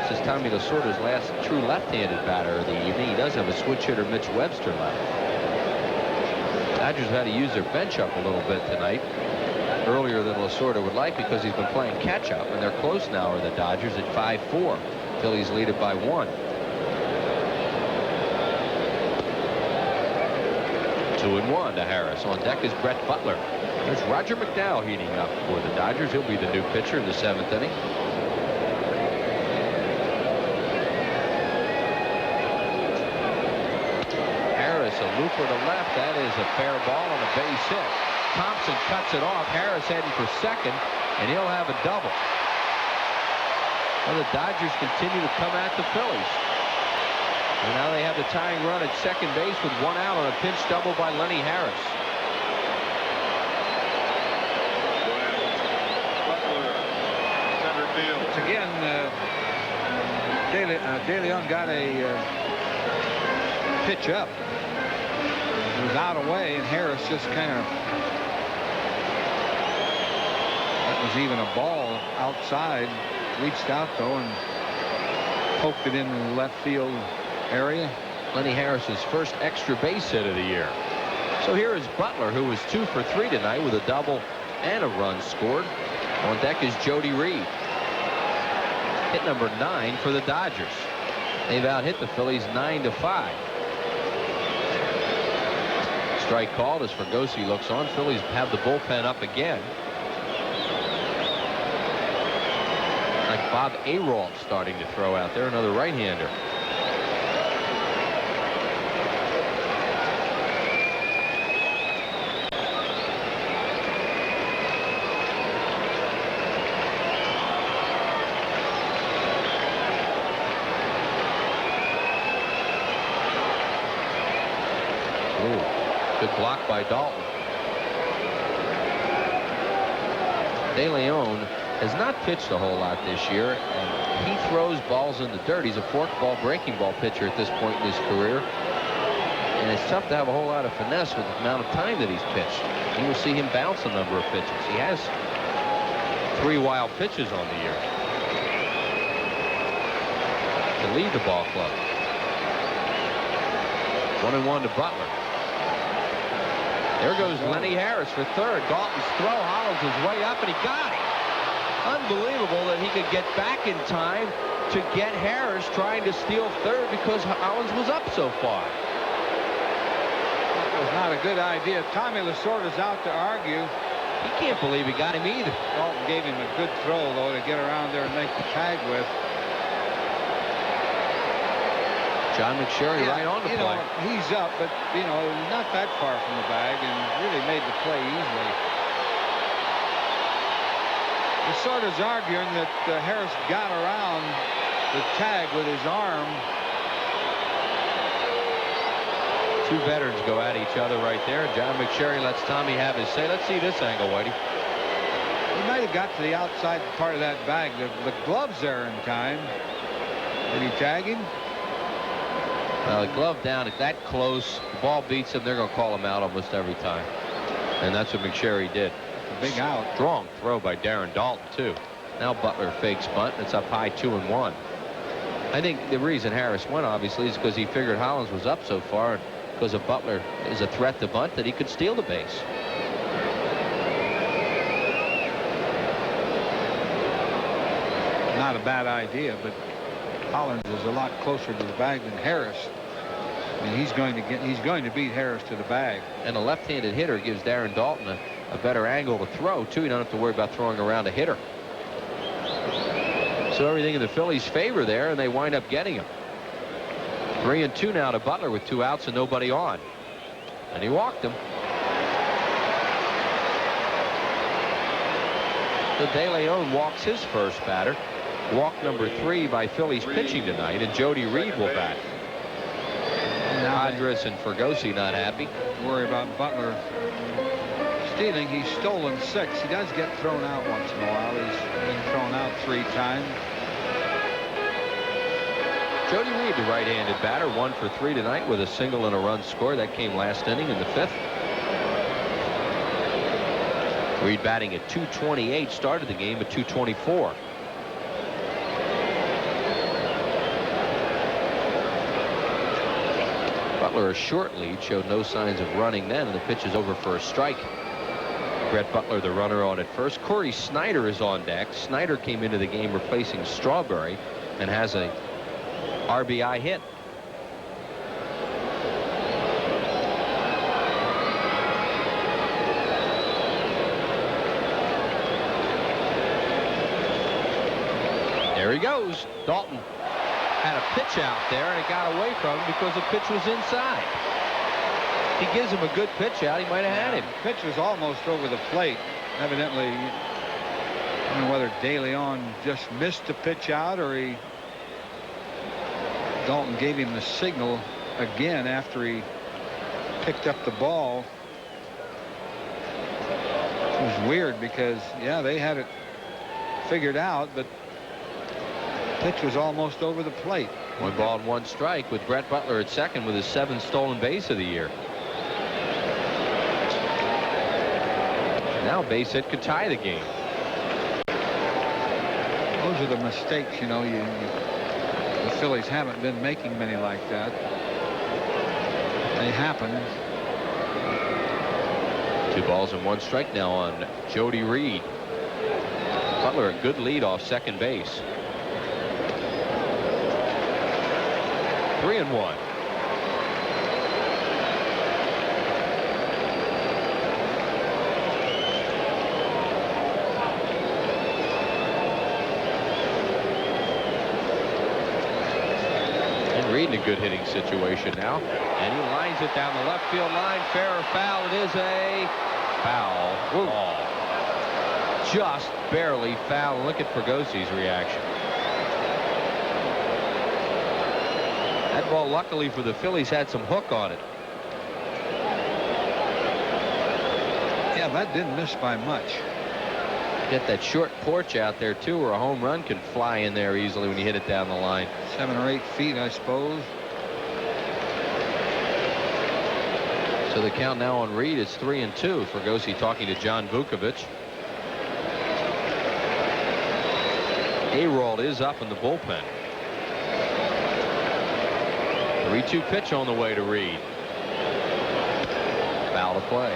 This is Tommy Lasorda's last true left-handed batter of the evening. He does have a switch hitter, Mitch Webster, left. Dodgers had to use their bench up a little bit tonight, earlier than Lasorda would like, because he's been playing catch-up, and they're close now are the Dodgers at 5-4. Phillies lead it by 1. 2-1 to Harris. On deck is Brett Butler. There's Roger McDowell heating up for the Dodgers. He'll be the new pitcher in the 7th inning. Harris, a looper to left. That is a fair ball and a base hit. Thompson cuts it off. Harris heading for second, and he'll have a double. Well, the Dodgers continue to come at the Phillies. And now they have the tying run at second base with 1 out on a pinch double by Lenny Harris. Again, De Leon got a pitch up. It was out away, and Harris just kind of, that was even a ball outside, reached out though and poked it in the left field area. Lenny Harris's first extra base hit of the year. So here is Butler, who was 2 for 3 tonight with a double and a run scored. On deck is Jody Reed. Hit number 9 for the Dodgers. They've out-hit the Phillies 9-5. Strike called as Fergosi looks on. Phillies have the bullpen up again. Bob Aralt starting to throw out there, another right-hander. Good block by Dalton. De Leon has not pitched a whole lot this year, and he throws balls in the dirt. He's a forkball, breaking ball pitcher at this point in his career, and it's tough to have a whole lot of finesse with the amount of time that he's pitched. You will see him bounce a number of pitches. He has 3 wild pitches on the year to lead the ball club. 1-1 to Butler. There goes Lenny Harris for third. Dalton's throw. Hollins was way up, and he got it. Unbelievable that he could get back in time to get Harris trying to steal third because Hollins was up so far. It was not a good idea. Tommy Lasorda's out to argue. He can't believe he got him either. Dalton gave him a good throw, though, to get around there and make the tag with. John McSherry right on the play. He's up, but, not that far from the bag and really made the play easily. Lasorda's arguing that Harris got around the tag with his arm. 2 veterans go at each other right there. John McSherry lets Tommy have his say. Let's see this angle, Whitey. He might have got to the outside part of that bag. The glove's there in time. Did he tag him? Well, the glove down at that close, the ball beats him. They're going to call him out almost every time. And that's what McSherry did. Big out. Strong throw by Darren Dalton, too. Now Butler fakes bunt. It's up high 2-1. I think the reason Harris went, obviously, is because he figured Hollins was up so far, and because of Butler is a threat to bunt, that he could steal the base. Not a bad idea, but Hollins is a lot closer to the bag than Harris. I mean, he's going to beat Harris to the bag. And a left-handed hitter gives Darren Dalton a better angle to throw, too. You don't have to worry about throwing around a hitter. So everything in the Phillies' favor there, and they wind up getting him. 3-2 now to Butler with 2 outs and nobody on. And he walked him. So De Leon walks his first batter. Walk number 3 by Phillies pitching tonight, and Jody Reed will bat. Andres and Fergosi not happy. Worry about Butler stealing. He's stolen 6. He does get thrown out once in a while. He's been thrown out 3 times. Jody Reed, the right-handed batter, 1 for 3 tonight with a single and a run scored. That came last inning in the 5th. Reed batting at .228, started the game at .224. Butler, a short lead, showed no signs of running then, and the pitch is over for a strike. Brett Butler, the runner, on at first. Corey Snyder is on deck. Snyder came into the game replacing Strawberry and has a RBI hit. There he goes. Dalton had a pitch out there, and it got away from him because the pitch was inside. He gives him a good pitch out, he might have had him. The pitch was almost over the plate. Evidently, I don't know whether De Leon just missed the pitch out, or Dalton gave him the signal again after he picked up the ball. It was weird because, yeah, they had it figured out, but pitch was almost over the plate. 1 ball and 1 strike with Brett Butler at second with his 7th stolen base of the year. Now base hit could tie the game. Those are the mistakes, the Phillies haven't been making many like that. They happen. 2 balls and 1 strike now on Jody Reed. Butler a good lead off second base. 3-1. in a good hitting situation now. And he lines it down the left field line. Fair or foul? It is a foul ball. Just barely foul. Look at Fergosi's reaction. That ball, luckily for the Phillies, had some hook on it. Yeah, that didn't miss by much. Get that short porch out there, too, where a home run can fly in there easily when you hit it down the line. 7 or 8 feet, I suppose. So the count now on Reed is 3-2. Fergosi talking to John Vukovich. Arald is up in the bullpen. 3-2 pitch on the way to Reed. Foul to play.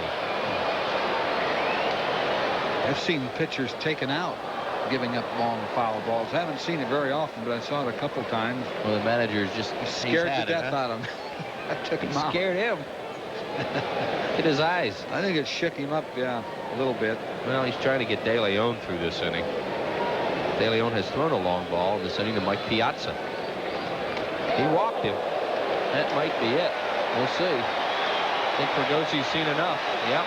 I've seen pitchers taken out giving up long foul balls. I haven't seen it very often, but I saw it a couple times. Well, the manager is just scared to death out of him. I took him out. Scared him. Hit his eyes. I think it shook him up, yeah, a little bit. Well, he's trying to get De Leon through this inning. De Leon has thrown a long ball in this inning to Mike Piazza. He walked him. That might be it. We'll see. I think Fergosi's seen enough. Yep.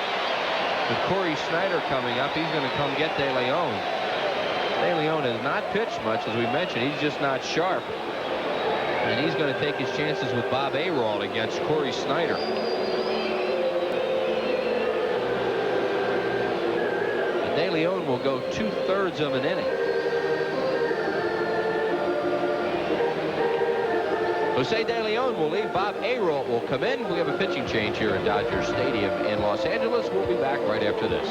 With Corey Snyder coming up, he's going to come get De Leon. De Leon has not pitched much, as we mentioned. He's just not sharp. And he's going to take his chances with Bob Arald against Corey Snyder. And De Leon will go 2/3 of an inning. Jose De Leon will leave. Bob Arald will come in. We have a pitching change here at Dodger Stadium in Los Angeles. We'll be back right after this.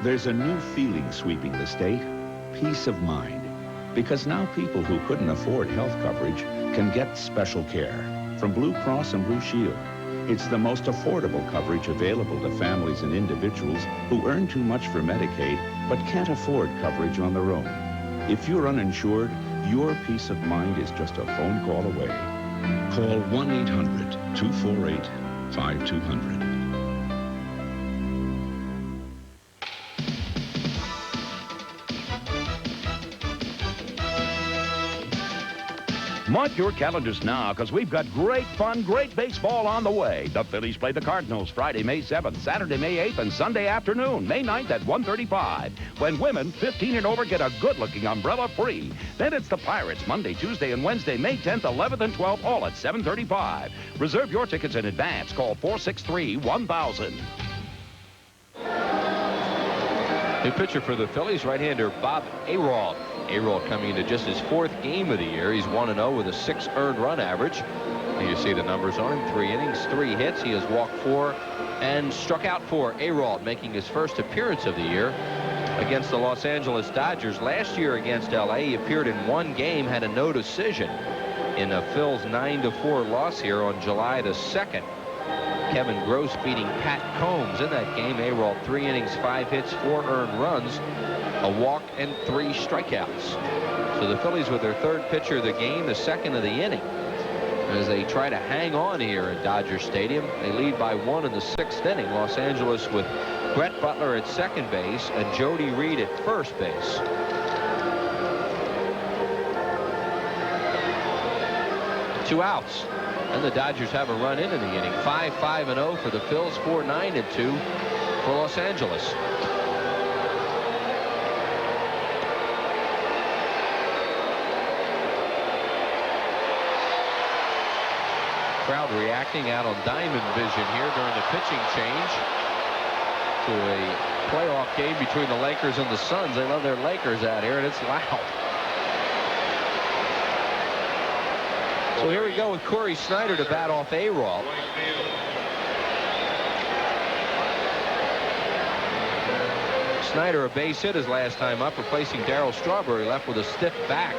There's a new feeling sweeping the state, peace of mind. Because now people who couldn't afford health coverage can get special care from Blue Cross and Blue Shield. It's the most affordable coverage available to families and individuals who earn too much for Medicaid but can't afford coverage on their own. If you're uninsured, your peace of mind is just a phone call away. Call 1-800-248-5200. Mark your calendars now, because we've got great fun, great baseball on the way. The Phillies play the Cardinals Friday, May 7th, Saturday, May 8th, and Sunday afternoon, May 9th at 1:35. When women 15 and over get a good-looking umbrella free. Then it's the Pirates Monday, Tuesday, and Wednesday, May 10th, 11th, and 12th, all at 7:35. Reserve your tickets in advance. Call 463-1000. New pitcher for the Phillies, right-hander Bob Arald. Arald coming into just his 4th game of the year. He's 1-0 with a 6 earned run average. And you see the numbers on him. 3 innings, 3 hits. He has walked 4 and struck out 4. Arald making his first appearance of the year against the Los Angeles Dodgers. Last year against LA, he appeared in 1 game, had a no decision in a Phil's 9-4 loss here on July the 2nd. Kevin Gross beating Pat Combs in that game. Arald 3 innings, 5 hits, 4 earned runs, a walk, and 3 strikeouts. So the Phillies with their 3rd pitcher of the game, the 2nd of the inning, as they try to hang on here at Dodger Stadium. They lead by 1 in the 6th inning. Los Angeles with Brett Butler at second base and Jody Reed at first base. Two outs. And the Dodgers have a run into the inning. 5-5-0 for the Phils. 4-9-2 for Los Angeles. Crowd reacting out on Diamond Vision here during the pitching change to a playoff game between the Lakers and the Suns. They love their Lakers out here, and it's loud. So here we go with Corey Snyder to bat off Arald. Snyder a base hit his last time up, replacing Darryl Strawberry, left with a stiff back.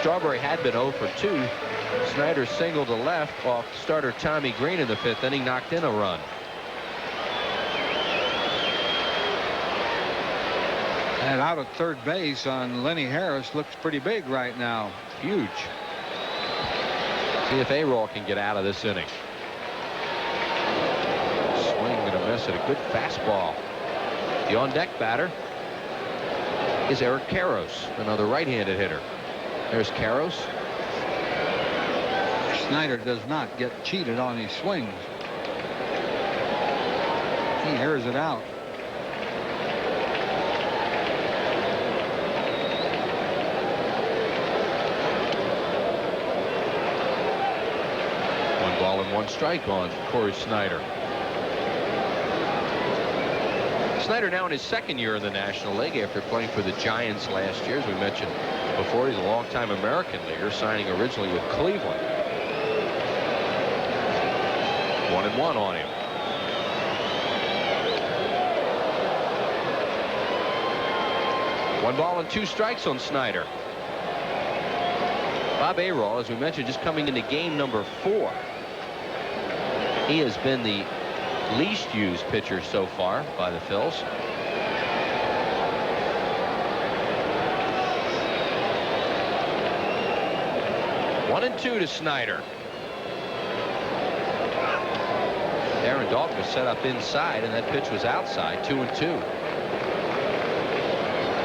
Strawberry had been 0 for 2. Snyder singled to left off starter Tommy Green in the 5th inning, knocked in a run. And out at third base on Lenny Harris looks pretty big right now. Huge. See if Arald can get out of this inning. Swing and a miss at a good fastball. The on-deck batter. is Eric Karros, another right-handed hitter. There's Karros. Snyder does not get cheated on his swings. He airs it out. One ball and one strike on Corey Snyder. Snyder now in his second year in the National League after playing for the Giants last year. As we mentioned before, he's a longtime American leaguer, signing originally with Cleveland. 1-1 on him. One ball and two strikes on Snyder. Bob Arol, as we mentioned, just coming into game number 4. He has been the least used pitcher so far by the Phils. One and two to Snyder. Aaron Dalton was set up inside, and that pitch was outside. 2-2.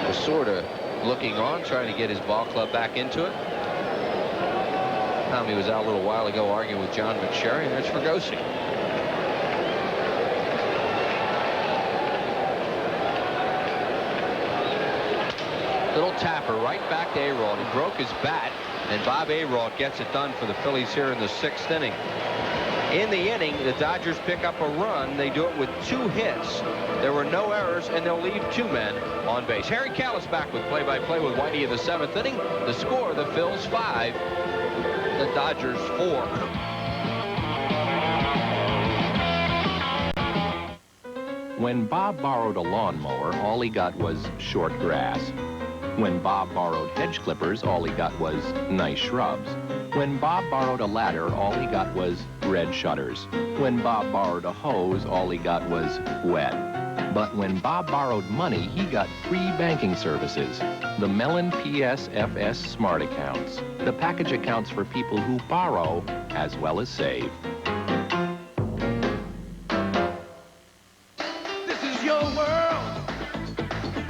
Was sort of looking on, trying to get his ball club back into it. Tommy was out a little while ago arguing with John McSherry, and there's Fergosi. Little tapper right back to Arod. He broke his bat, and Bob Arod gets it done for the Phillies here in the 6th inning. In the inning, the Dodgers pick up a run. They do it with 2 hits. There were no errors, and they'll leave 2 men on base. Harry Callis back with play-by-play with Whitey in the 7th inning. The score, the Phils 5, the Dodgers 4. When Bob borrowed a lawnmower, all he got was short grass. When Bob borrowed hedge clippers, all he got was nice shrubs. When Bob borrowed a ladder, all he got was red shutters. When Bob borrowed a hose, all he got was wet. But when Bob borrowed money, he got free banking services. The Mellon PSFS Smart Accounts. The package accounts for people who borrow as well as save. This is your world,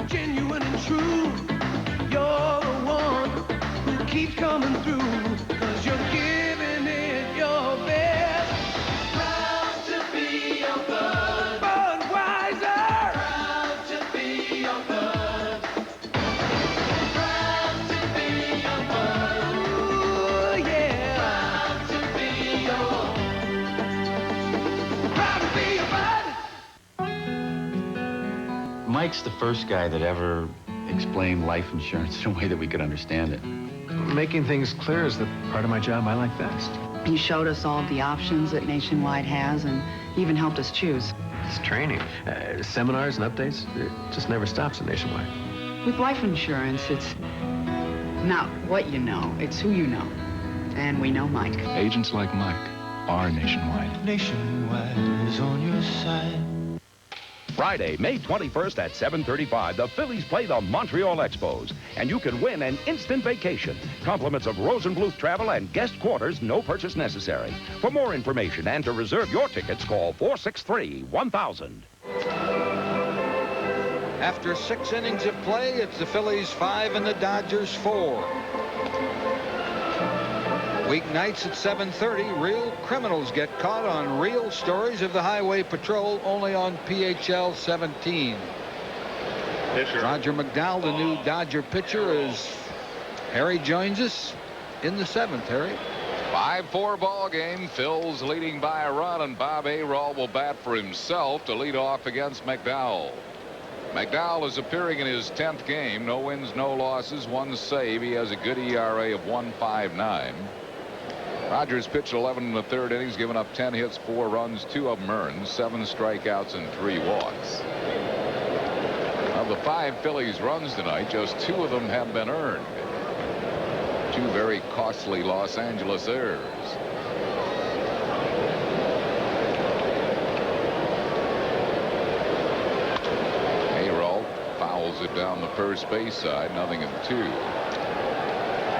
genuine and true. You're the one who keeps coming through, 'cause you're giving it your best. Proud to be your bud. Budweiser. Proud to be your bud. Proud to be your bud. Ooh, yeah. Proud to be your. Proud to be your bud. Mike's the first guy that ever explained life insurance in a way that we could understand it. Making things clear is the part of my job I like best. He showed us all of the options that Nationwide has and even helped us choose. It's training. Seminars and updates. It just never stops at Nationwide. With life insurance, it's not what you know, it's who you know. And we know Mike. Agents like Mike are Nationwide. Nationwide is on your side. Friday, May 21st at 7:35, the Phillies play the Montreal Expos, and you can win an instant vacation. Compliments of Rosenbluth Travel and guest quarters, no purchase necessary. For more information and to reserve your tickets, call 463-1000. After 6 innings of play, it's the Phillies 5 and the Dodgers 4. Weeknights at 7:30, Real Criminals Get Caught on Real Stories of the Highway Patrol, only on PHL 17. Roger McDowell, the new Dodger pitcher, as Harry joins us in the 7th. Harry. 5-4 ball game. Phil's leading by a run, and Bob Arol will bat for himself to lead off against McDowell. McDowell is appearing in his 10th game. No wins, no losses, 1 save. He has a good ERA of 1.59. Rogers pitched 11 in the 3rd inning. He's given up 10 hits, 4 runs, 2 of them earned, 7 strikeouts, and 3 walks. Of the 5 Phillies runs tonight, just 2 of them have been earned. 2 very costly Los Angeles errors. Arol fouls it down the first base side, 0-2.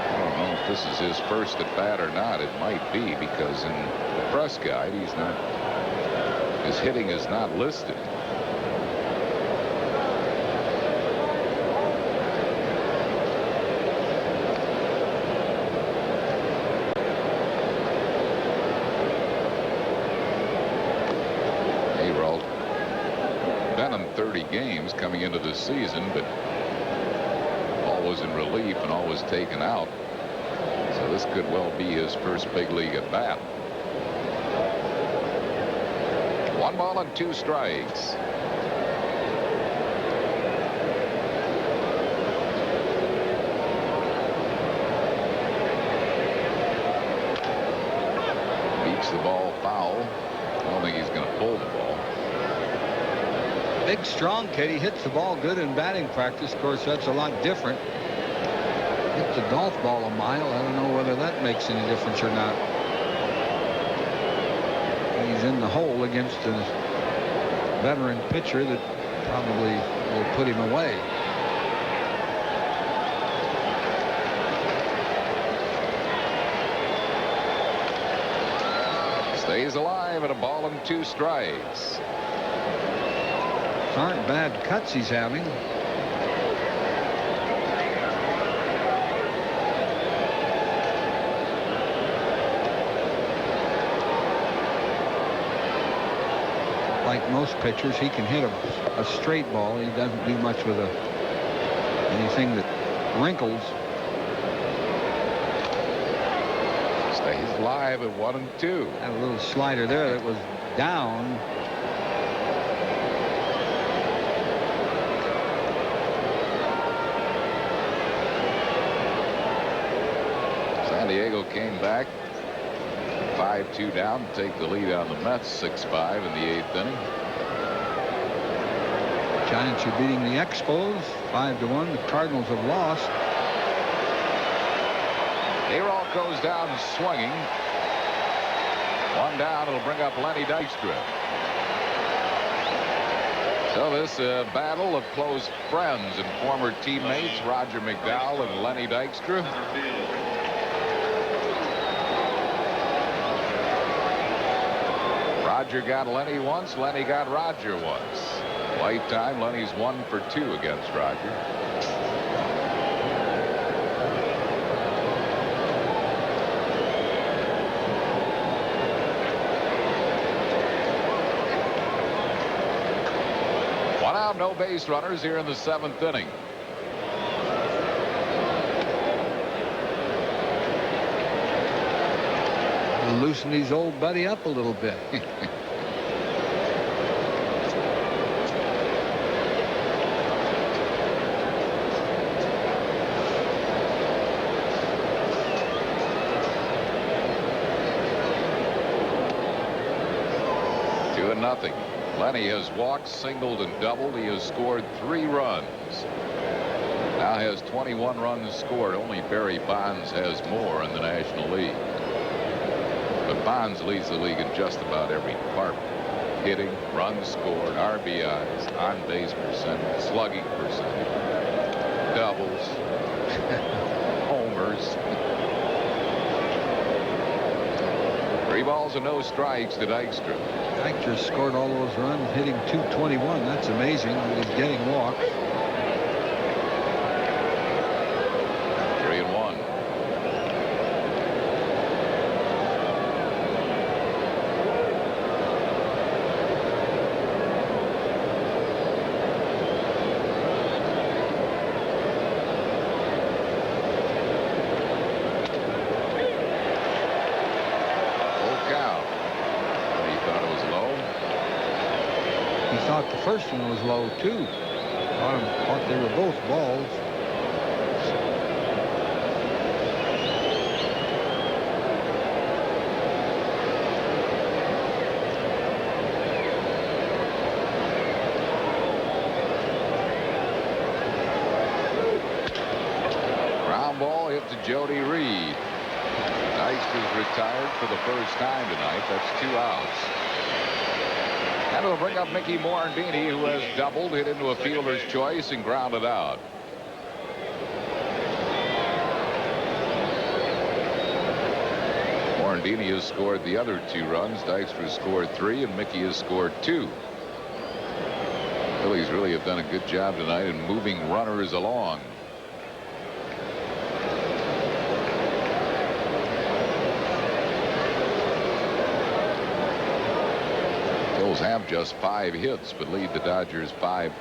I don't know if this is his first at bat or not. It might be, because in the press guide, his hitting is not listed. games coming into the season, but always in relief and always taken out. So this could well be his first big league at bat. 1 ball and 2 strikes. Beats the ball foul. I don't think he's going to pull the ball. Big, strong kid. He hits the ball good in batting practice. Of course, that's a lot different. Hits a golf ball a mile. I don't know whether that makes any difference or not. He's in the hole against a veteran pitcher that probably will put him away. Stays alive at a ball and 2 strikes. These aren't bad cuts he's having. Like most pitchers, he can hit a straight ball. He doesn't do much with anything that wrinkles. Stays alive at 1 and 2. Had a little slider there that was down. San Diego came back 5-2 down to take the lead on the Mets 6-5 in the 8th inning. Giants are beating the Expos 5-1. The Cardinals have lost. A-Roll goes down swinging. 1 down. It'll bring up Lenny Dykstra. So this battle of close friends and former teammates, Roger McDowell and Lenny Dykstra. Roger got Lenny once. Lenny got Roger once. Lifetime, Lenny's 1 for 2 against Roger. One out, no base runners here in the 7th inning. Loosen his old buddy up a little bit. Nothing. Lenny has walked, singled, and doubled. He has scored 3 runs. Now has 21 runs scored. Only Barry Bonds has more in the National League. But Bonds leads the league in just about every department. Hitting, runs scored, RBIs, on-base percentage, slugging percentage, doubles, homers. 3 balls and no strikes to Dykstra. Dykstra scored all those runs, hitting .221. That's amazing. He's getting walks. 3-1. The first one was low too. Thought they were both balls. Ground ball hit to Jody Reed. Dykstra's retired for the first time tonight. That's 2 outs. And it'll bring up Mickey Morandini, who has doubled, hit into a fielder's choice, and grounded out. Morandini has scored the other 2 runs. Dykstra scored 3, and Mickey has scored 2. Phillies really have done a good job tonight in moving runners along. Phils have just 5 hits, but lead the Dodgers 5-4.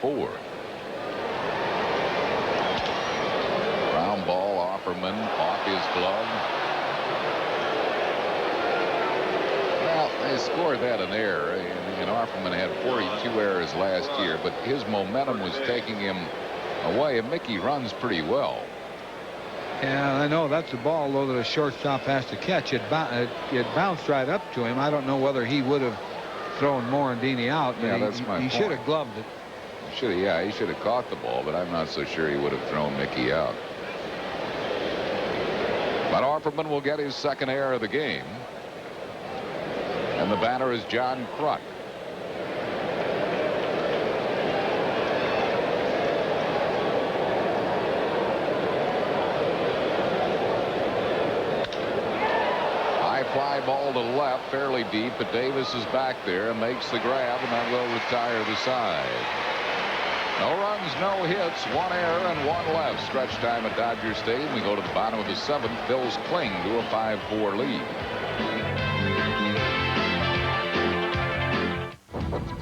Ground ball, Offerman off his glove. Well, they scored that an error, and Offerman had 42 errors last year, but his momentum was taking him away, and Mickey runs pretty well. Yeah, I know. That's a ball, though, that a shortstop has to catch. It bounced right up to him. I don't know whether he would have thrown Morandini out. But yeah, that's my point. He should have gloved it. He should have caught the ball, but I'm not so sure he would have thrown Mickey out. But Offerman will get his 2nd error of the game. And the batter is John Kruk. Fly ball to left, fairly deep, but Davis is back there and makes the grab, and that will retire the side. No runs, no hits, 1 error and 1 left. Stretch time at Dodger Stadium. We go to the bottom of the 7th. Phils cling to a 5-4 lead.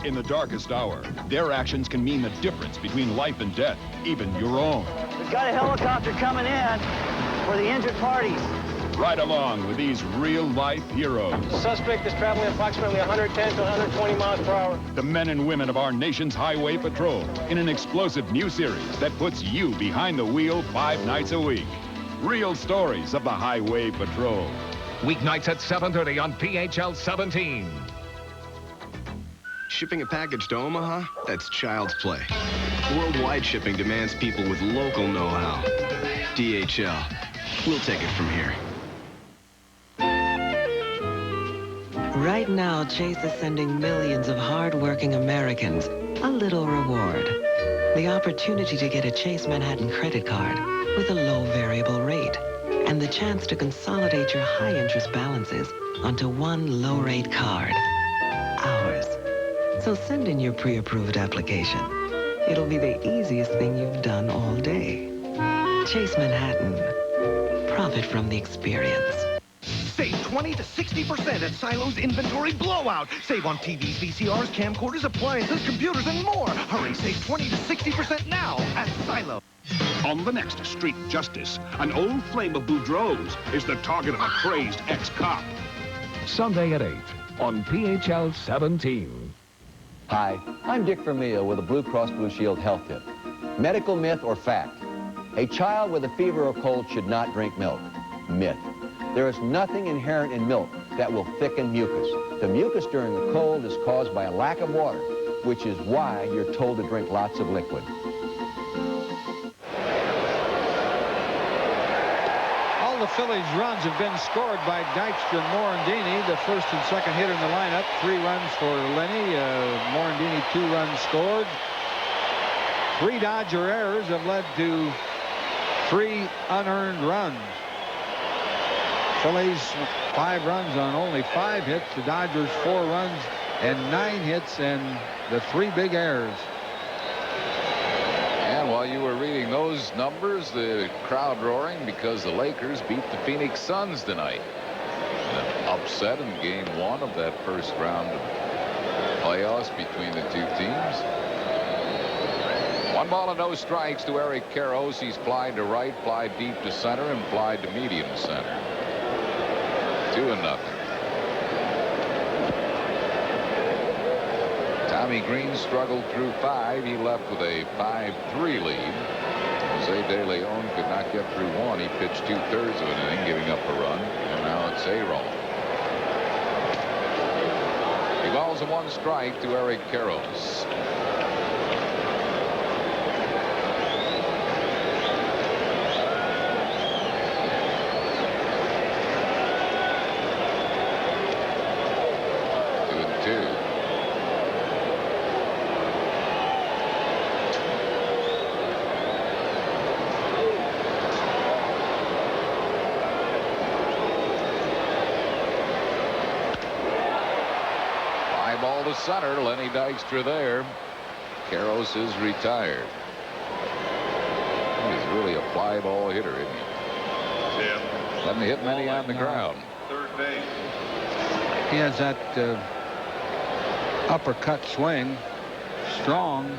In the darkest hour, their actions can mean the difference between life and death, even your own. We've got a helicopter coming in for the injured parties. Ride along with these real-life heroes. The suspect is traveling approximately 110 to 120 miles per hour. The men and women of our nation's highway patrol in an explosive new series that puts you behind the wheel 5 nights a week. Real stories of the highway patrol. Weeknights at 7:30 on PHL 17. Shipping a package to Omaha? That's child's play. Worldwide shipping demands people with local know-how. DHL. We'll take it from here. Right now, Chase is sending millions of hard-working Americans a little reward. The opportunity to get a Chase Manhattan credit card with a low variable rate and the chance to consolidate your high-interest balances onto one low-rate card. Ours. So send in your pre-approved application. It'll be the easiest thing you've done all day. Chase Manhattan. Profit from the experience. Save 20 to 60% at Silo's Inventory Blowout. Save on TVs, VCRs, camcorders, appliances, computers, and more. Hurry, save 20 to 60% now at Silo. On the next Street Justice, an old flame of Boudreaux's is the target of a crazed ex-cop. Sunday at 8 on PHL 17. Hi, I'm Dick Vermeil with a Blue Cross Blue Shield health tip. Medical myth or fact? A child with a fever or cold should not drink milk. Myth. There is nothing inherent in milk that will thicken mucus. The mucus during the cold is caused by a lack of water, which is why you're told to drink lots of liquid. All the Phillies' runs have been scored by Dykstra and Morandini, the first and second hitter in the lineup. 3 runs for Lenny. Morandini, 2 runs scored. 3 Dodger errors have led to 3 unearned runs. Phillies 5 runs on only 5 hits. The Dodgers 4 runs and 9 hits and the 3 big errors. And while you were reading those numbers, the crowd roaring because the Lakers beat the Phoenix Suns tonight. An upset in game 1 of that first round of playoffs between the 2 teams. 1 ball and no strikes to Eric Karros. He's flied to right, flied deep to center, and flied to medium center. 2-0. Tommy Green struggled through 5. He left with a 5-3 lead. Jose De Leon could not get through 1. He pitched 2/3 of an inning, giving up a run, and now it's A-Roll. 2 balls and 1 strike to Eric Karros. Center, Lenny Dykstra there. Karros is retired. He's really a fly ball hitter, isn't he? Doesn't hit many on the ground. Third base. He has that uppercut swing. Strong. You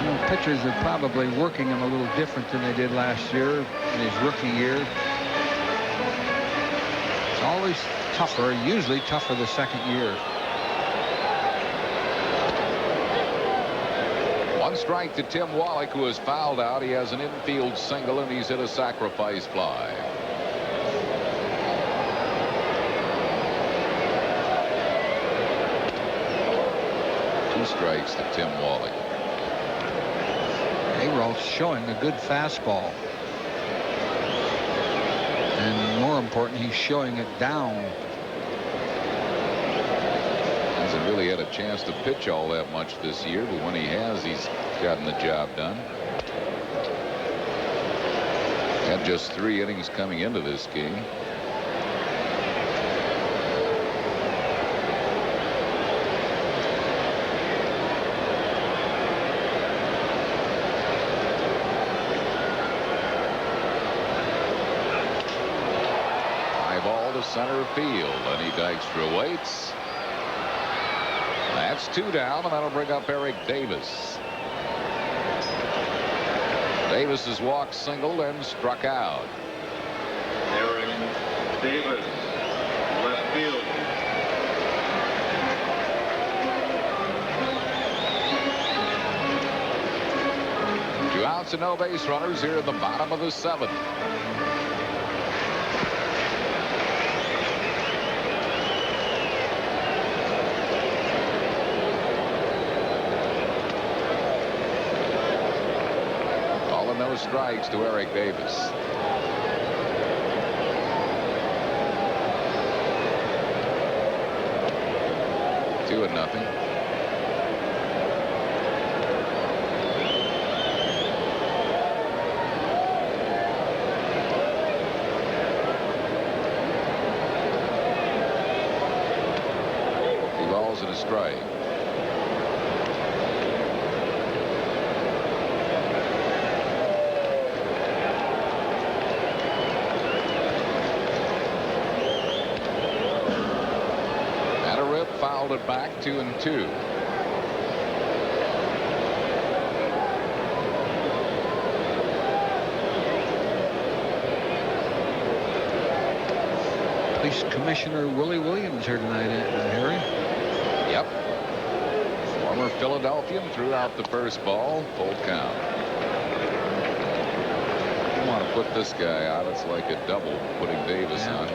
know, pitchers are probably working him a little different than they did last year in his rookie year. It's always tougher, usually tougher the second year. 1 strike to Tim Wallach, who has fouled out. He has an infield single, and he's hit a sacrifice fly. Two strikes to Tim Wallach. Arol's showing a good fastball. And more important, he's showing it down. Hasn't really had a chance to pitch all that much this year, but when he has, he's gotten the job done. Had just 3 innings coming into this game. Center field. Lenny Dykstra waits. That's 2 down, and that'll bring up Eric Davis. Davis has walked, singled, and struck out. Eric Davis, left field. Two outs and no base runners here in the bottom of the 7th. No strikes to Eric Davis. Two and nothing. Two balls and a strike. Fouled it back, 2-2. Police Commissioner Willie Williams here tonight, Harry. Yep. Former Philadelphian threw out the first ball. Full count. You want to put this guy out, it's like a double putting Davis on.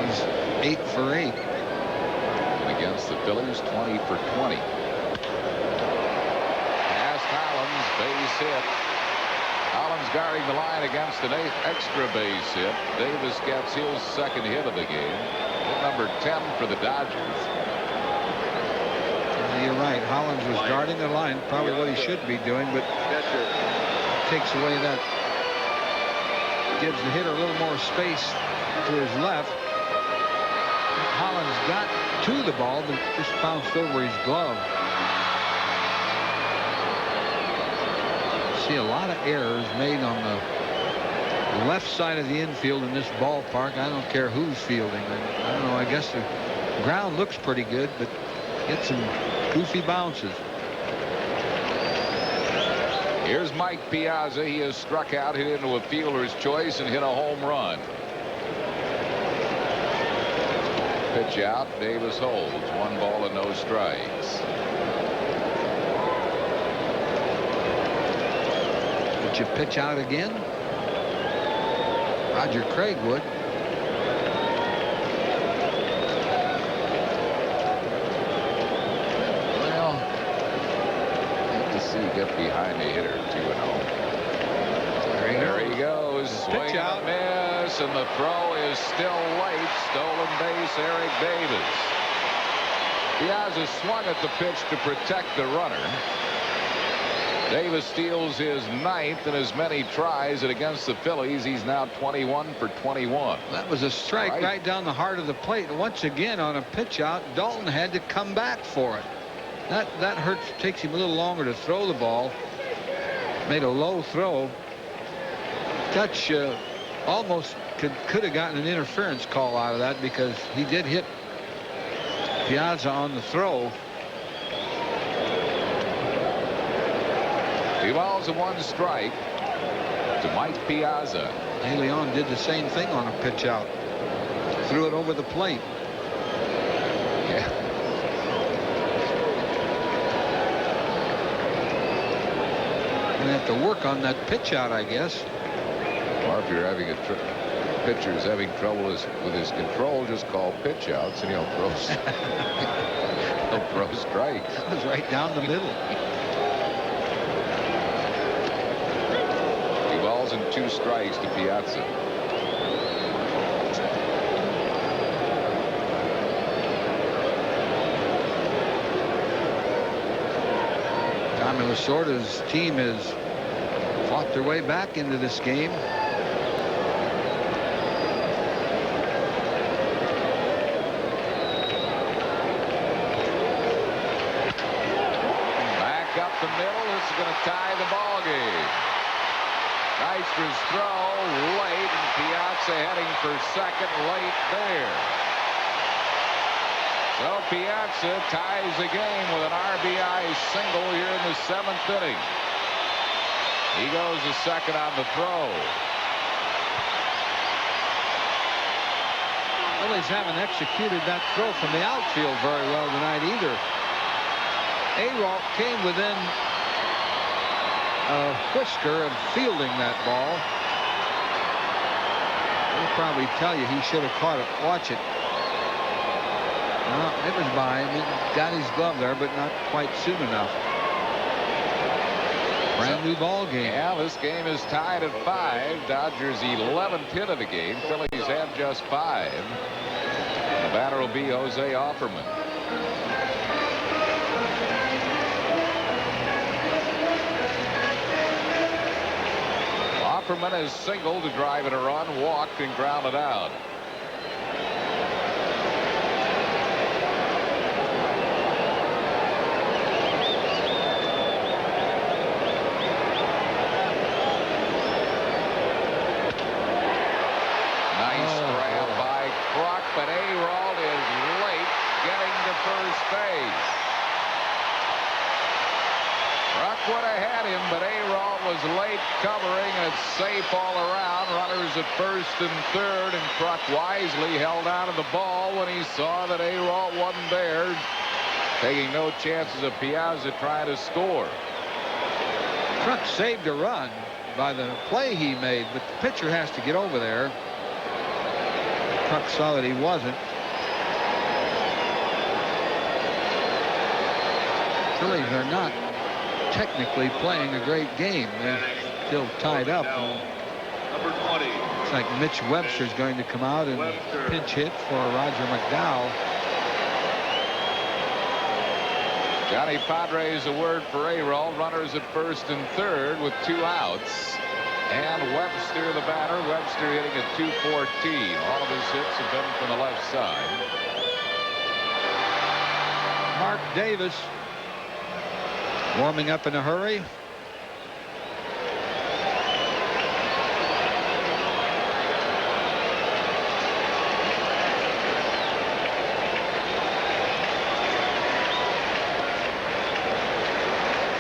He's 8 for 8. Against the Phillies, 20 for 20. Past Hollins, base hit. Hollins guarding the line against an extra base hit. Davis gets his second hit of the game. Hit number 10 for the Dodgers. You're right. Hollins was guarding the line, probably what he should be doing, but takes away that, gives the hitter a little more space to his left. Hollins got to the ball, but just bounced over his glove. See a lot of errors made on the left side of the infield in this ballpark. I don't care who's fielding. I don't know. I guess the ground looks pretty good, but get some goofy bounces. Here's Mike Piazza. He has struck out, hit into a fielder's choice, and hit a home run. Pitch out. Davis holds. 1 ball and no strikes. Would you pitch out again? Roger Craig would. Well, hate to see you get behind the hitter 2-0. There he goes. Swing and miss, and the throw is still late. Stolen base, Eric Davis. Piazza swung at the pitch to protect the runner. Davis steals his 9th in as many tries, and against the Phillies, he's now 21 for 21. That was a strike right down the heart of the plate. Once again, on a pitch out, Dalton had to come back for it. That hurts. Takes him a little longer to throw the ball. Made a low throw. Dutch almost could have gotten an interference call out of that, because he did hit Piazza on the throw. 2 balls and 1 strike to Mike Piazza. De Leon did the same thing on a pitch out. Threw it over the plate. Yeah. Gonna have to work on that pitch out, I guess. Or if you're having pitcher's having trouble with his control, just call pitch outs and he'll throw strikes. That was right down the middle. 2 balls and 2 strikes to Piazza. Tommy Lasorda's team has fought their way back into this game. Back up the middle. This is going to tie the ball game. Dykstra's throw late, and Piazza heading for second late there. So Piazza ties the game with an RBI single here in the 7th inning. He goes to second on the throw. Phillies haven't executed that throw from the outfield very well tonight either. Aralt came within a whisker of fielding that ball. He'll probably tell you he should have caught it. Watch it. No, it was by him. He got his glove there, but not quite soon enough. Brand new ball game. Yeah, this game is tied at 5. Dodgers' 11th hit of the game. Phillies have just 5. The batter will be Jose Offerman. Offerman has singled to drive in a run, walked, and grounded out. But Aralt is late getting to first base. Ruck would have had him, but Aralt was late covering, and it's safe all around. Runners at first and third, and Kruk wisely held on to the ball when he saw that Aralt wasn't there, taking no chances of Piazza trying to score. Kruk saved a run by the play he made, but the pitcher has to get over there. Kruk saw that he wasn't. Phillies are not technically playing a great game. They're still tied up. Number 20. It's like Mitch Webster's going to come out and pinch hit for Roger McDowell. Johnny Padres a word for Aralt. Runners at first and third with 2 outs. And Webster, the batter. Webster hitting at .214. All of his hits have been from the left side. Mark Davis warming up in a hurry.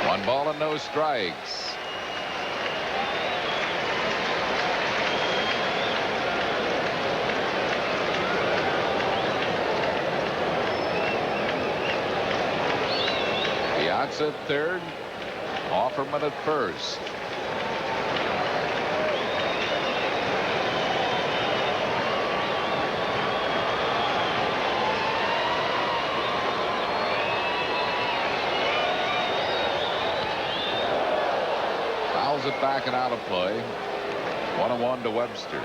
One ball and no strikes. Piazza at third, Offerman at first. Fouls it back and out of play. 1-1 to Webster.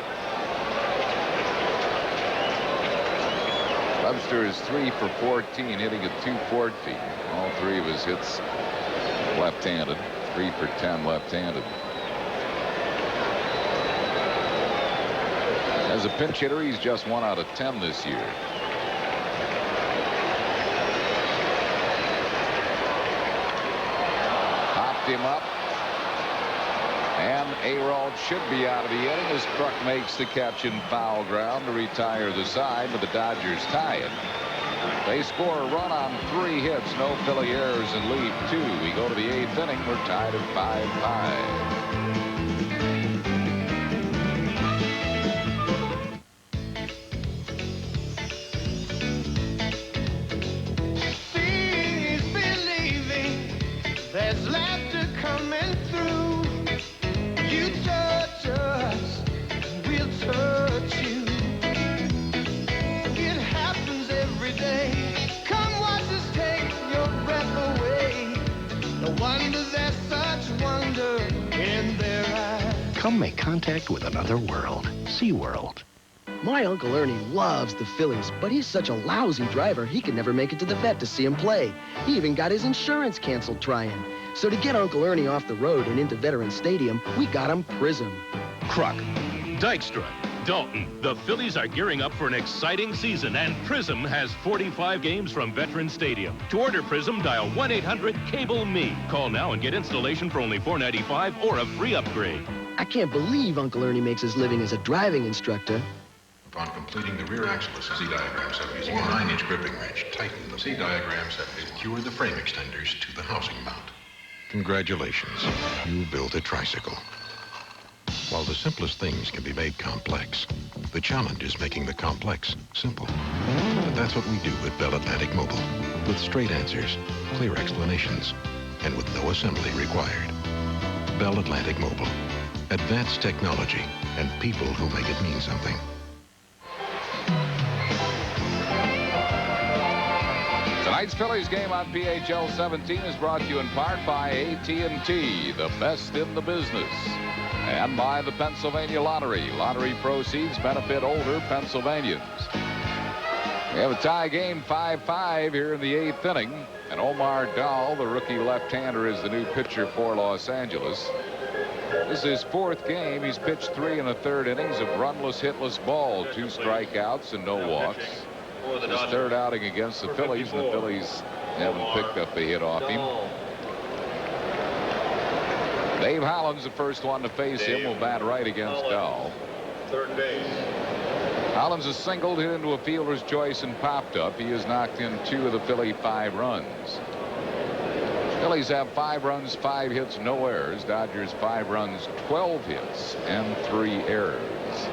Webster is 3 for 14, hitting at .214. All 3 of his hits left-handed. 3 for 10 left-handed. As a pinch hitter, he's just 1 out of 10 this year. Popped him up. And Aralt should be out of the inning as Kruk makes the catch in foul ground to retire the side, but the Dodgers tie it. They score a run on 3 hits, no Philly errors, and lead 2. We go to the 8th inning. We're tied at 5-5. There's laughter coming through. You touch us, we'll touch you. It happens every day. Come watch us take your breath away. No wonder there's such wonder in their eyes. Come make contact with another world. SeaWorld. My Uncle Ernie loves the Phillies, but he's such a lousy driver, he can never make it to the vet to see him play. He even got his insurance canceled trying. So to get Uncle Ernie off the road and into Veterans Stadium, we got him Prism. Kruk, Dykstra, Dalton. The Phillies are gearing up for an exciting season, and Prism has 45 games from Veterans Stadium. To order Prism, dial 1-800-CABLE-ME. Call now and get installation for only $4.95 or a free upgrade. I can't believe Uncle Ernie makes his living as a driving instructor. Upon completing the rear axle assembly, C-diagrams have using a 9-inch gripping wrench. Tighten the C-diagrams have secure the frame extenders to the housing mount. Congratulations, you built a tricycle. While the simplest things can be made complex, the challenge is making the complex simple. But that's what we do at Bell Atlantic Mobile, with straight answers, clear explanations, and with no assembly required. Bell Atlantic Mobile, advanced technology and people who make it mean something. Tonight's Phillies game on PHL 17 is brought to you in part by AT&T, the best in the business, and by the Pennsylvania Lottery. Lottery proceeds benefit older Pennsylvanians. We have a tie game, 5-5 here in the 8th inning, and Omar Dahl, the rookie left-hander, is the new pitcher for Los Angeles. This is his 4th game. He's pitched 3 1/3 innings of runless, hitless ball, 2 strikeouts and no walks. His 3rd outing against the Phillies, and the Phillies haven't picked up a hit off him. Dave Holland's the first one to face him. Will bat right against Dahl. Third base. Holland's a singled, hit into a fielder's choice and popped up. He has knocked in 2 of the Philly 5 runs. Phillies have 5 runs, 5 hits, no errors. Dodgers 5 runs, 12 hits, and 3 errors.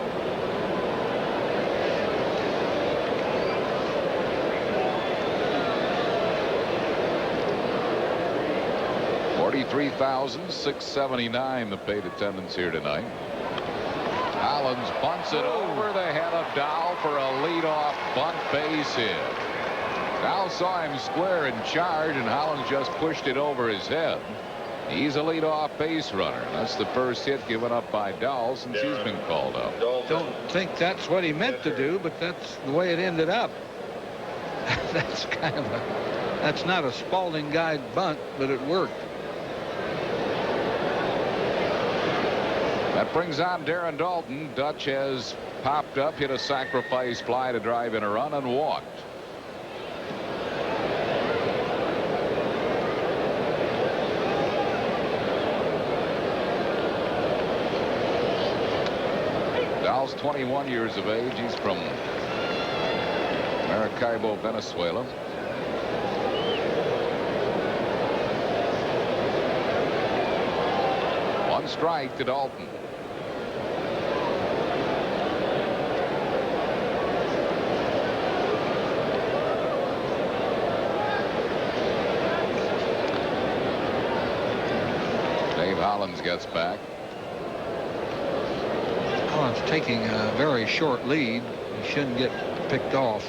$43,679 the paid attendance here tonight. Hollins bunts it over the head of Dahl for a leadoff bunt base hit. Dahl saw him square and charge, and Hollins just pushed it over his head. He's a leadoff base runner. That's the first hit given up by Dahl since he's been called up. Don't think that's what he meant to do, but that's the way it ended up. That's kind of that's not a Spalding guide bunt, but it worked. That brings on Darren Dalton. Dutch has popped up, hit a sacrifice fly to drive in a run, and walked. Dahl's 21 years of age. He's from Maracaibo, Venezuela. One strike to Dalton. Hollins gets back. Hollins taking a very short lead. He shouldn't get picked off.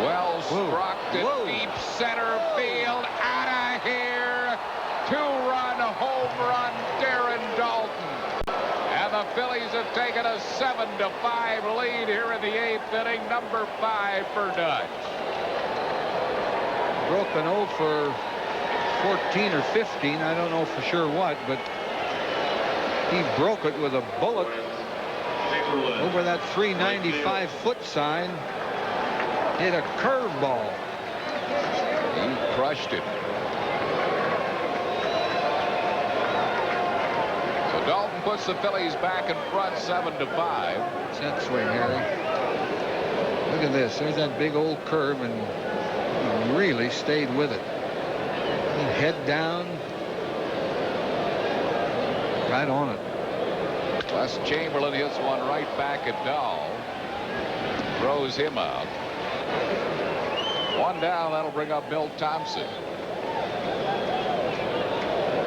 Well struck to deep center field. Out of here. 2-run home run, Darren Dalton. The Phillies have taken a 7-5 lead here in the 8th inning. Number 5 for Dutch. Broke an 0 for 14 or 15. I don't know for sure what, but he broke it with a bullet over that 395 foot sign. Hit a curveball. He crushed it. So Dalton puts the Phillies back in front 7-5. It's that swing, Harry. Look at this. There's that big old curve, and he really stayed with it. Head down. Right on it. Les Chamberlain hits one right back at Dahl. Throws him out. One down. That'll bring up Milt Thompson.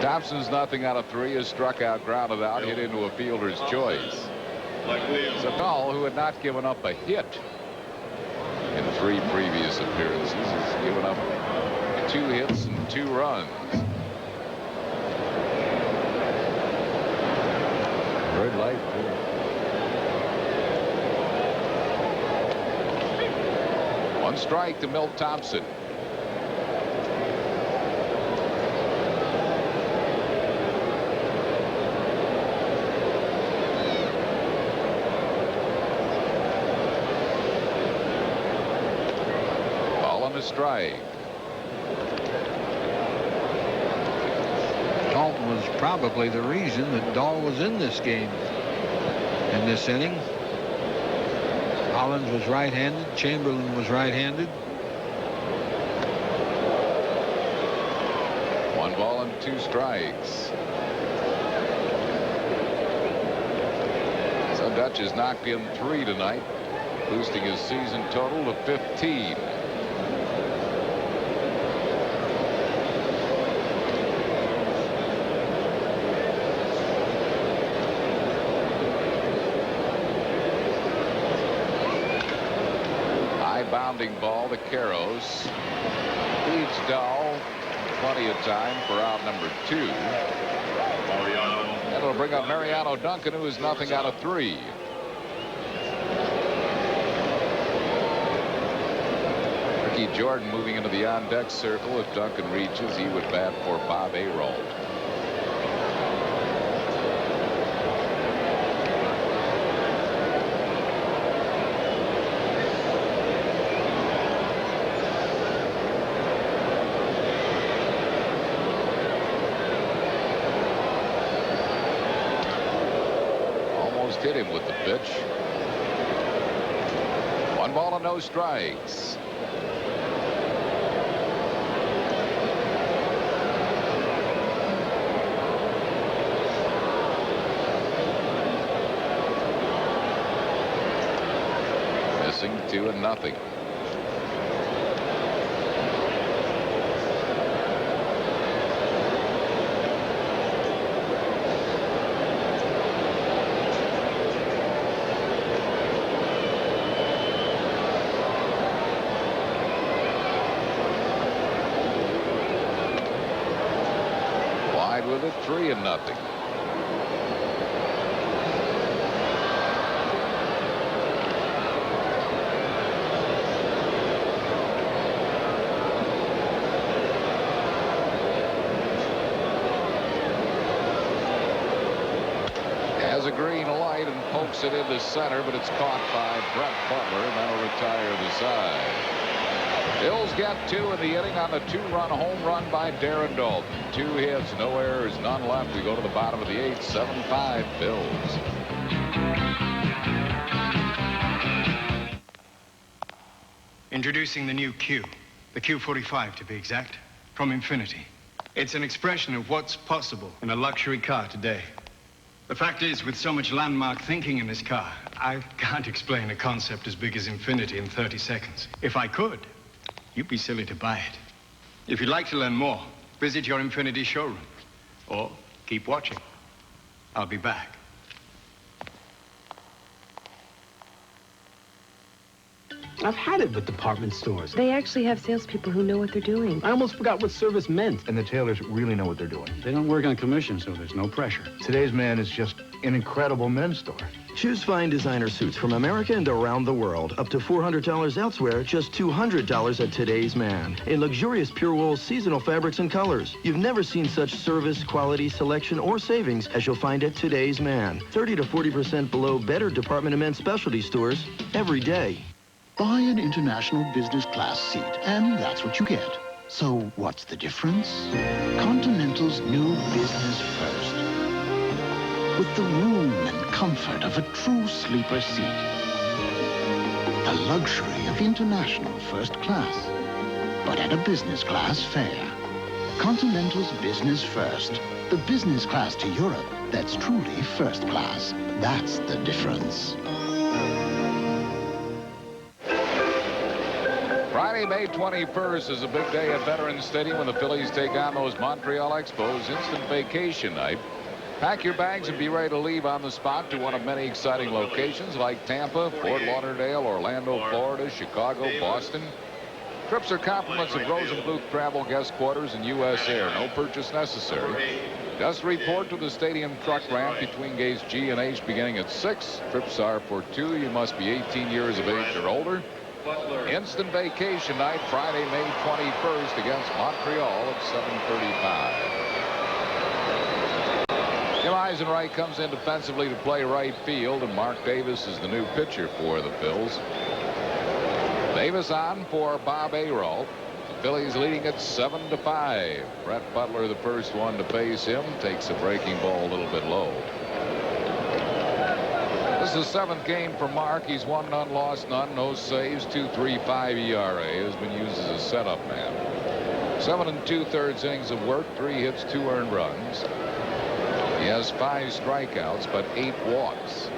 Thompson's nothing out of 3. Is struck out, grounded out, hit into a fielder's choice. So Dahl, who had not given up a hit in 3 previous appearances, has given up 2 hits and 2 runs. Red light, too. One strike to Milt Thompson. Ball on a strike. Dalton was probably the reason that Dahl was in this game. In this inning, Hollins was right-handed. Chamberlain was right-handed. 1 ball and 2 strikes. So Dutch has knocked in 3 tonight, boosting his season total to 15. Bounding ball to Karros. Leads Dahl. Plenty of time for out number 2. That'll bring up Mariano Duncan, who is nothing out of 3. Ricky Jordan moving into the on-deck circle. If Duncan reaches, he would bat for Bob Arold. Hit him with the pitch. 1 ball and no strikes. Missing 2-0. With it, 3-0. Has a green light and pokes it into center, but it's caught by Brett Butler, and that'll retire the side. Bills get 2 in the inning on the 2-run home run by Darren Dalton. 2 hits, no errors, none left. We go to the bottom of the 8th, 7-5 Bills. Introducing the new Q, the Q45 to be exact, from Infinity. It's an expression of what's possible in a luxury car today. The fact is, with so much landmark thinking in this car, I can't explain a concept as big as Infinity in 30 seconds. If I could, you'd be silly to buy it. If you'd like to learn more, visit your Infinity showroom. Or keep watching. I'll be back. I've had it with department stores. They actually have salespeople who know what they're doing. I almost forgot what service meant. And the tailors really know what they're doing. They don't work on commission, so there's no pressure. Today's Man is just an incredible men's store. Choose fine designer suits from America and around the world. Up to $400 elsewhere, just $200 at Today's Man. In luxurious pure wool seasonal fabrics and colors. You've never seen such service, quality, selection, or savings as you'll find at Today's Man. 30 to 40% below better department and men's specialty stores every day. Buy an international business class seat, and that's what you get. So what's the difference? Continental's new Business First. With the room and comfort of a true sleeper seat. The luxury of international first class, but at a business class fare. Continental's Business First. The business class to Europe that's truly first class. That's the difference. Friday, May 21st is a big day at Veterans Stadium when the Phillies take on those Montreal Expos. Instant vacation night. Pack your bags and be ready to leave on the spot to one of many exciting locations like Tampa, Fort Lauderdale, Orlando, Florida, Chicago, Boston. Trips are compliments of Rosenbluth Travel Guest Quarters and U.S. Air. No purchase necessary. Just report to the stadium truck ramp between gates G and H beginning at 6. Trips are for 2. You must be 18 years of age or older. Instant vacation night, Friday, May 21st against Montreal at 7:35. Jim Eisenreich comes in defensively to play right field, and Mark Davis is the new pitcher for the Phils. Davis on for Bob Ayrault. The Phillies leading at 7-5. Brett Butler, the first one to face him, takes a breaking ball a little bit low. This is the 7th game for Mark. He's 1 none, lost none, no saves, 2.35 ERA. Has been used as a setup man. 7 2/3 innings of work, 3 hits, 2 earned runs. He has 5 strikeouts, but 8 walks.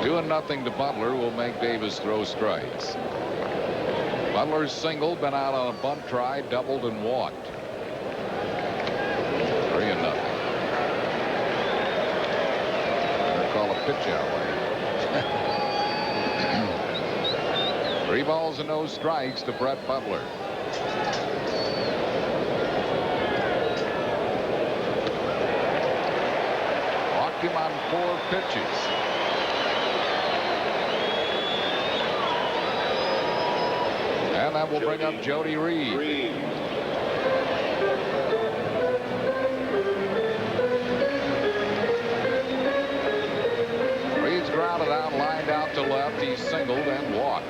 2-0 to Butler will make Davis throw strikes. Butler's single, been out on a bunt try, doubled and walked. 3-0. Better call a pitch out way. 3 balls and no strikes to Brett Butler. Walked him on 4 pitches. And that will bring up Jody Reed. Reed's grounded out, lined out to left. He singled and walked.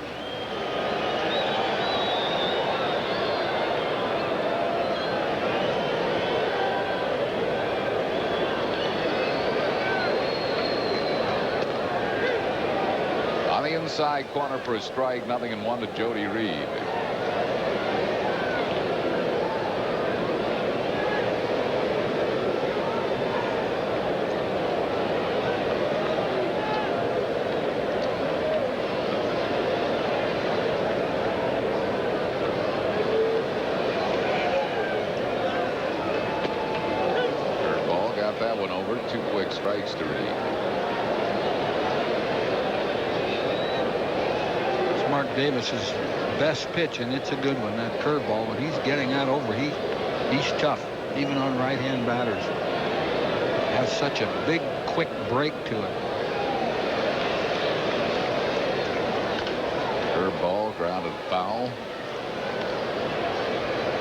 On the inside corner for a strike, 0-1 to Jody Reed. Curveball, got that one over. 2 quick strikes to Reed. Mark Davis's best pitch, and it's a good one, that curveball. When he's getting that over, he's tough, even on right-hand batters. Has such a big, quick break to it. Curveball, grounded foul.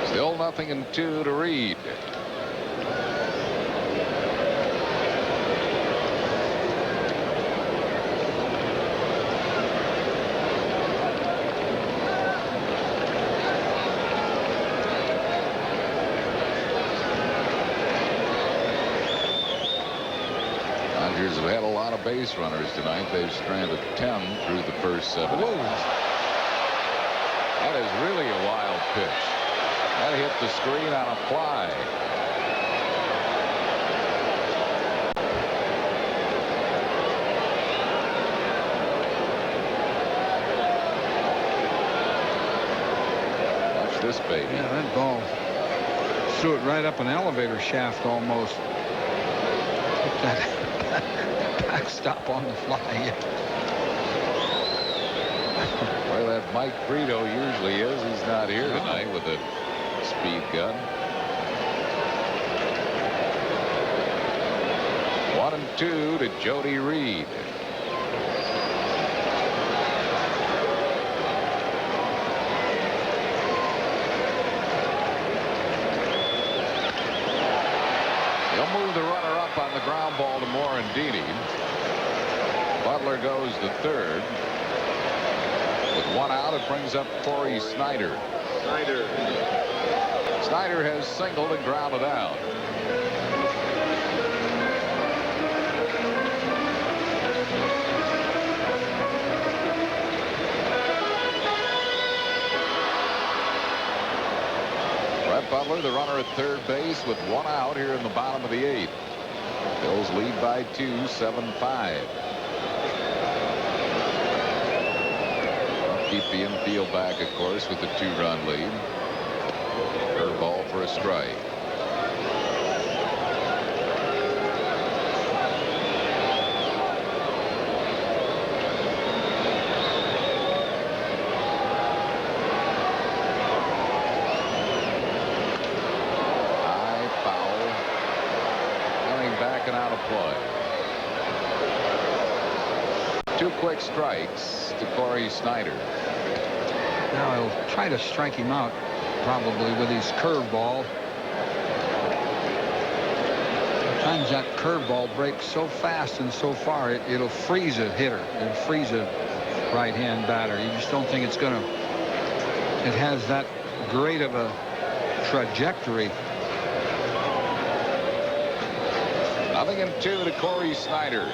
Still 0-2 to Reed. Dodgers have had a lot of base runners tonight. They've stranded 10 through the first 7 innings. That is really a wild pitch. That hit the screen on a fly. Watch this baby. Yeah, that ball threw it right up an elevator shaft almost. Hit that backstop on the fly. Well, that Mike Frito usually is. He's not here tonight with a speed gun. 1-2 to Jody Reed. He'll move the runner up on the ground ball to Morandini. Butler goes to third. With one out, it brings up Corey Snyder. Snyder has singled and grounded out. Brett Butler, the runner at third base, with one out here in the bottom of the 8th. Phils lead by 2, 7-5. Keep the infield back, of course, with the 2-run lead. Curveball for a strike. High foul. Coming back and out of play. 2 quick strikes to Corey Snyder. Now he'll try to strike him out, probably with his curveball. Sometimes that curveball breaks so fast and so far, it'll freeze a hitter. It'll freeze a right-hand batter. You just don't think it's going to. It has that great of a trajectory. 0-2 to Corey Snyder.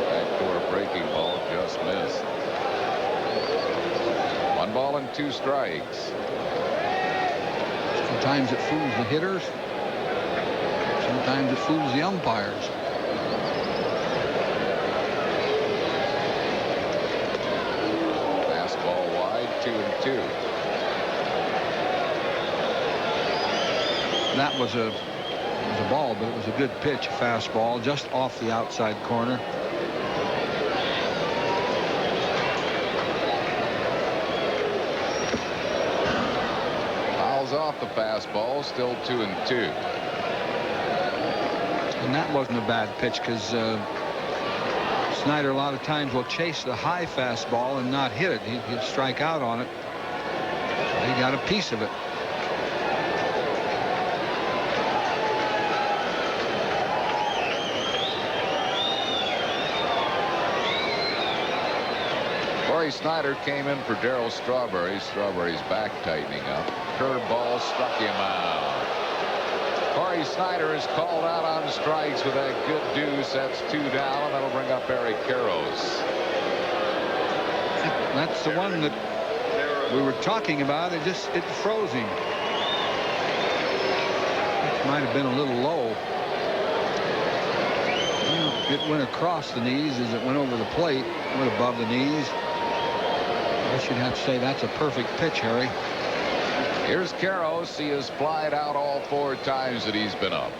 Backdoor breaking ball just missed. 1 ball and 2 strikes. Sometimes it fools the hitters. Sometimes it fools the umpires. Fastball wide, 2-2. That was a ball, but it was a good pitch, a fastball, just off the outside corner. Fouls off the fastball, still 2-2. And that wasn't a bad pitch, because Snyder a lot of times will chase the high fastball and not hit it. He'll strike out on it. He got a piece of it. Corey Snyder came in for Darryl Strawberry. Strawberry's back tightening up. Curveball struck him out. Corey Snyder is called out on strikes with that good deuce. That's 2 down, and that'll bring up Eric Karros. That's the one that we were talking about. It froze him. It might have been a little low. It went across the knees as it went over the plate. It went above the knees. I guess you'd have to say that's a perfect pitch, Harry. Here's Karros. He has flied out all 4 times that he's been up.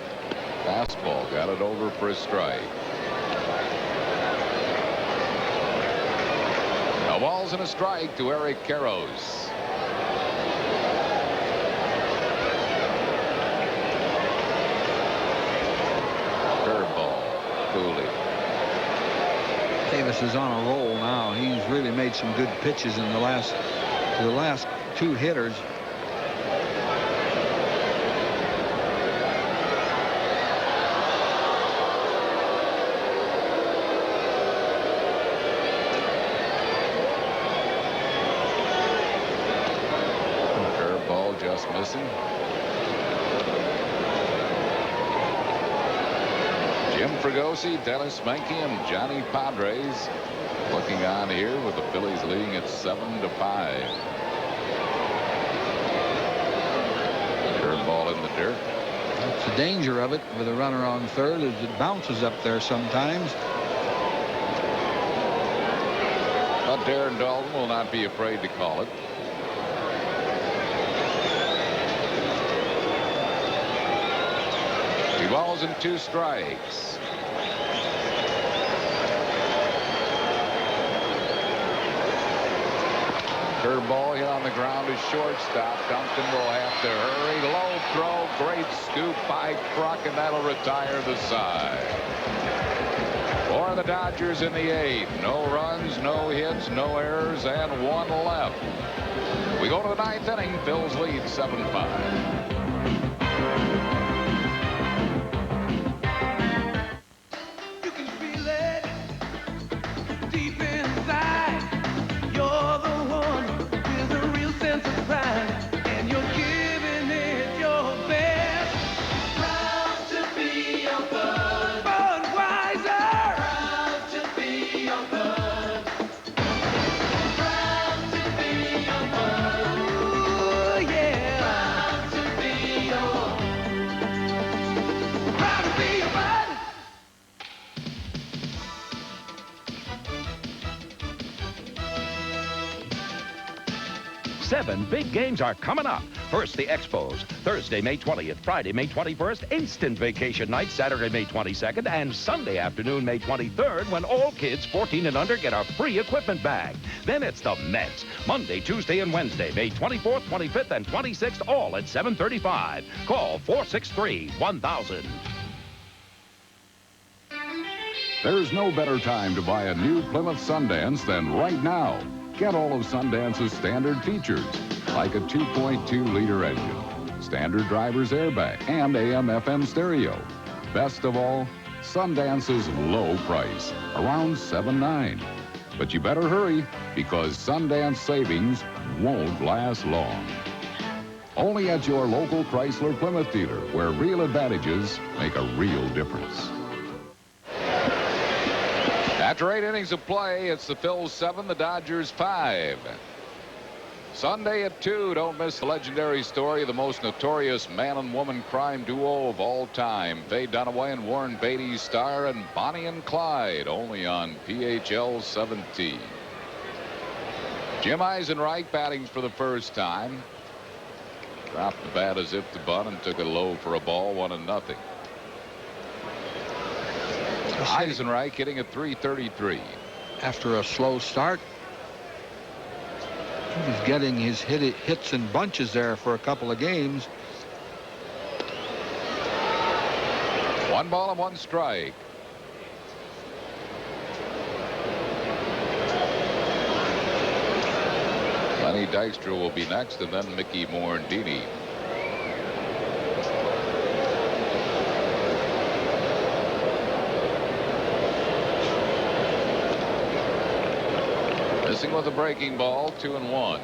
Fastball got it over for a strike. No balls and a strike to Eric Karros. Curveball. Cooley. Davis is on a roll now. He's really made some good pitches in the last 2 hitters. Curveball just missing. Jim Fregosi, Dennis Menke, and Johnny Padres looking on here with the Phillies leading at 7-5. Curveball in the dirt. That's the danger of it with a runner on third, is it bounces up there sometimes. But Darren Dalton will not be afraid to call it. Two balls and 2 strikes. Curveball hit on the ground is shortstop. Duncan will have to hurry. Low throw. Great scoop by Kruk, and that'll retire the side. For the Dodgers in the 8th. No runs, no hits, no errors, and 1 left. We go to the 9th inning. Phil's lead 7-5. You can feel it deep inside. You're the one with a real sense of pride, and you're giving it your best. Proud to be your bud. Budweiser. Proud to be your bud. Proud to be your bud. Ooh, yeah. Proud to be your. Proud to be your bud. 7 big games are coming up. First, the Expos. Thursday, May 20th. Friday, May 21st. Instant vacation night, Saturday, May 22nd. And Sunday afternoon, May 23rd, when all kids 14 and under get a free equipment bag. Then it's the Mets. Monday, Tuesday, and Wednesday, May 24th, 25th, and 26th, all at 7:35. Call 463-1000. There's no better time to buy a new Plymouth Sundance than right now. Get all of Sundance's standard features, like a 2.2-liter engine, standard driver's airbag, and AM/FM stereo. Best of all, Sundance's low price, around $7.9. But you better hurry, because Sundance savings won't last long. Only at your local Chrysler Plymouth dealer, where real advantages make a real difference. After 8 innings of play, it's the Phils 7, the Dodgers 5. Sunday at 2, don't miss the legendary story of the most notorious man and woman crime duo of all time. Faye Dunaway and Warren Beatty star in Bonnie and Clyde, only on PHL 17. Jim Eisenreich batting for the first time. Dropped the bat as if to bunt and took it low for a ball, 1-0. Eisenreich hitting at .333. After a slow start, he was getting his hits in bunches there for a couple of games. 1 ball and 1 strike. Lenny Dykstra will be next, and then Mickey Morandini. Missing with a breaking ball, 2-1.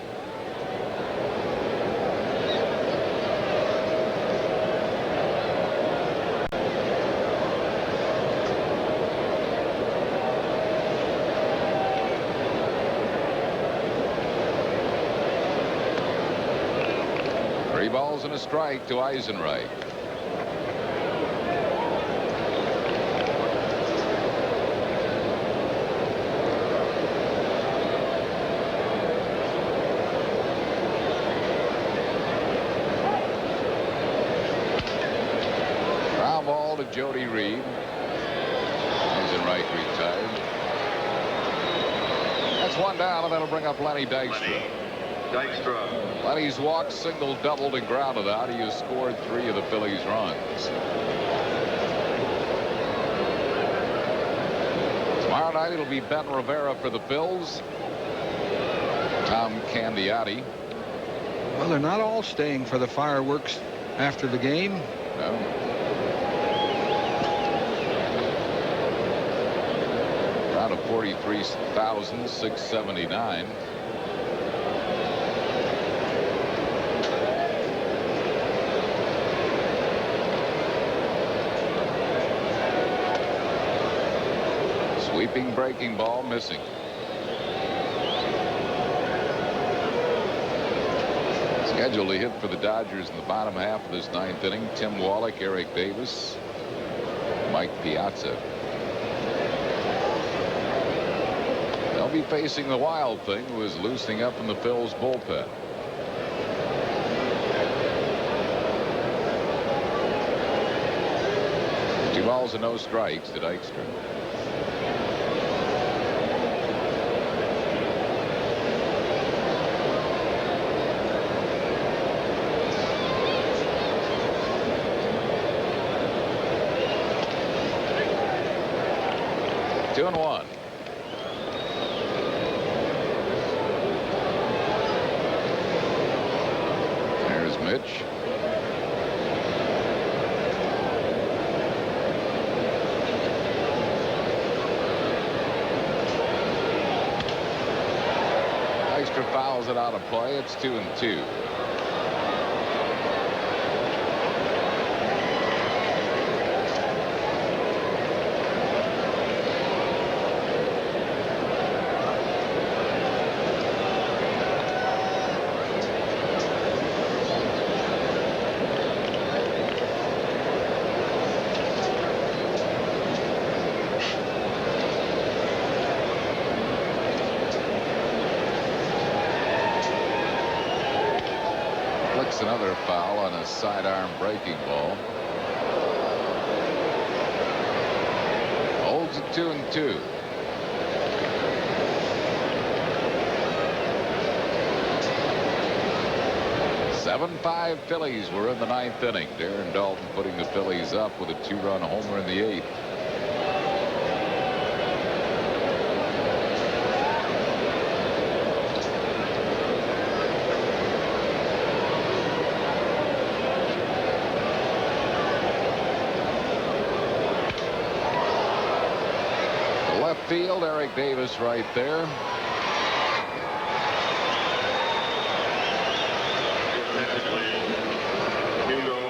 Three balls and a strike to Eisenreich. Jody Reed. Eisenreich retired. That's 1 down, and that'll bring up Lenny Dykstra. Lenny's walked, single, doubled, and grounded out. He has scored 3 of the Phillies' runs. Tomorrow night it'll be Ben Rivera for the Phils. Tom Candiotti. Well, they're not all staying for the fireworks after the game. No. Of 43,679. Sweeping breaking ball missing. Scheduled to hit for the Dodgers in the bottom half of this 9th inning: Tim Wallach, Eric Davis, Mike Piazza. They'll be facing the Wild Thing, who is loosening up in the Phils bullpen. Two balls and no strikes to Dykstra. Two and one. Mitch. fouls it out of play. It's 2-2. Another foul on a sidearm breaking ball. Holds it 2-2. Seven-5 Phillies. We're in the ninth inning. Darren Dalton putting the Phillies up with a 2-run homer in the eighth. Field, Eric Davis right there.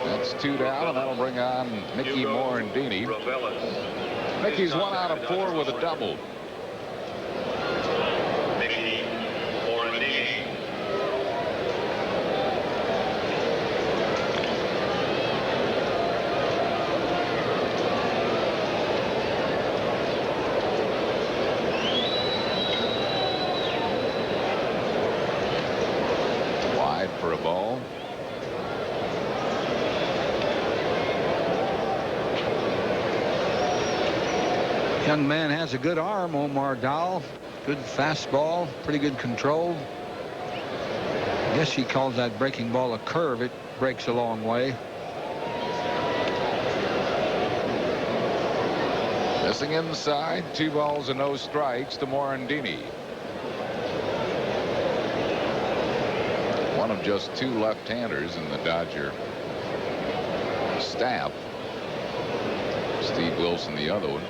That's 2 down, and that'll bring on Mickey Morandini. Mickey's 1 out of 4 with a double. Mickey Morandini. For a ball. Young man has a good arm, Omar Dahl. Good fastball, pretty good control. I guess he calls that breaking ball a curve. It breaks a long way. Missing inside, 2 balls and no strikes to Morandini. One of just 2 left-handers in the Dodger staff. Steve Wilson, the other one.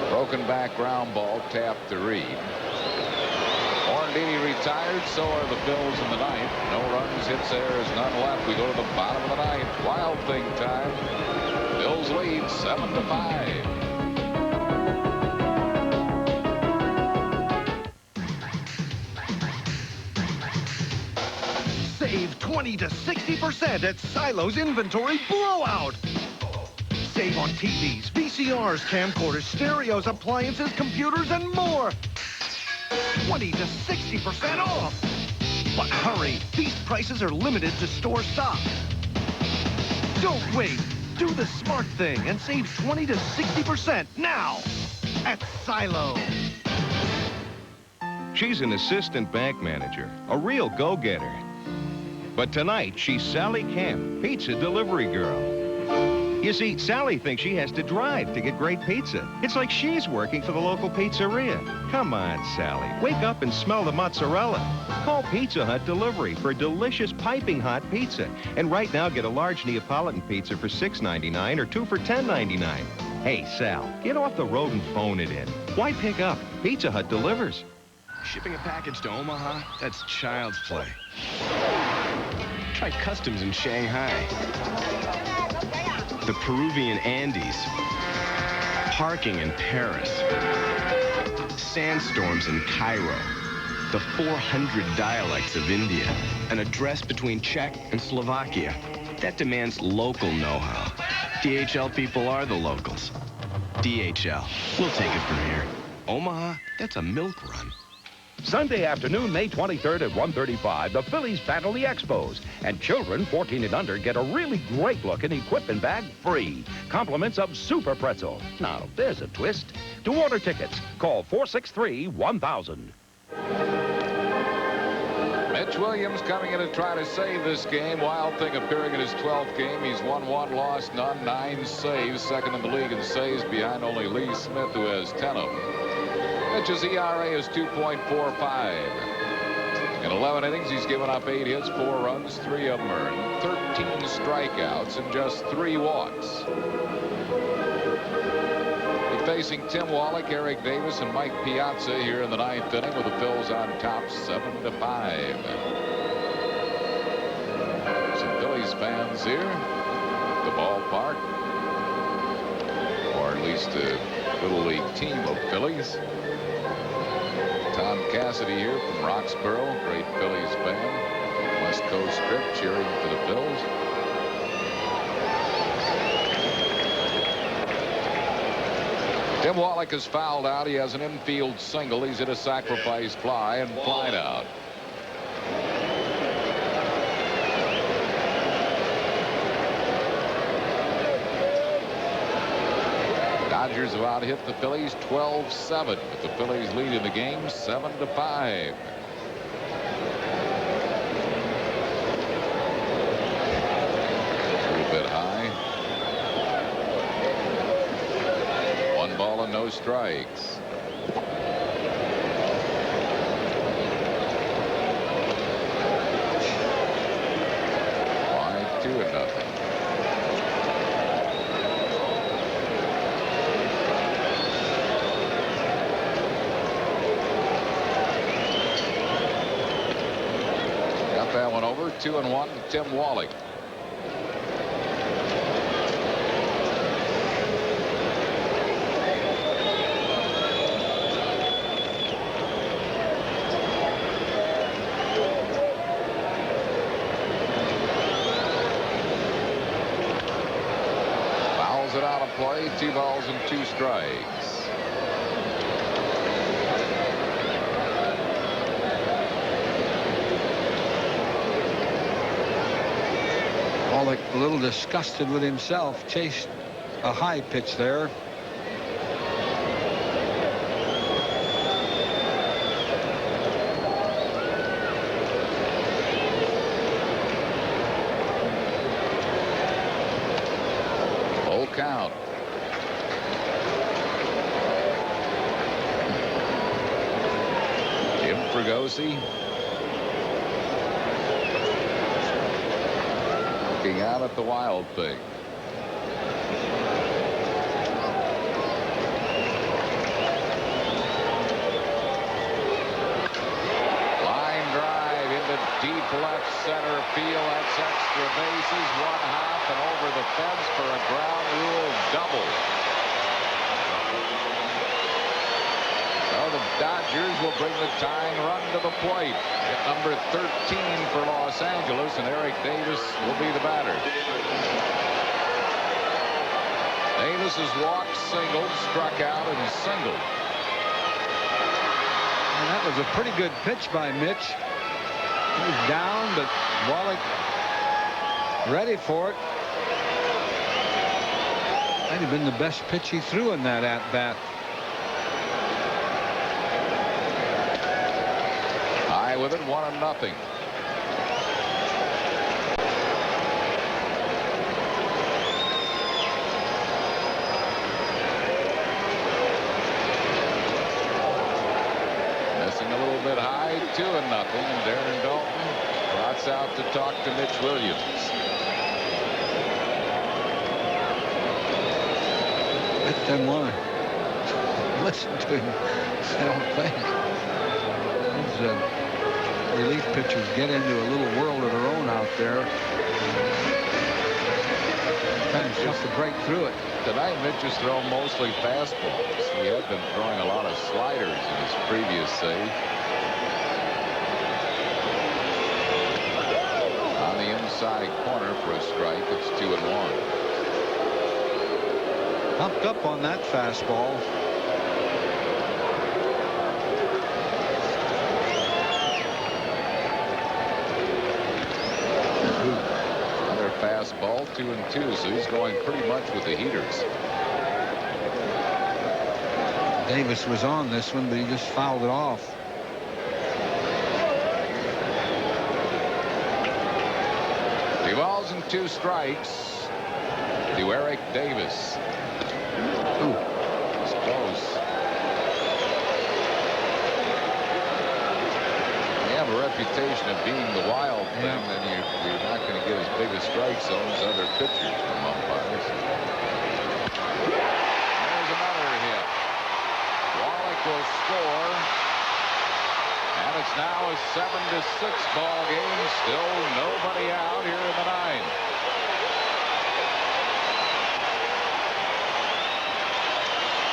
Broken back ground ball, tapped to Reed. Morandini retired, so are the Phils in the ninth. No runs, hits, errors, none left. We go to the bottom of the ninth. Wild thing time. Phils lead 7-5. Save 20 to 60% at Silo's Inventory Blowout. Save on TVs, VCRs, camcorders, stereos, appliances, computers, and more. 20 to 60% off. But hurry, these prices are limited to store stock. Don't wait. Do the smart thing and save 20 to 60% now at Silo. She's an assistant bank manager, a real go-getter. But tonight, she's Sally Camp, pizza delivery girl. You see, Sally thinks she has to drive to get great pizza. It's like she's working for the local pizzeria. Come on, Sally. Wake up and smell the mozzarella. Call Pizza Hut Delivery for delicious piping hot pizza. And right now, get a large Neapolitan pizza for $6.99 or 2 for $10.99. Hey, Sal, get off the road and phone it in. Why pick up? Pizza Hut delivers. Shipping a package to Omaha? That's child's play. Try customs in Shanghai. The Peruvian Andes. Parking in Paris. Sandstorms in Cairo. The 400 dialects of India. An address between Czech and Slovakia. That demands local know-how. DHL people are the locals. DHL. We'll take it from here. Omaha, that's a milk run. Sunday afternoon, May 23rd at 1:35, the Phillies battle the Expos. And children 14 and under get a really great-looking equipment bag free. Compliments of Super Pretzel. Now, there's a twist. To order tickets, call 463-1000. Mitch Williams coming in to try to save this game. Wild Thing appearing in his 12th game. He's won 1, lost none, 9 saves. Second in the league in saves behind only Lee Smith, who has 10 of them. Mitch's ERA is 2.45. In 11 innings, he's given up 8 hits, 4 runs, 3 of them earned, 13 strikeouts, and just 3 walks. He facing Tim Wallach, Eric Davis, and Mike Piazza here in the 9th inning with the Phils on top 7-5. Some Phillies fans here at the ballpark, or at least a Little League team of Phillies. Tom Cassidy here from Roxborough, great Phillies fan. West Coast trip cheering for the Phils. Tim Wallach is fouled out. He has an infield single. He's hit a sacrifice fly and flied out. Dodgers have out hit the Phillies 12-7. But the Phillies lead in the game 7-5. A little bit high. 1 ball and no strikes. Why 2-0. Got that one over. 2-1 to Tim Wallach. It out of play. 2 balls and 2 strikes. Wallach a little disgusted with himself. Chased a high pitch there. Count. Jim Fregosi looking out at the Wild Thing. Line drive into deep left center field. That's extra bases. 1 hop and over the fence for a ground rule double. So the Dodgers will bring the tying run to the plate. Hit number 13 for Los Angeles, and Eric Davis will be the batter. Davis has walked, singled, struck out, and singled. And that was a pretty good pitch by Mitch. He was down, but Wallach ready for it. Might have been the best pitch he threw in that at-bat. High with it, 1-0. Missing a little bit high, 2-0. And Darren Dalton trots out to talk to Mitch Williams. Let them listen to him. I don't think. These relief pitchers get into a little world of their own out there. Kind of tough to break through it. Tonight, Mitch has thrown mostly fastballs. He had been throwing a lot of sliders in his previous save. On the inside corner for a strike. It's 2-1. Pumped up on that fastball. Another fastball, 2-2. So he's going pretty much with the heaters. Davis was on this one, but he just fouled it off. Two balls and 2 strikes to Eric Davis. Ooh, it's close. You have a reputation of being the wild thing, then you're not going to get as big a strike zone as other pitchers from umpires. There's another hit. will score. And it's now a 7-6 ball game. Still nobody out here in the ninth.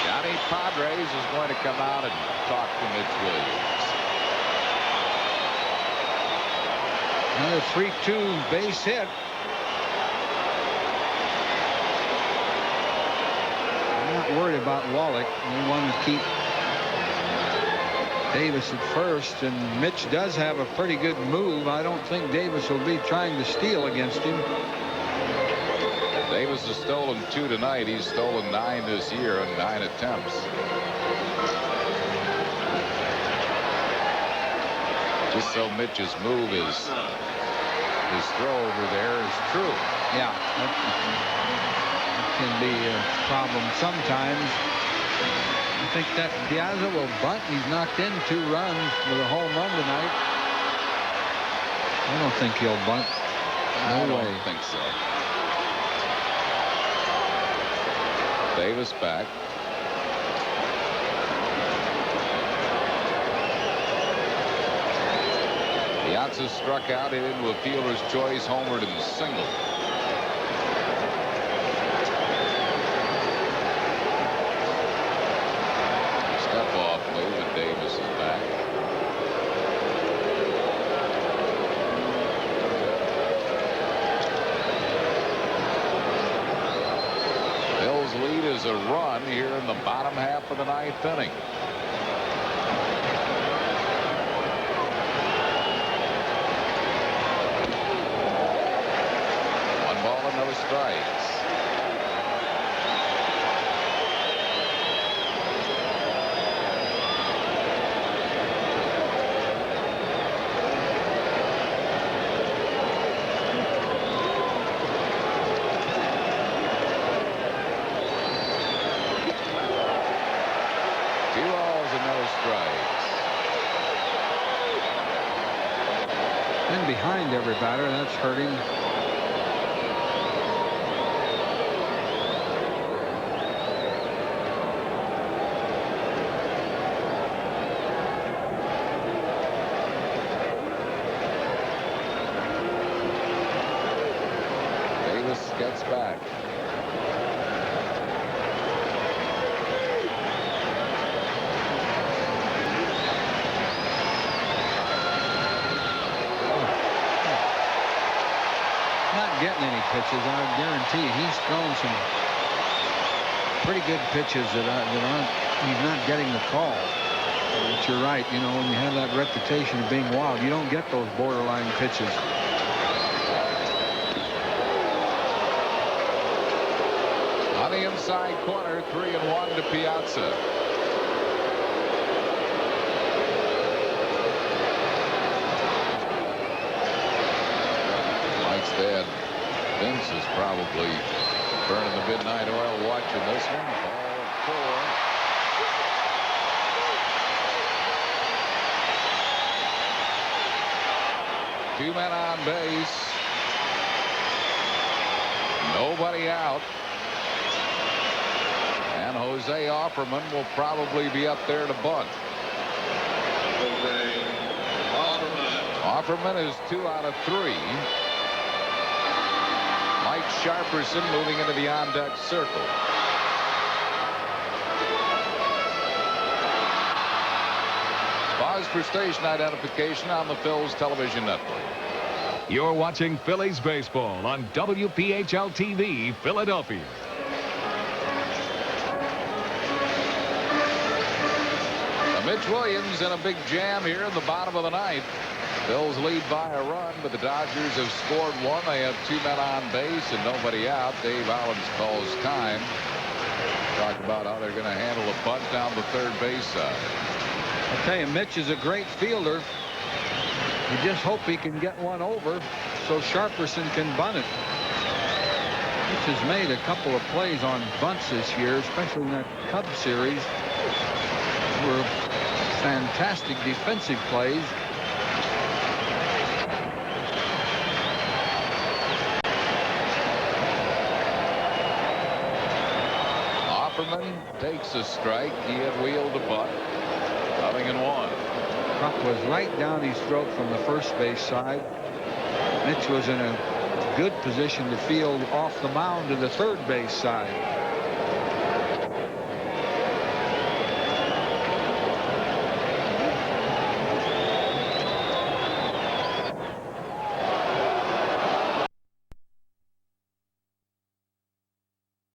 Johnny Padres is going to come out and talk to Mitch Williams. Another 3-2 base hit. I'm not worried about Wallach. We want to keep Davis at first, and Mitch does have a pretty good move. I don't think Davis will be trying to steal against him. Davis has stolen 2 tonight. He's stolen 9 this year in 9 attempts. Just so Mitch's move is his throw over there is true. Yeah, that can be a problem sometimes. I think that Piazza will bunt. He's knocked in 2 runs with a home run tonight. I don't think he'll bunt. I don't think so. Davis back. Piazza struck out into a fielder's choice, homered and single. Step off move, and Davis is back. Bill's lead is a run here in the bottom half of the 9th inning. No strikes. Two balls and no strikes. And behind every batter, that's hurting. Gets back. Not getting any pitches, I guarantee. He's thrown some pretty good pitches that aren't. He's not getting the call. But you're right. You know, when you have that reputation of being wild, you don't get those borderline pitches. On the inside corner, 3-1 to Piazza. Mike's dad, Vince, is probably burning the midnight oil watching this one. Ball 4. 2 men on base. Nobody out. And Jose Offerman will probably be up there to bunt. Offerman is 2 out of 3. Mike Sharperson moving into the on-deck circle. Pause for station identification on the Phillies television network. You're watching Phillies baseball on WPHL TV, Philadelphia. Mitch Williams in a big jam here in the bottom of the 9th. Phillies lead by a run, but the Dodgers have scored 1. They have 2 men on base and nobody out. Dave Allens calls time. Talk about how they're going to handle a bunt down the third base side. I'll tell you, Mitch is a great fielder. You just hope he can get one over so Sharperson can bunt it. Mitch has made a couple of plays on bunts this year, especially in that Cubs series. Were fantastic defensive plays. Chapman takes a strike. He had wheeled a butt. 0-1. Puck was right down his throat from the first base side. Mitch was in a good position to field off the mound to the third base side.